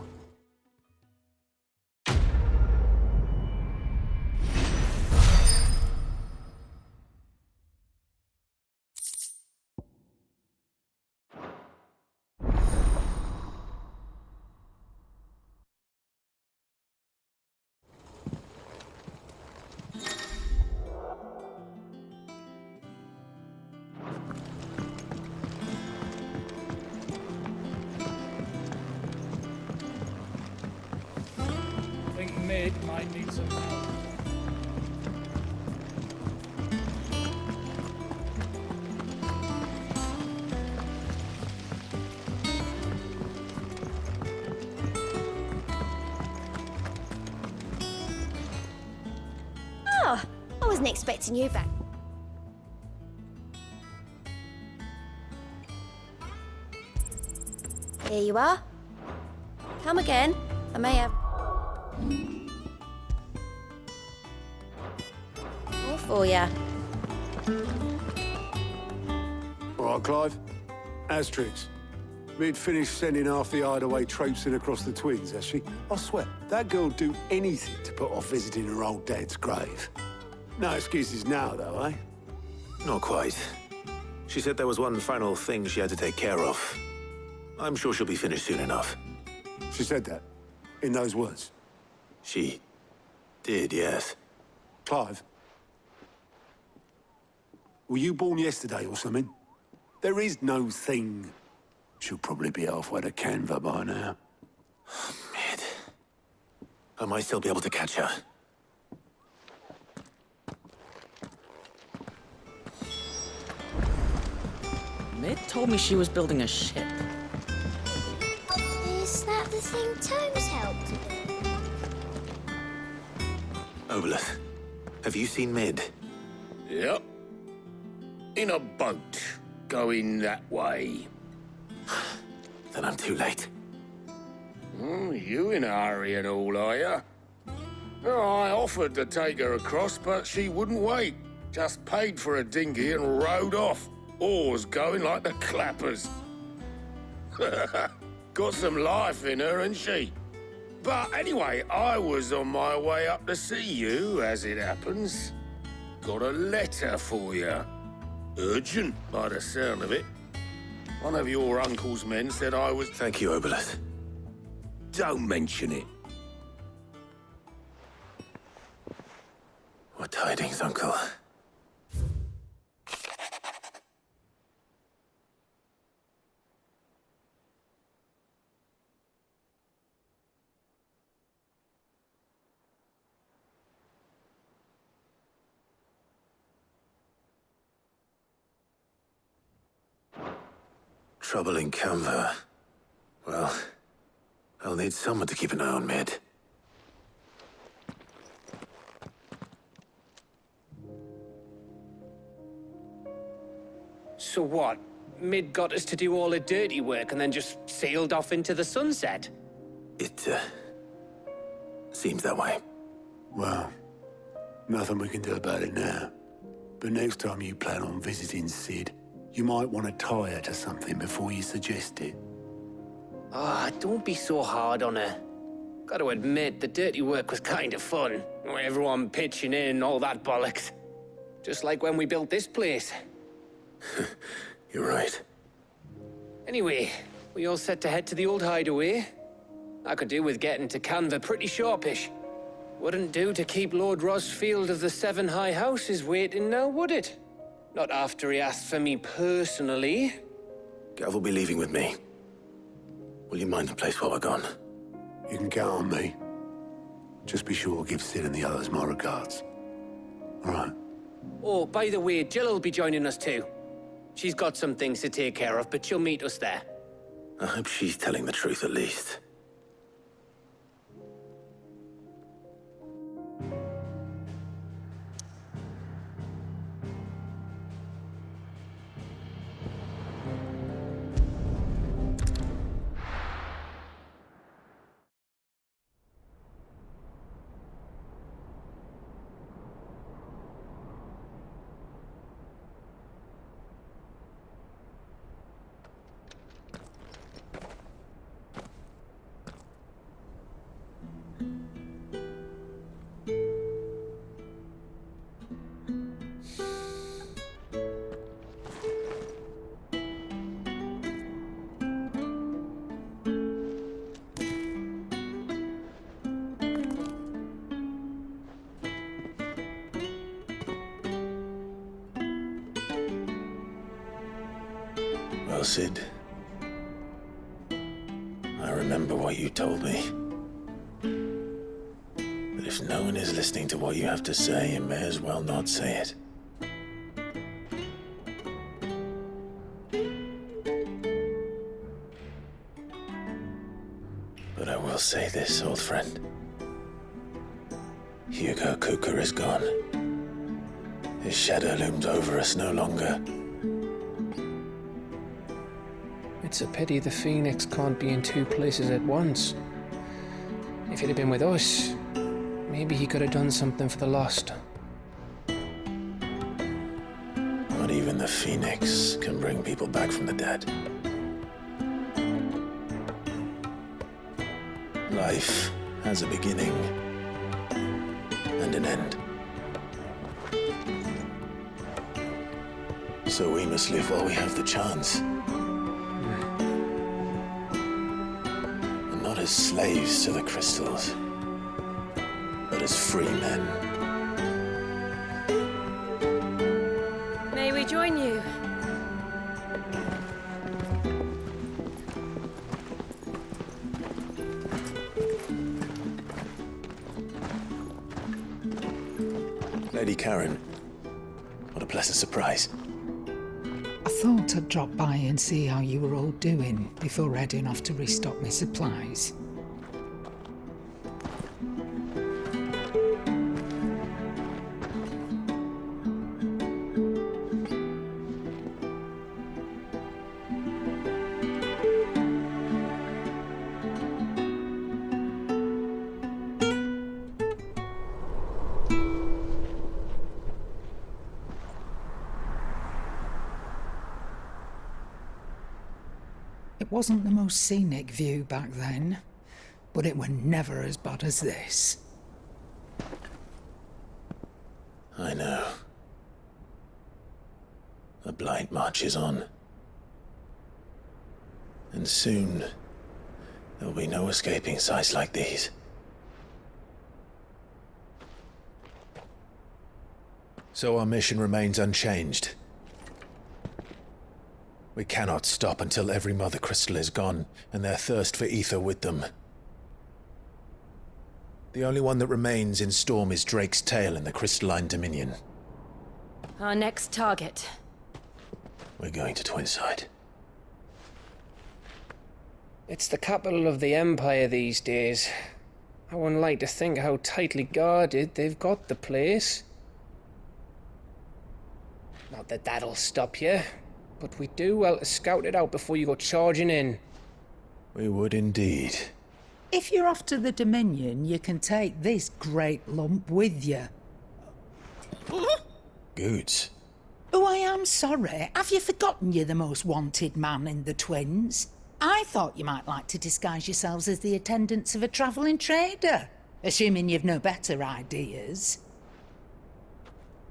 Mid might need some help. Oh, I wasn't expecting you back. Here you are. Come again. I may have... More for ya. All right, Clive. Asterix. Mid finished sending half the hideaway traipsing across the twins, has she? I swear, that girl'd do anything to put off visiting her old dad's grave. No excuses now, though, eh? Not quite. She said there was one final thing she had to take care of. I'm sure she'll be finished soon enough. She said that? In those words? She did, yes. Clive? Were you born yesterday or something? There is no thing. She'll probably be halfway to Canva by now. Mid. I might still be able to catch her. Mid told me she was building a ship. Is that the thing Tomes helped with? Obolus, have you seen Mid? Yep. In a boat, going that way. Then I'm too late. You in a hurry and all, are you? Oh, I offered to take her across, but she wouldn't wait. Just paid for a dinghy and rowed off. Oars going like the clappers. Got some life in her, ain't she? But anyway, I was on my way up to see you, as it happens. Got a letter for you. Urgent, by the sound of it. One of your uncle's men said I was... Thank you, Obolus. Don't mention it. What tidings, Uncle? Trouble in Canva. Well, I'll need someone to keep an eye on Mid. So what? Mid got us to do all the dirty work and then just sailed off into the sunset? It, seems that way. Well, nothing we can do about it now. But next time you plan on visiting Sid, you might want to tie her to something before you suggest it. Ah, don't be so hard on her. Got to admit, the dirty work was kind of fun. Everyone pitching in, all that bollocks. Just like when we built this place. You're right. Anyway, we all set to head to the old hideaway. I could do with getting to Canva pretty sharpish. Wouldn't do to keep Lord Rosfield of the Seven High Houses waiting now, would it? Not after he asked for me personally. Gav will be leaving with me. Will you mind the place while we're gone? You can count on me. Just be sure to give Sid and the others my regards. All right. Oh, by the way, Jill will be joining us too. She's got some things to take care of, but she'll meet us there. I hope she's telling the truth at least. Well, Sid, I remember what you told me. But if no one is listening to what you have to say, you may as well not say it. But I will say this, old friend. Hugo Cooker is gone. His shadow looms over us no longer. It's a pity the Phoenix can't be in two places at once. If he'd have been with us, maybe he could have done something for the lost. Not even the Phoenix can bring people back from the dead. Life has a beginning and an end. So we must live while we have the chance. And not as slaves to the crystals, but as free men. May we join you? Lady Karen, what a pleasant surprise. I thought I'd drop by and see how you were all doing before heading off to restock my supplies. It wasn't the most scenic view back then, but it were never as bad as this. I know. The Blight marches on. And soon, there'll be no escaping sights like these. So our mission remains unchanged. We cannot stop until every Mother Crystal is gone, and their thirst for ether with them. The only one that remains in Storm is Drake's tail in the Crystalline Dominion. Our next target. We're going to Twinside. It's the capital of the Empire these days. I wouldn't like to think how tightly guarded they've got the place. Not that that'll stop you, but we do well to scout it out before you go charging in. We would indeed. If you're off to the Dominion, you can take this great lump with you. Goods. Oh, I am sorry. Have you forgotten you're the most wanted man in the Twins? I thought you might like to disguise yourselves as the attendants of a travelling trader, assuming you've no better ideas.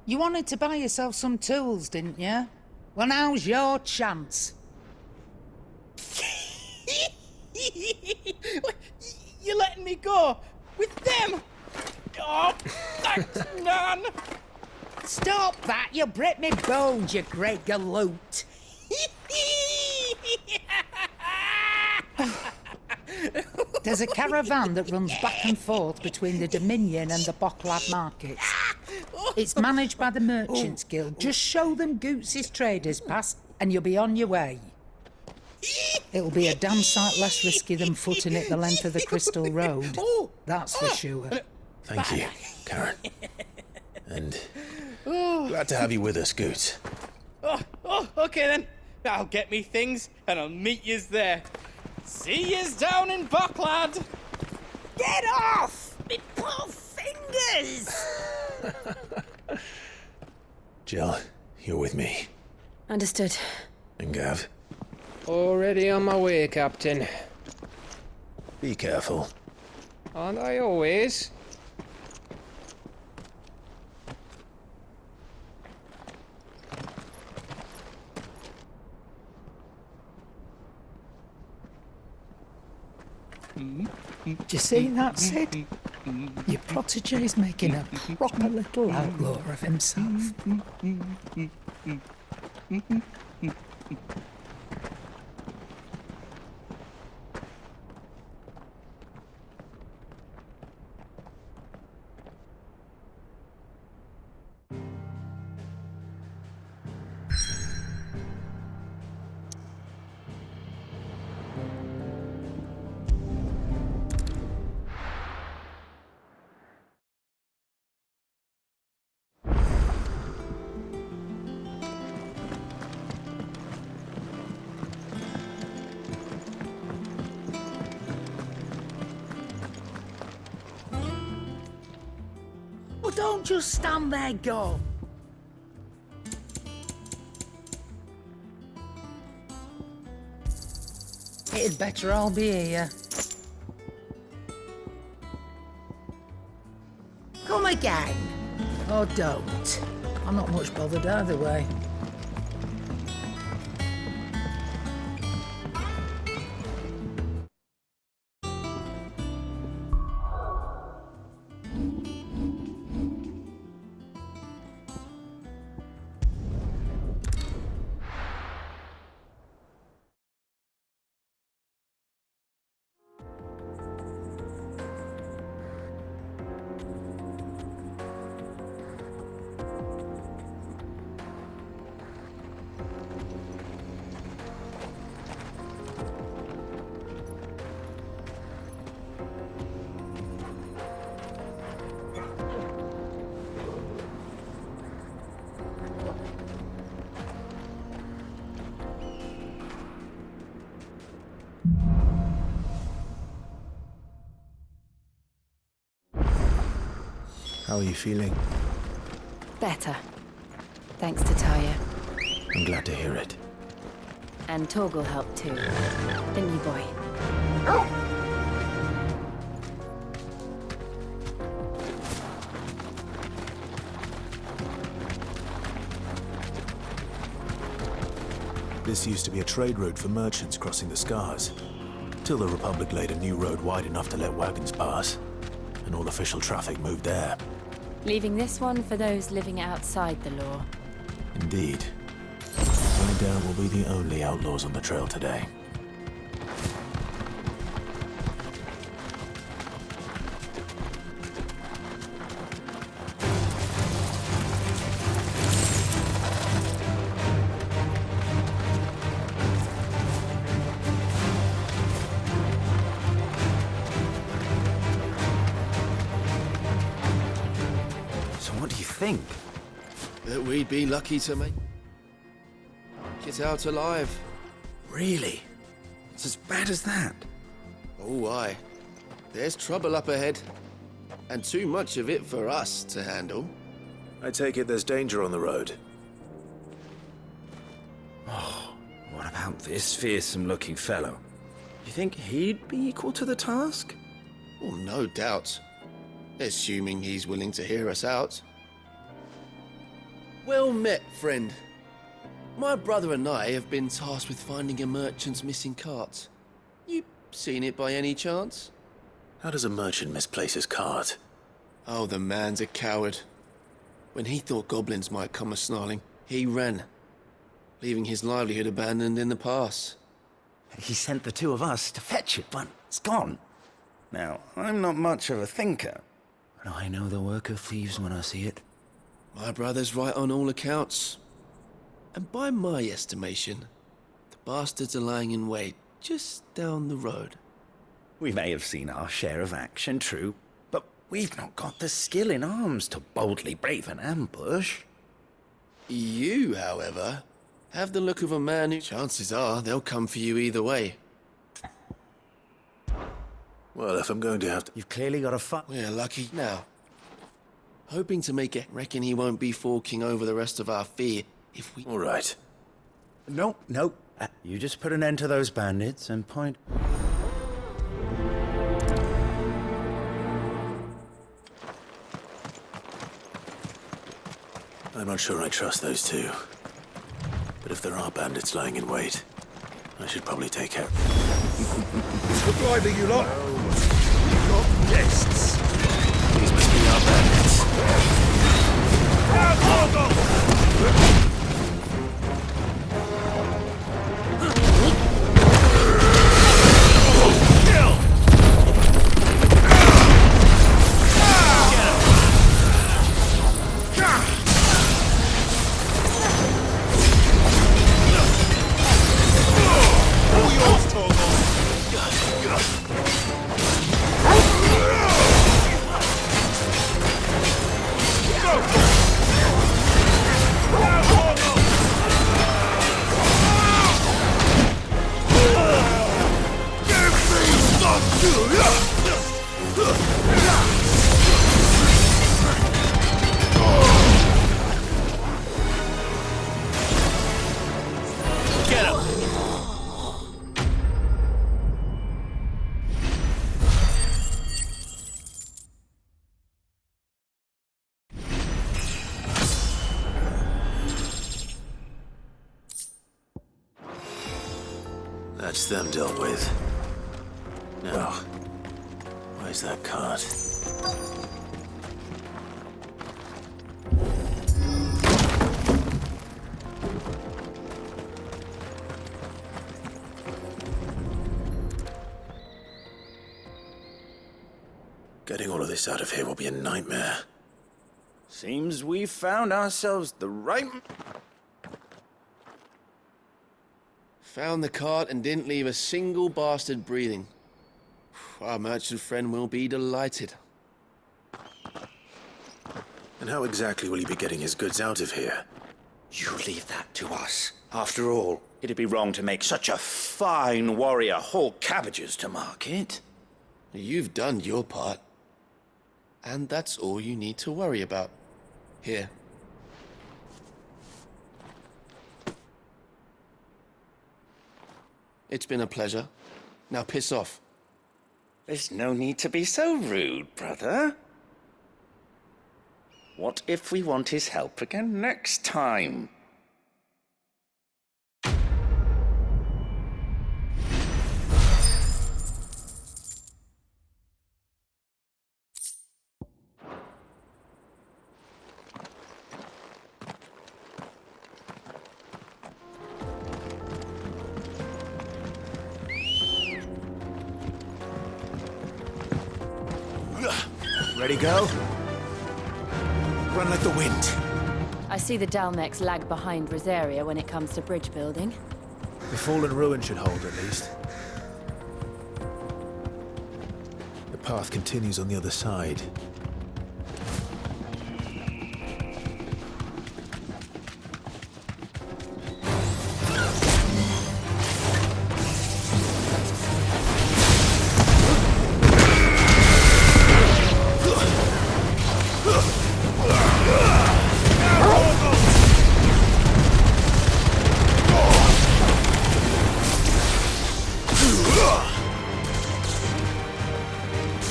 You wanted to buy yourself some tools, didn't you? Well, now's your chance. You're letting me go with them? Oh, thanks, Nan. Stop that! You'll break me bones, you great galoot. There's a caravan that runs back and forth between the Dominion and the Bocklad markets. It's managed by the Merchants Guild. Just show them Goots' traders pass and you'll be on your way. It'll be a damn sight less risky than footing it the length of the Crystal Road. That's for sure. Thank you, Karen. And glad to have you with us, Goots. Okay then. I'll get me things and I'll meet yous there. See yous down in Bocklad. Get off! Me poor fingers! Jill, you're with me. Understood. And Gav? Already on my way, Captain. Be careful. Aren't I always? Do you see that, Sid? Your protege's making a proper little outlaw of himself. Well, don't just stand there, go. It'd better all be here. Come again. Or don't. I'm not much bothered either way. How are you feeling? Better. Thanks to Taya. I'm glad to hear it. And Torgal helped too. Didn't you, boy? This used to be a trade route for merchants crossing the Scars, till the Republic laid a new road wide enough to let wagons pass, and all official traffic moved there. Leaving this one for those living outside the law. Indeed. No doubt we'll be the only outlaws on the trail today. Think that we'd be lucky to make it out alive. Really? It's as bad as that? Oh, aye. There's trouble up ahead, and too much of it for us to handle. I take it there's danger on the road. Oh, what about this fearsome-looking fellow? You think he'd be equal to the task? Oh, no doubt. Assuming he's willing to hear us out. Well met, friend. My brother and I have been tasked with finding a merchant's missing cart. You seen it by any chance? How does a merchant misplace his cart? Oh, the man's a coward. When he thought goblins might come a-snarling, he ran, leaving his livelihood abandoned in the pass. He sent the two of us to fetch it, but it's gone. Now, I'm not much of a thinker, but I know the work of thieves when I see it. My brother's right on all accounts. And by my estimation, the bastards are lying in wait just down the road. We may have seen our share of action, true, but we've not got the skill in arms to boldly brave an ambush. You, however, have the look of a man who chances are they'll come for you either way. Well, if I'm going to have to... You've clearly got a fight. We're lucky now. Hoping to make it. Reckon he won't be forking over the rest of our fee if we... All right. Nope. You just put an end to those bandits and point... I'm not sure I trust those two. But if there are bandits lying in wait, I should probably take care. Good driving, you lot. Not guests. These must be our bandits. That's them dealt with. Now, where's that cart? Getting all of this out of here will be a nightmare. Seems we've found ourselves the right... Found the cart and didn't leave a single bastard breathing. Our merchant friend will be delighted. And how exactly will he be getting his goods out of here? You leave that to us. After all, it'd be wrong to make such a fine warrior haul cabbages to market. You've done your part. And that's all you need to worry about. Here. It's been a pleasure. Now piss off. There's no need to be so rude, brother. What if we want his help again next time? Ready, go? Run like the wind. I see the Dalmex lag behind Rosaria when it comes to bridge building. The fallen ruin should hold, at least. The path continues on the other side.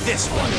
This one.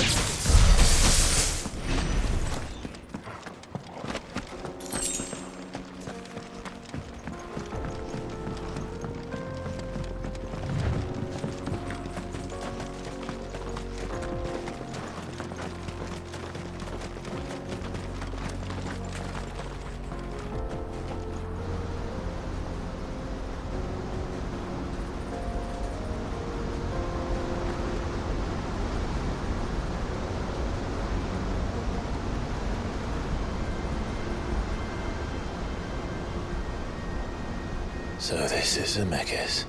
So this is Zemeckis.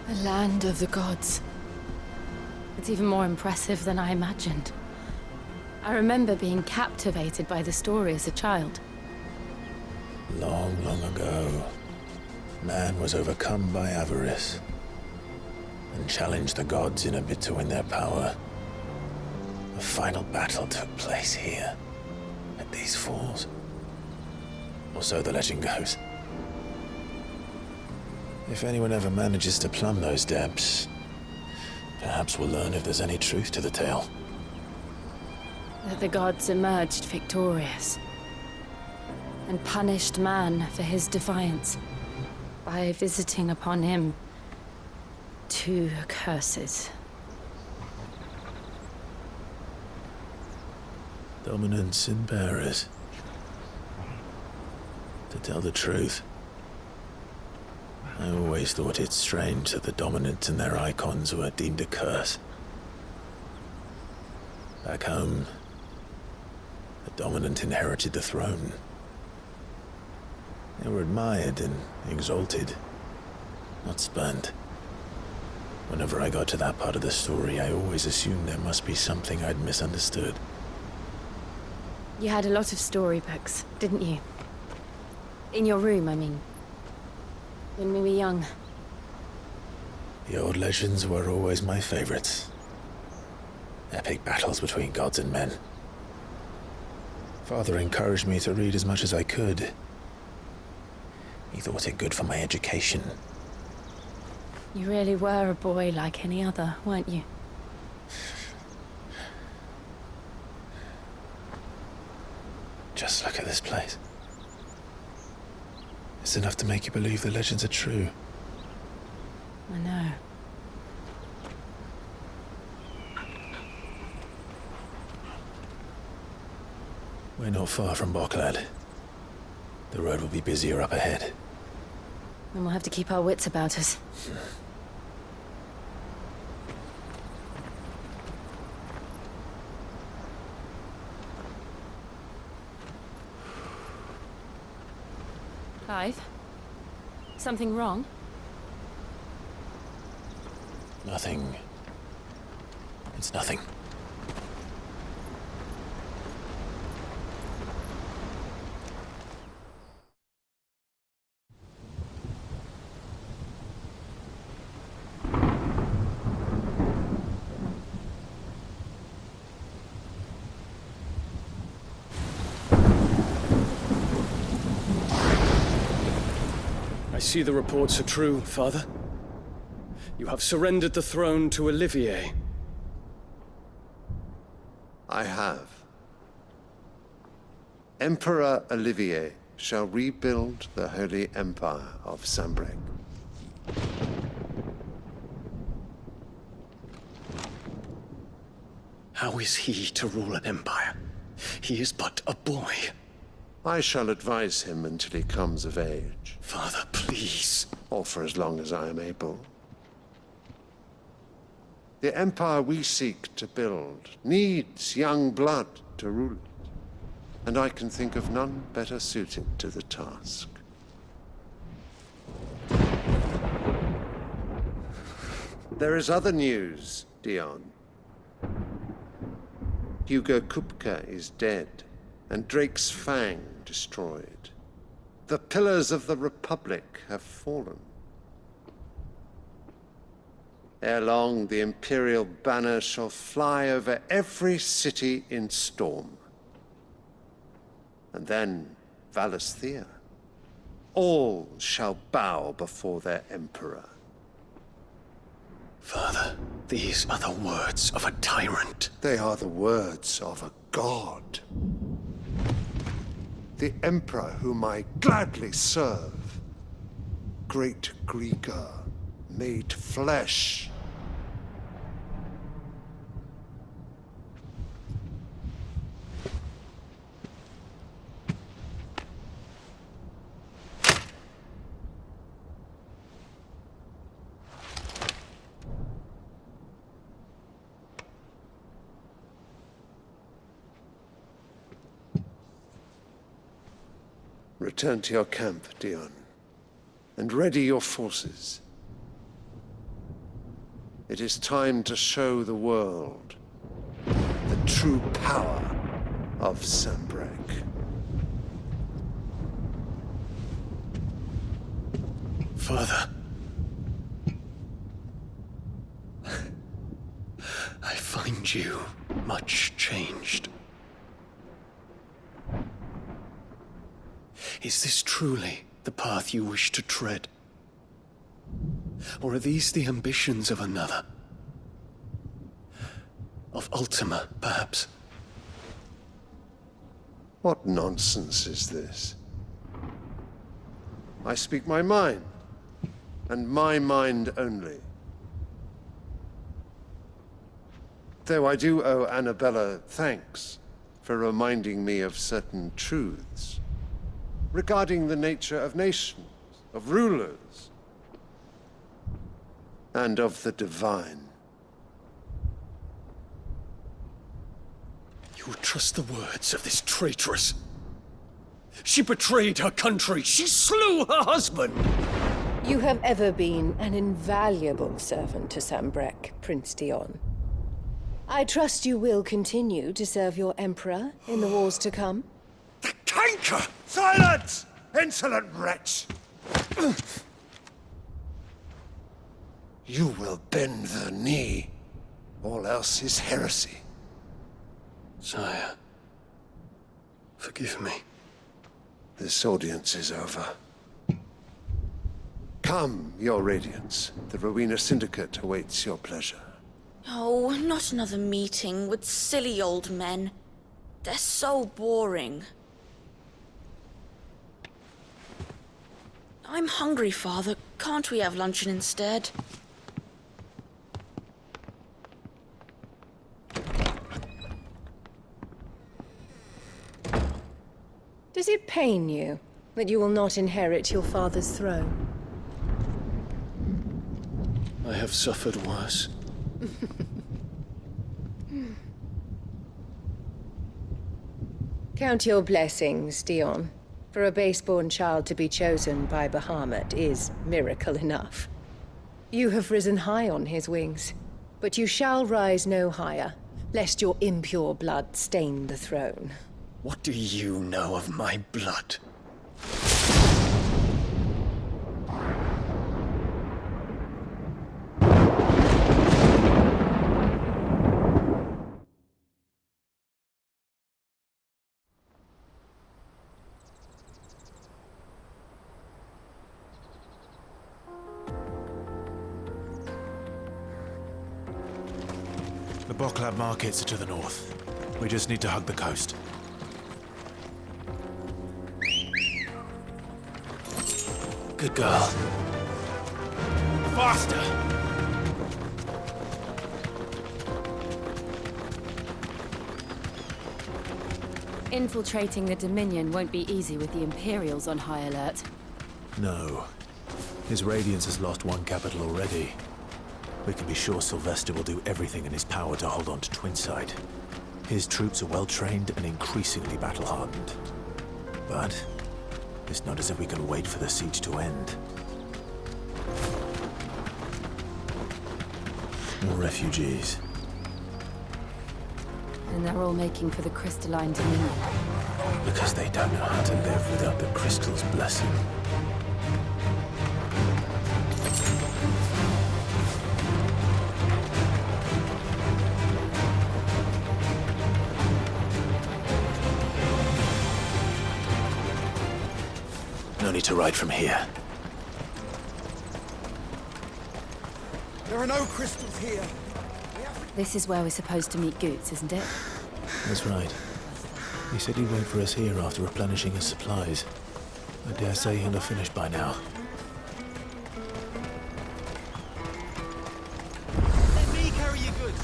The land of the gods. It's even more impressive than I imagined. I remember being captivated by the story as a child. Long, long ago, man was overcome by avarice and challenged the gods in a bid to win their power. A final battle took place here, at these falls. Or so the legend goes. If anyone ever manages to plumb those depths, perhaps we'll learn if there's any truth to the tale. That the gods emerged victorious and punished man for his defiance by visiting upon him 2 curses. Dominance and bearers. To tell the truth, I always thought it strange that the dominant and their icons were deemed a curse. Back home, the dominant inherited the throne. They were admired and exalted, not spurned. Whenever I got to that part of the story, I always assumed there must be something I'd misunderstood. You had a lot of storybooks, didn't you? In your room, I mean. When we were young. The old legends were always my favorites. Epic battles between gods and men. Father encouraged me to read as much as I could. He thought it good for my education. You really were a boy like any other, weren't you? Just look at this place. It's enough to make you believe the legends are true. I know. We're not far from Boklad. The road will be busier up ahead. Then we'll have to keep our wits about us. Clive? Something wrong? Nothing. It's nothing. I see the reports are true, Father. You have surrendered the throne to Olivier. I have. Emperor Olivier shall rebuild the Holy Empire of Sanbreque. How is he to rule an empire? He is but a boy. I shall advise him until he comes of age. Father, please. Or for as long as I am able. The empire we seek to build needs young blood to rule it, and I can think of none better suited to the task. There is other news, Dion. Hugo Kupka is dead, and Drake's Fang destroyed. The pillars of the Republic have fallen. Ere long, the Imperial banner shall fly over every city in Storm. And then, Valisthea. All shall bow before their Emperor. Father, these are the words of a tyrant. They are the words of a god. The Emperor whom I gladly serve. Great Grieger, made flesh. Return to your camp, Dion, and ready your forces. It is time to show the world the true power of Sanbreque. Father. I find you much changed. Is this truly the path you wish to tread? Or are these the ambitions of another? Of Ultima, perhaps? What nonsense is this? I speak my mind, and my mind only. Though I do owe Annabella thanks for reminding me of certain truths regarding the nature of nations, of rulers, and of the divine. You would trust the words of this traitress? She betrayed her country. She slew her husband. You have ever been an invaluable servant to Sanbreque, Prince Dion. I trust you will continue to serve your Emperor in the wars to come. Canker! Silence! Insolent wretch! You will bend the knee. All else is heresy. Sire, forgive me. This audience is over. Come, your Radiance. The Rowena Syndicate awaits your pleasure. Oh, not another meeting with silly old men. They're so boring. I'm hungry, Father. Can't we have luncheon instead? Does it pain you that you will not inherit your father's throne? I have suffered worse. Count your blessings, Dion. For a base-born child to be chosen by Bahamut is miracle enough. You have risen high on his wings, but you shall rise no higher, lest your impure blood stain the throne. What do you know of my blood? The Boklab markets are to the north. We just need to hug the coast. Good girl. Faster! Infiltrating the Dominion won't be easy with the Imperials on high alert. No. His Radiance has lost one capital already. We can be sure Sylvester will do everything in his power to hold on to Twinside. His troops are well-trained and increasingly battle-hardened. But it's not as if we can wait for the siege to end. More refugees. And they're all making for the crystalline Dominion. Because they don't know how to live without the crystal's blessing. No need to ride from here. There are no crystals here. This is where we're supposed to meet Goots, isn't it? That's right. He said he'd wait for us here after replenishing his supplies. I dare say he'll have finished by now. Let me carry your goods.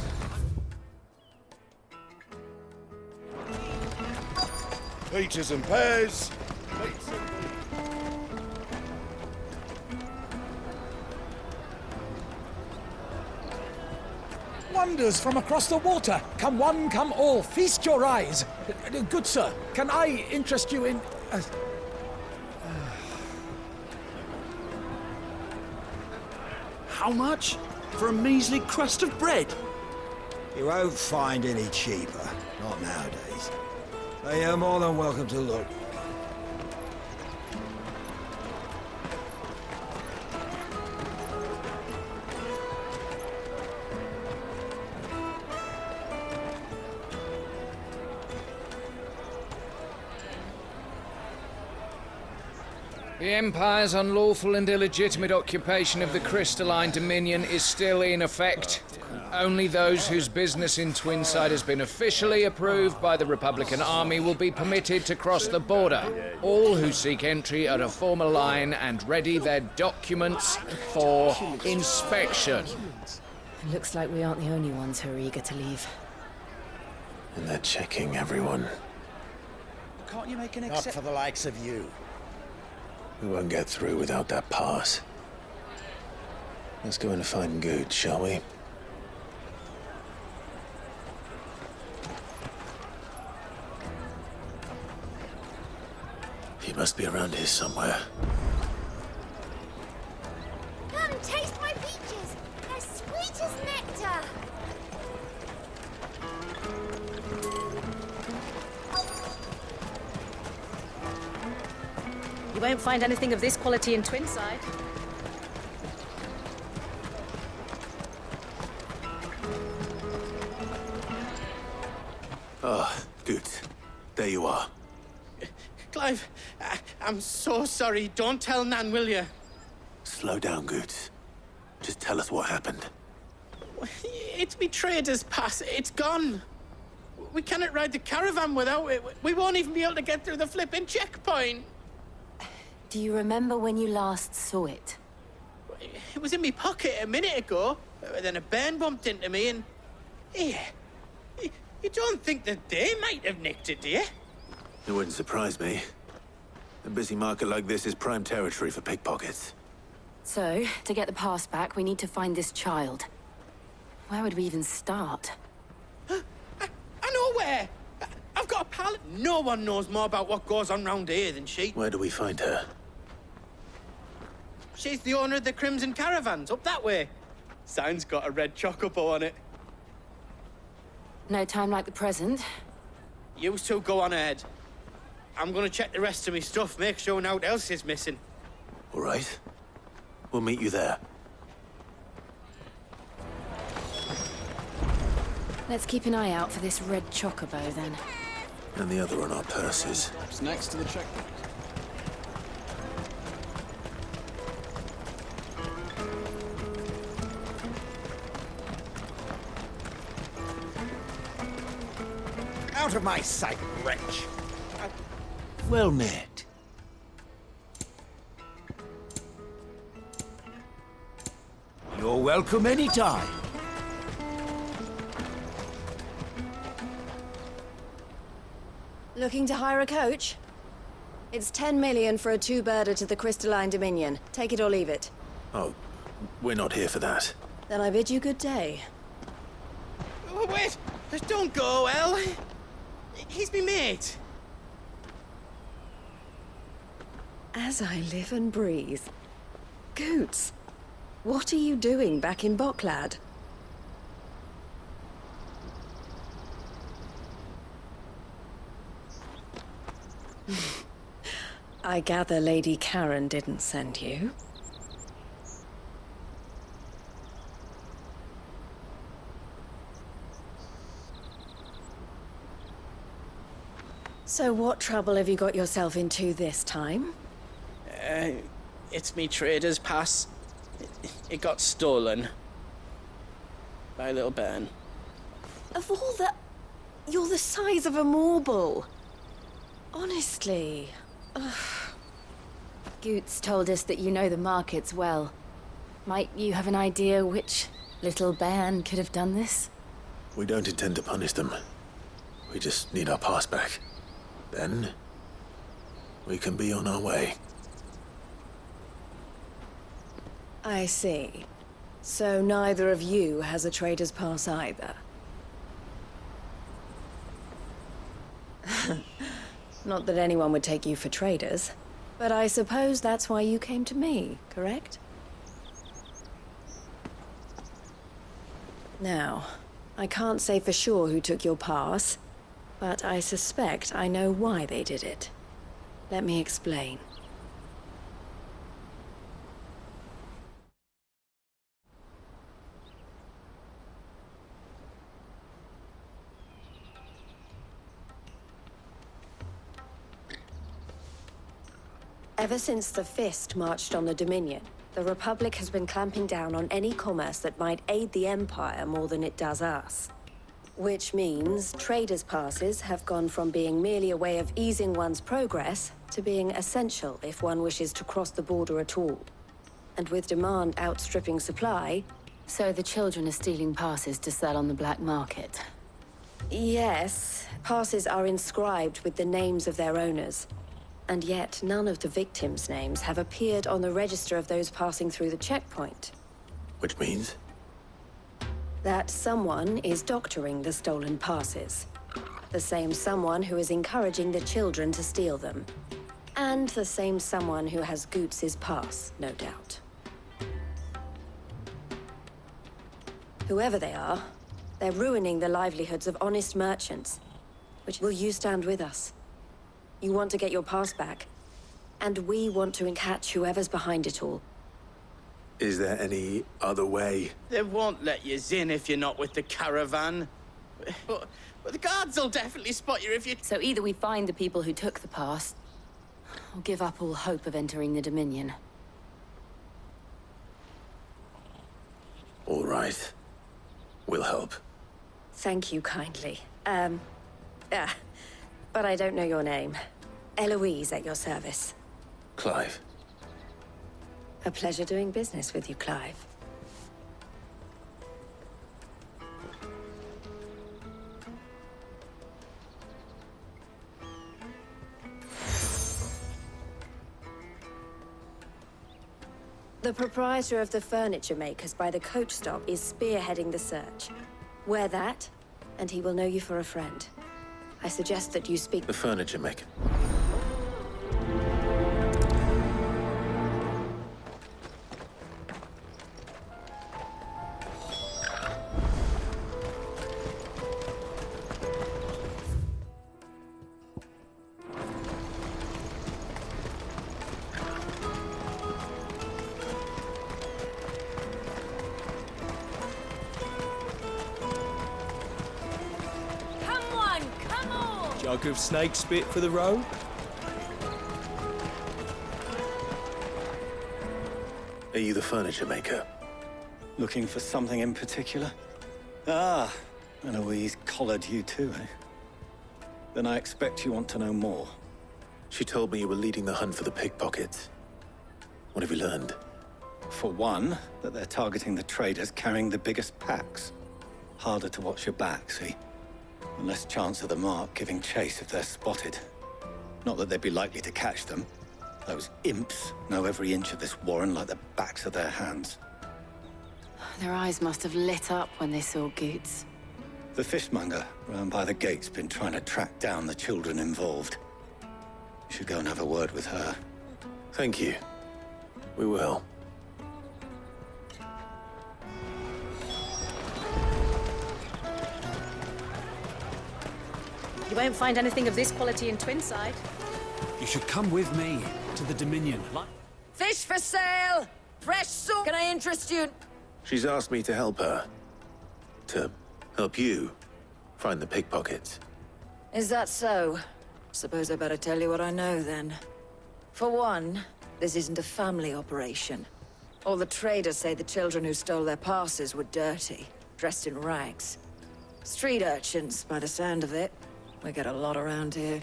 Peaches and pears. Wonders from across the water. Come one, come all. Feast your eyes. Good sir, can I interest you in... How much? For a measly crust of bread? You won't find any cheaper. Not nowadays. But you're more than welcome to look. The Empire's unlawful and illegitimate occupation of the crystalline Dominion is still in effect. Only those whose business in Twinside has been officially approved by the Republican Army will be permitted to cross the border. All who seek entry are to form a line and ready their documents for inspection. It looks like we aren't the only ones who are eager to leave. And they're checking everyone. Can't you make an exception? Not for the likes of you. We won't get through without that pass. Let's go in and find Good, shall we? He must be around here somewhere. Come, taste my peaches! They're sweet as nectar! You won't find anything of this quality in Twinside. Ah, Good. There you are. Clive, I'm so sorry. Don't tell Nan, will you? Slow down, Good. Just tell us what happened. It's me trader's pass. It's gone. We cannot ride the caravan without it. We won't even be able to get through the flipping checkpoint. Do you remember when you last saw it? It was in my pocket a minute ago. Then a bairn bumped into me and... Yeah. You don't think that they might have nicked it, do you? It wouldn't surprise me. A busy market like this is prime territory for pickpockets. So, to get the pass back, we need to find this child. Where would we even start? I know where! I've got a pal. No one knows more about what goes on round here than she. Where do we find her? She's the owner of the Crimson Caravans, up that way. Sign's got a red chocobo on it. No time like the present. You two go on ahead. I'm gonna check the rest of my stuff, make sure naught else is missing. All right. We'll meet you there. Let's keep an eye out for this red chocobo, then. And the other on our purses. It's next to the checkpoint. Out of my sight, wretch! Well met. You're welcome anytime. Looking to hire a coach? It's 10 million for a two-birder to the Crystalline Dominion. Take it or leave it. Oh, we're not here for that. Then I bid you good day. Oh, wait! Just don't go, El. He's me mate. As I live and breathe. Goots, what are you doing back in Bocklad? I gather Lady Karen didn't send you. So what trouble have you got yourself into this time? It's me trader's pass. It got stolen. By a little bairn. Of all the... You're the size of a marble. Honestly. Ugh. Goots told us that you know the markets well. Might you have an idea which little bairn could have done this? We don't intend to punish them. We just need our pass back. Then, we can be on our way. I see. So neither of you has a trader's pass either. Not that anyone would take you for traders, but I suppose that's why you came to me, correct? Now, I can't say for sure who took your pass, but I suspect I know why they did it. Let me explain. Ever since the Fist marched on the Dominion, the Republic has been clamping down on any commerce that might aid the Empire more than it does us. Which means traders' passes have gone from being merely a way of easing one's progress to being essential if one wishes to cross the border at all. And with demand outstripping supply... So the children are stealing passes to sell on the black market? Yes, passes are inscribed with the names of their owners. And yet none of the victims' names have appeared on the register of those passing through the checkpoint. Which means? That someone is doctoring the stolen passes. The same someone who is encouraging the children to steal them. And the same someone who has Goots' pass, no doubt. Whoever they are, they're ruining the livelihoods of honest merchants. Which will you stand with us? You want to get your pass back, and we want to catch whoever's behind it all. Is there any other way? They won't let you in if you're not with the caravan. But the guards will definitely spot you if you... So either we find the people who took the pass, or give up all hope of entering the Dominion. All right. We'll help. Thank you kindly. But I don't know your name. Eloise at your service. Clive. A pleasure doing business with you, Clive. The proprietor of the furniture makers by the coach stop is spearheading the search. Wear that, and he will know you for a friend. I suggest that you speak... The furniture maker. Jug of snake spit for the road? Are you the furniture maker? Looking for something in particular? Ah, Eloise collared you too, eh? Then I expect you want to know more. She told me you were leading the hunt for the pickpockets. What have you learned? For one, that they're targeting the traders carrying the biggest packs. Harder to watch your back, see? And less chance of the mark giving chase if they're spotted. Not that they'd be likely to catch them. Those imps know every inch of this warren like the backs of their hands. Their eyes must have lit up when they saw Goots. The fishmonger round by the gate's been trying to track down the children involved. You should go and have a word with her. Thank you. We will. You won't find anything of this quality in Twinside. You should come with me to the Dominion. Fish for sale! Fresh soup! Can I interest you? She's asked me to help her. To help you find the pickpockets. Is that so? Suppose I better tell you what I know then. For one, this isn't a family operation. All the traders say the children who stole their passes were dirty, dressed in rags. Street urchins, by the sound of it. We get a lot around here.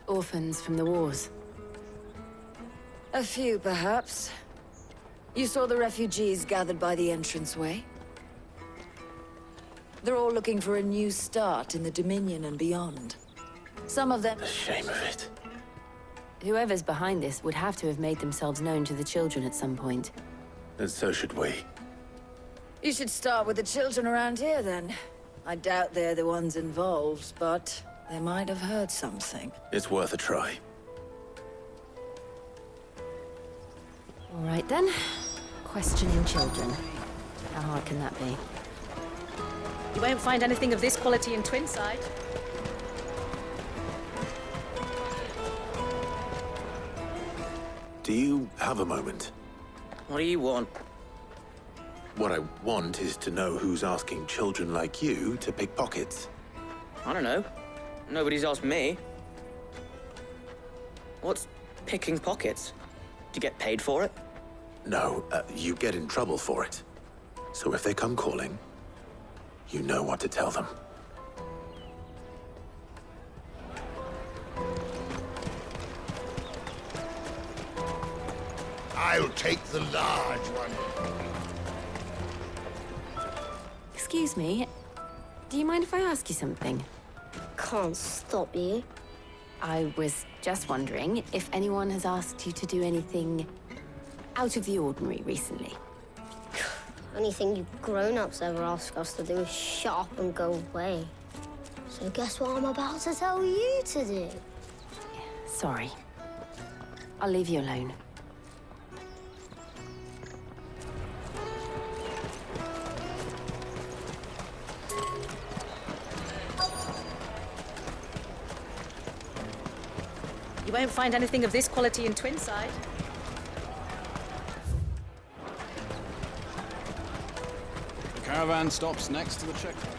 Orphans from the wars. A few, perhaps. You saw the refugees gathered by the entranceway? They're all looking for a new start in the Dominion and beyond. Some of them... The shame of it. Whoever's behind this would have to have made themselves known to the children at some point. And so should we. You should start with the children around here, then. I doubt they're the ones involved, but they might have heard something. It's worth a try. All right, then. Questioning children. How hard can that be? You won't find anything of this quality in Twinside. Do you have a moment? What do you want? What I want is to know who's asking children like you to pick pockets. I don't know. Nobody's asked me. What's picking pockets? Do you get paid for it? No, you get in trouble for it. So if they come calling, you know what to tell them. I'll take the large one. Excuse me. Do you mind if I ask you something? Can't stop you. I was just wondering if anyone has asked you to do anything out of the ordinary recently. Anything you grown-ups ever ask us to do is shut up and go away. So guess what I'm about to tell you to do? Sorry. I'll leave you alone. You won't find anything of this quality in Twinside. The caravan stops next to the checkpoint.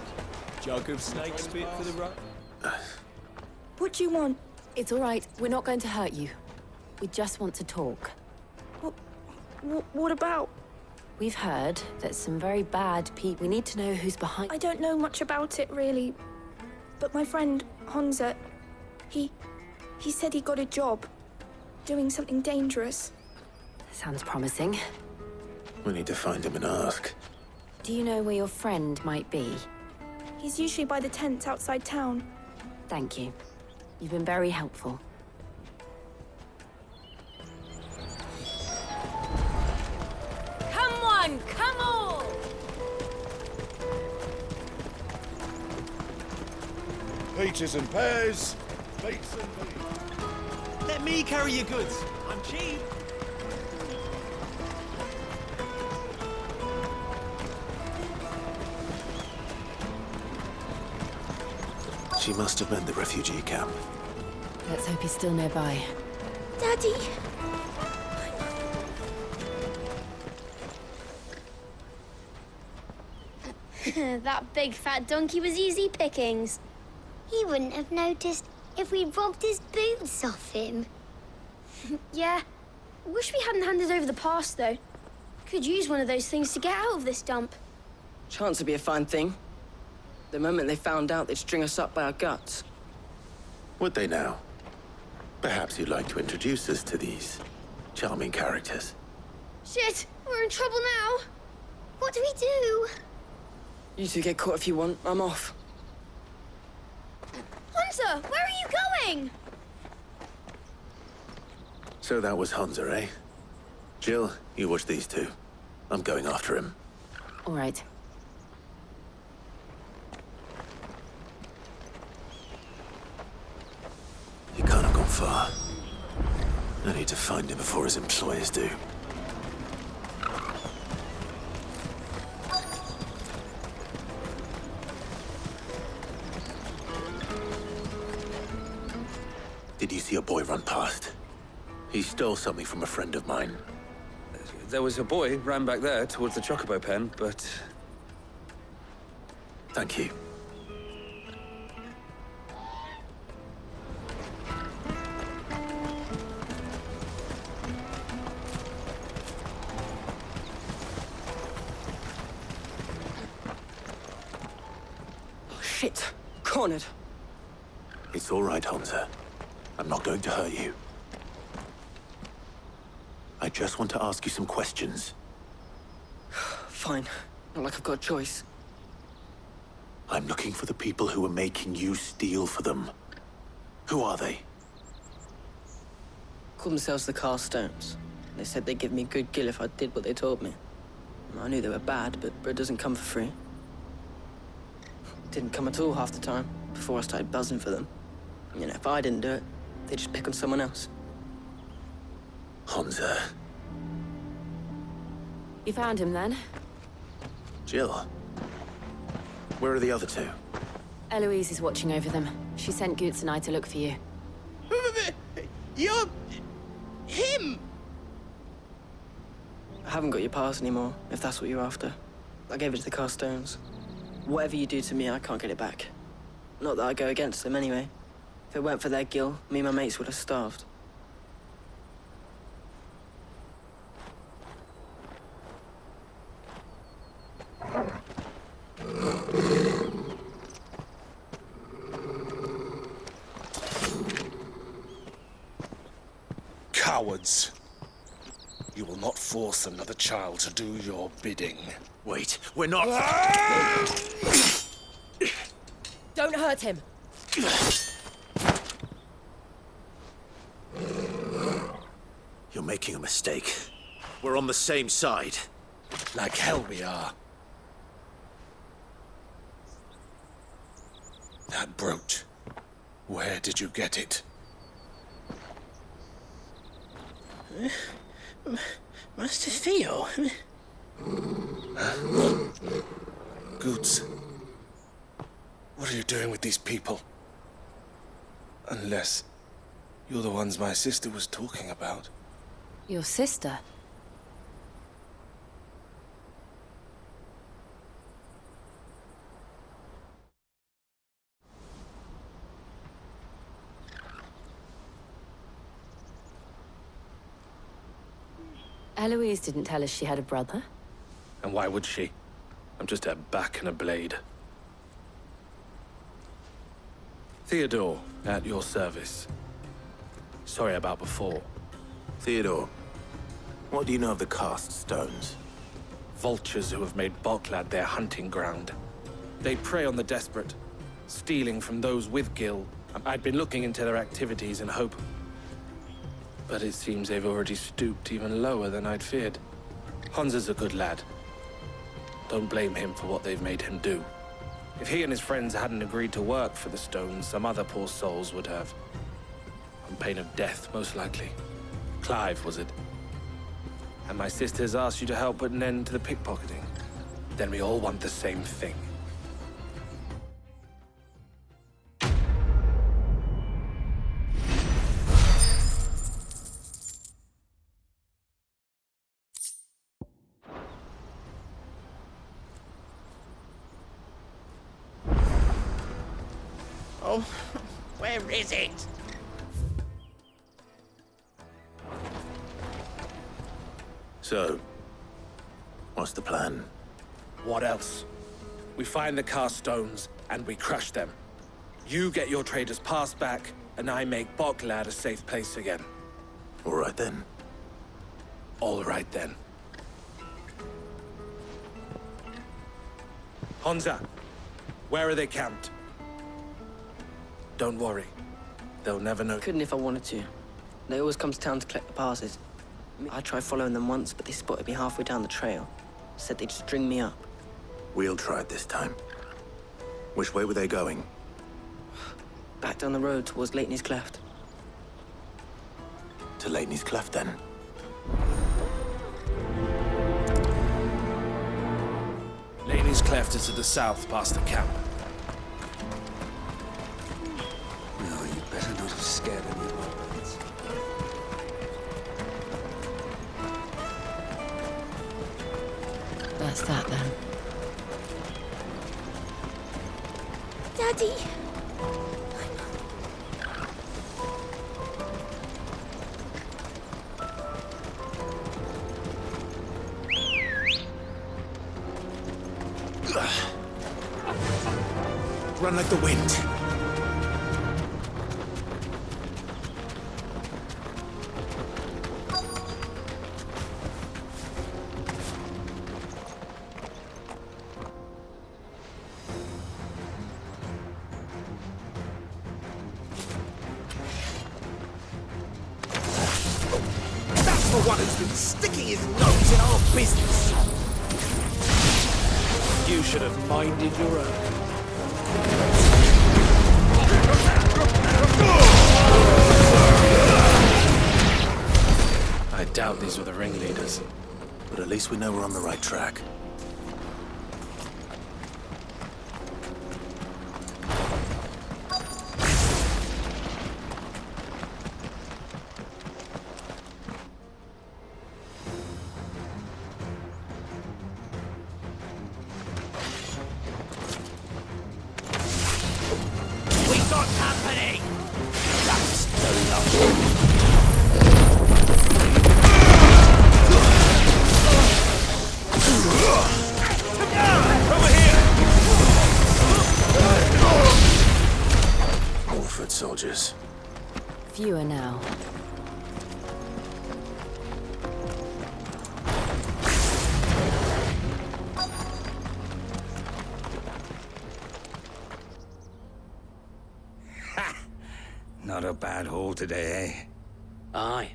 Jug of snake spit for the road? What do you want? It's all right. We're not going to hurt you. We just want to talk. What about? We've heard that some very bad people... We need to know who's behind... I don't know much about it, really. But my friend, Honza, he said he got a job. doing something dangerous. Sounds promising. We need to find him and ask. Do you know where your friend might be? He's usually by the tents outside town. Thank you. You've been very helpful. Come on, come on! Peaches and pears. Beets and beets. Let me carry your goods. I'm cheap. She must have meant the refugee camp. Let's hope he's still nearby. Daddy! That big fat donkey was easy pickings. He wouldn't have noticed if we'd robbed his boots off him. Yeah. Wish we hadn't handed over the pass, though. Could use one of those things to get out of this dump. Chance would be a fine thing. The moment they found out, they'd string us up by our guts. Would they now? Perhaps you'd like to introduce us to these charming characters. Shit! We're in trouble now! What do we do? You two get caught if you want. I'm off. Hunter! Where are you going? So that was Hunter, eh? Jill, you watch these two. I'm going after him. All right. He can't have gone far. I need to find him before his employers do. Did you see a boy run past? He stole something from a friend of mine. There was a boy ran back there towards the Chocobo pen, but... Thank you. Oh, shit. Cornered. It's all right, Hunter. I'm not going to hurt you. I just want to ask you some questions. Fine. Not like I've got a choice. I'm looking for the people who are making you steal for them. Who are they? Call themselves the Carstones. They said they'd give me a good gill if I did what they told me. I knew they were bad, but bread doesn't come for free. Didn't come at all half the time, before I started buzzing for them. You know, if I didn't do it, they'd just pick on someone else. Hunter. You found him then? Jill. Where are the other two? Eloise is watching over them. She sent Goots and I to look for you. You're... him! I haven't got your pass anymore, if that's what you're after. I gave it to the Carstones. Whatever you do to me, I can't get it back. Not that I go against them anyway. If it weren't for their gill, me and my mates would have starved. Cowards. You will not force another child to do your bidding. Wait, we're not... Don't hurt him. You're making a mistake. We're on the same side. Like hell we are. That brooch. Where did you get it? Master Theo? Goots. What are you doing with these people? Unless you're the ones my sister was talking about. Your sister? Eloise didn't tell us she had a brother. And why would she? I'm just her back and a blade. Theodore, at your service. Sorry about before. Theodore, what do you know of the cast stones? Vultures who have made Boklad their hunting ground. They prey on the desperate, stealing from those with Gil. I'd been looking into their activities in hope. But it seems they've already stooped even lower than I'd feared. Hans is a good lad. Don't blame him for what they've made him do. If he and his friends hadn't agreed to work for the stones, some other poor souls would have. On pain of death, most likely. Clive, was it? And my sisters asked you to help put an end to the pickpocketing. Then we all want the same thing. Oh, where is it? So, what's the plan? What else? We find the cast stones, and we crush them. You get your trader's pass back, and I make Boklad a safe place again. All right then. All right then. Honza, where are they camped? Don't worry. They'll never know. Couldn't if I wanted to. They always come to town to collect the passes. I tried following them once, but they spotted me halfway down the trail. Said they'd string me up. We'll try it this time. Which way were they going? Back down the road towards Leighton's Cleft. To Leighton's Cleft, then. Leighton's Cleft is to the south, past the camp. No, you better not have scared any of my birds. That's that, then. Daddy! Run like the wind. That's the one who's been sticking his nose in our business! You should have minded your own. I doubt these were the ringleaders. But at least we know we're on the right track. We got company! That's the love. More foot soldiers. Fewer now. Not a bad haul today, eh? Aye.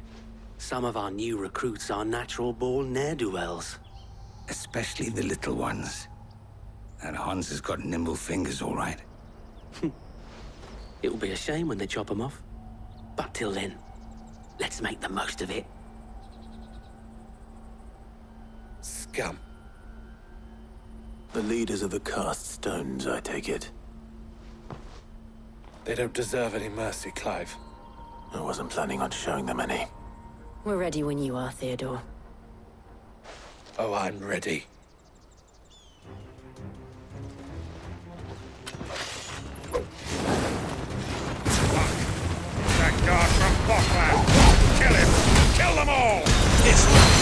Some of our new recruits are natural-born ne'er-do-wells. Especially the little ones. That Hans has got nimble fingers, all right. It'll be a shame when they chop them off. But till then, let's make the most of it. Scum. The leaders of the cast stones, I take it. They don't deserve any mercy, Clive. I wasn't planning on showing them any. We're ready when you are, Theodore. Oh, I'm ready. That guard from Boklad! Kill him! Kill them all! This way!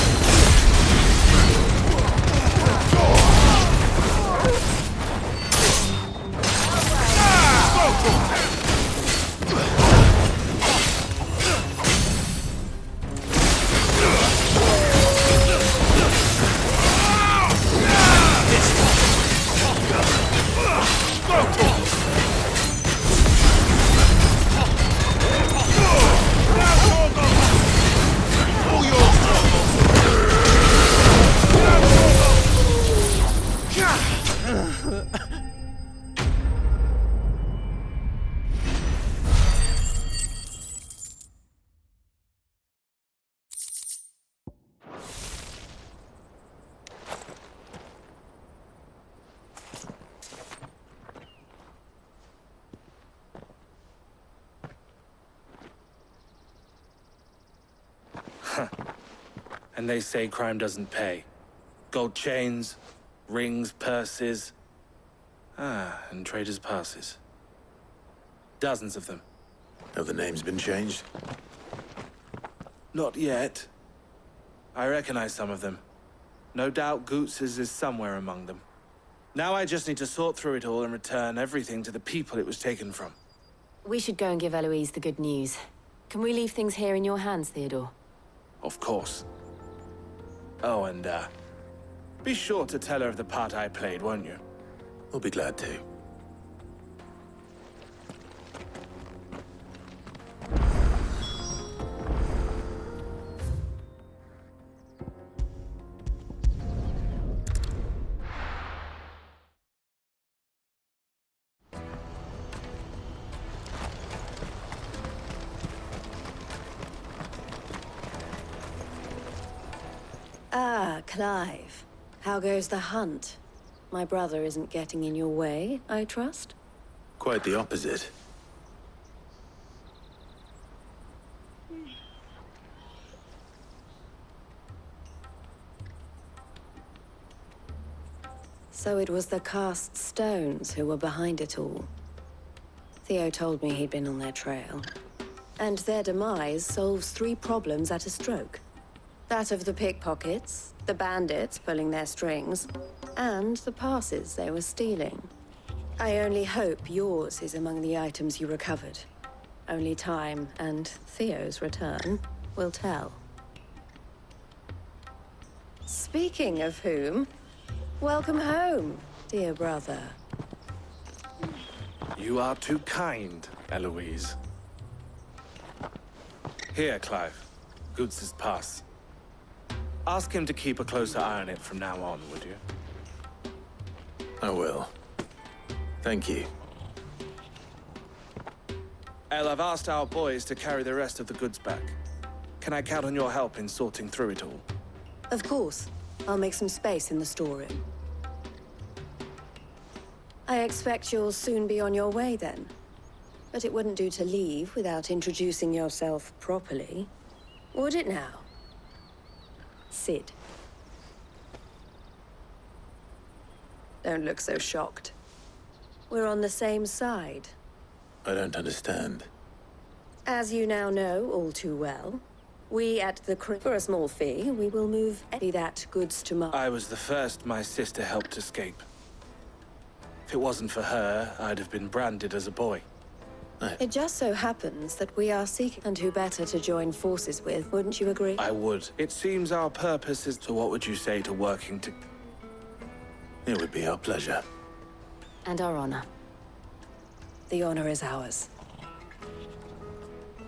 And they say crime doesn't pay. Gold chains, rings, purses. And traders' passes. Dozens of them. Have the names been changed? Not yet. I recognize some of them. No doubt Goots's is somewhere among them. Now I just need to sort through it all and return everything to the people it was taken from. We should go and give Eloise the good news. Can we leave things here in your hands, Theodore? Of course. Oh, and, be sure to tell her of the part I played, won't you? We'll be glad to. Ah, Clive. How goes the hunt? My brother isn't getting in your way, I trust? Quite the opposite. So it was the cast stones who were behind it all. Theo told me he'd been on their trail. And their demise solves 3 problems at a stroke. That of the pickpockets, the bandits pulling their strings, and the passes they were stealing. I only hope yours is among the items you recovered. Only time and Theo's return will tell. Speaking of whom, welcome home, dear brother. You are too kind, Eloise. Here, Clive. Goots's pass. Ask him to keep a closer eye on it from now on, would you? I will. Thank you. El, I've asked our boys to carry the rest of the goods back. Can I count on your help in sorting through it all? Of course. I'll make some space in the storeroom. I expect you'll soon be on your way then. But it wouldn't do to leave without introducing yourself properly. Would it now? Sid. Don't look so shocked. We're on the same side. I don't understand. As you now know all too well, we at the for a small fee, we will move that goods to market. I was the first my sister helped escape. If it wasn't for her, I'd have been branded as a boy. It just so happens that we are seeking, and who better to join forces with, wouldn't you agree? I would. It seems our purpose is... So what would you say to working to... It would be our pleasure. And our honor. The honor is ours.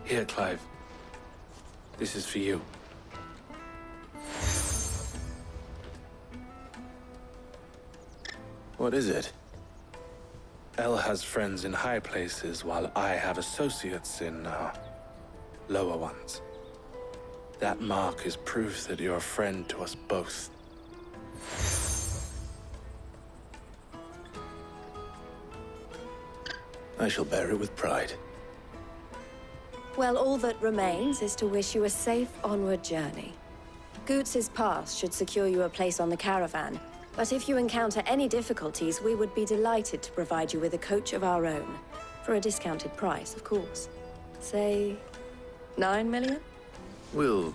Here, Clive. This is for you. What is it? El has friends in high places, while I have associates in, lower ones. That mark is proof that you're a friend to us both. I shall bear it with pride. Well, all that remains is to wish you a safe onward journey. Goots's pass should secure you a place on the caravan, but if you encounter any difficulties, we would be delighted to provide you with a coach of our own. For a discounted price, of course. Say, 9 million? We'll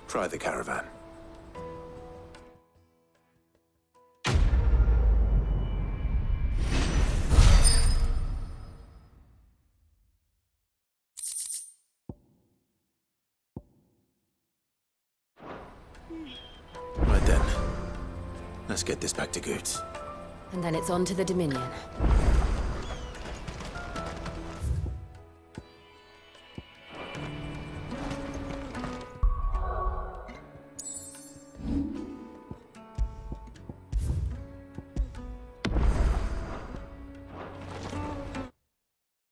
try the caravan. Right then. Let's get this back to Goots. And then it's on to the Dominion.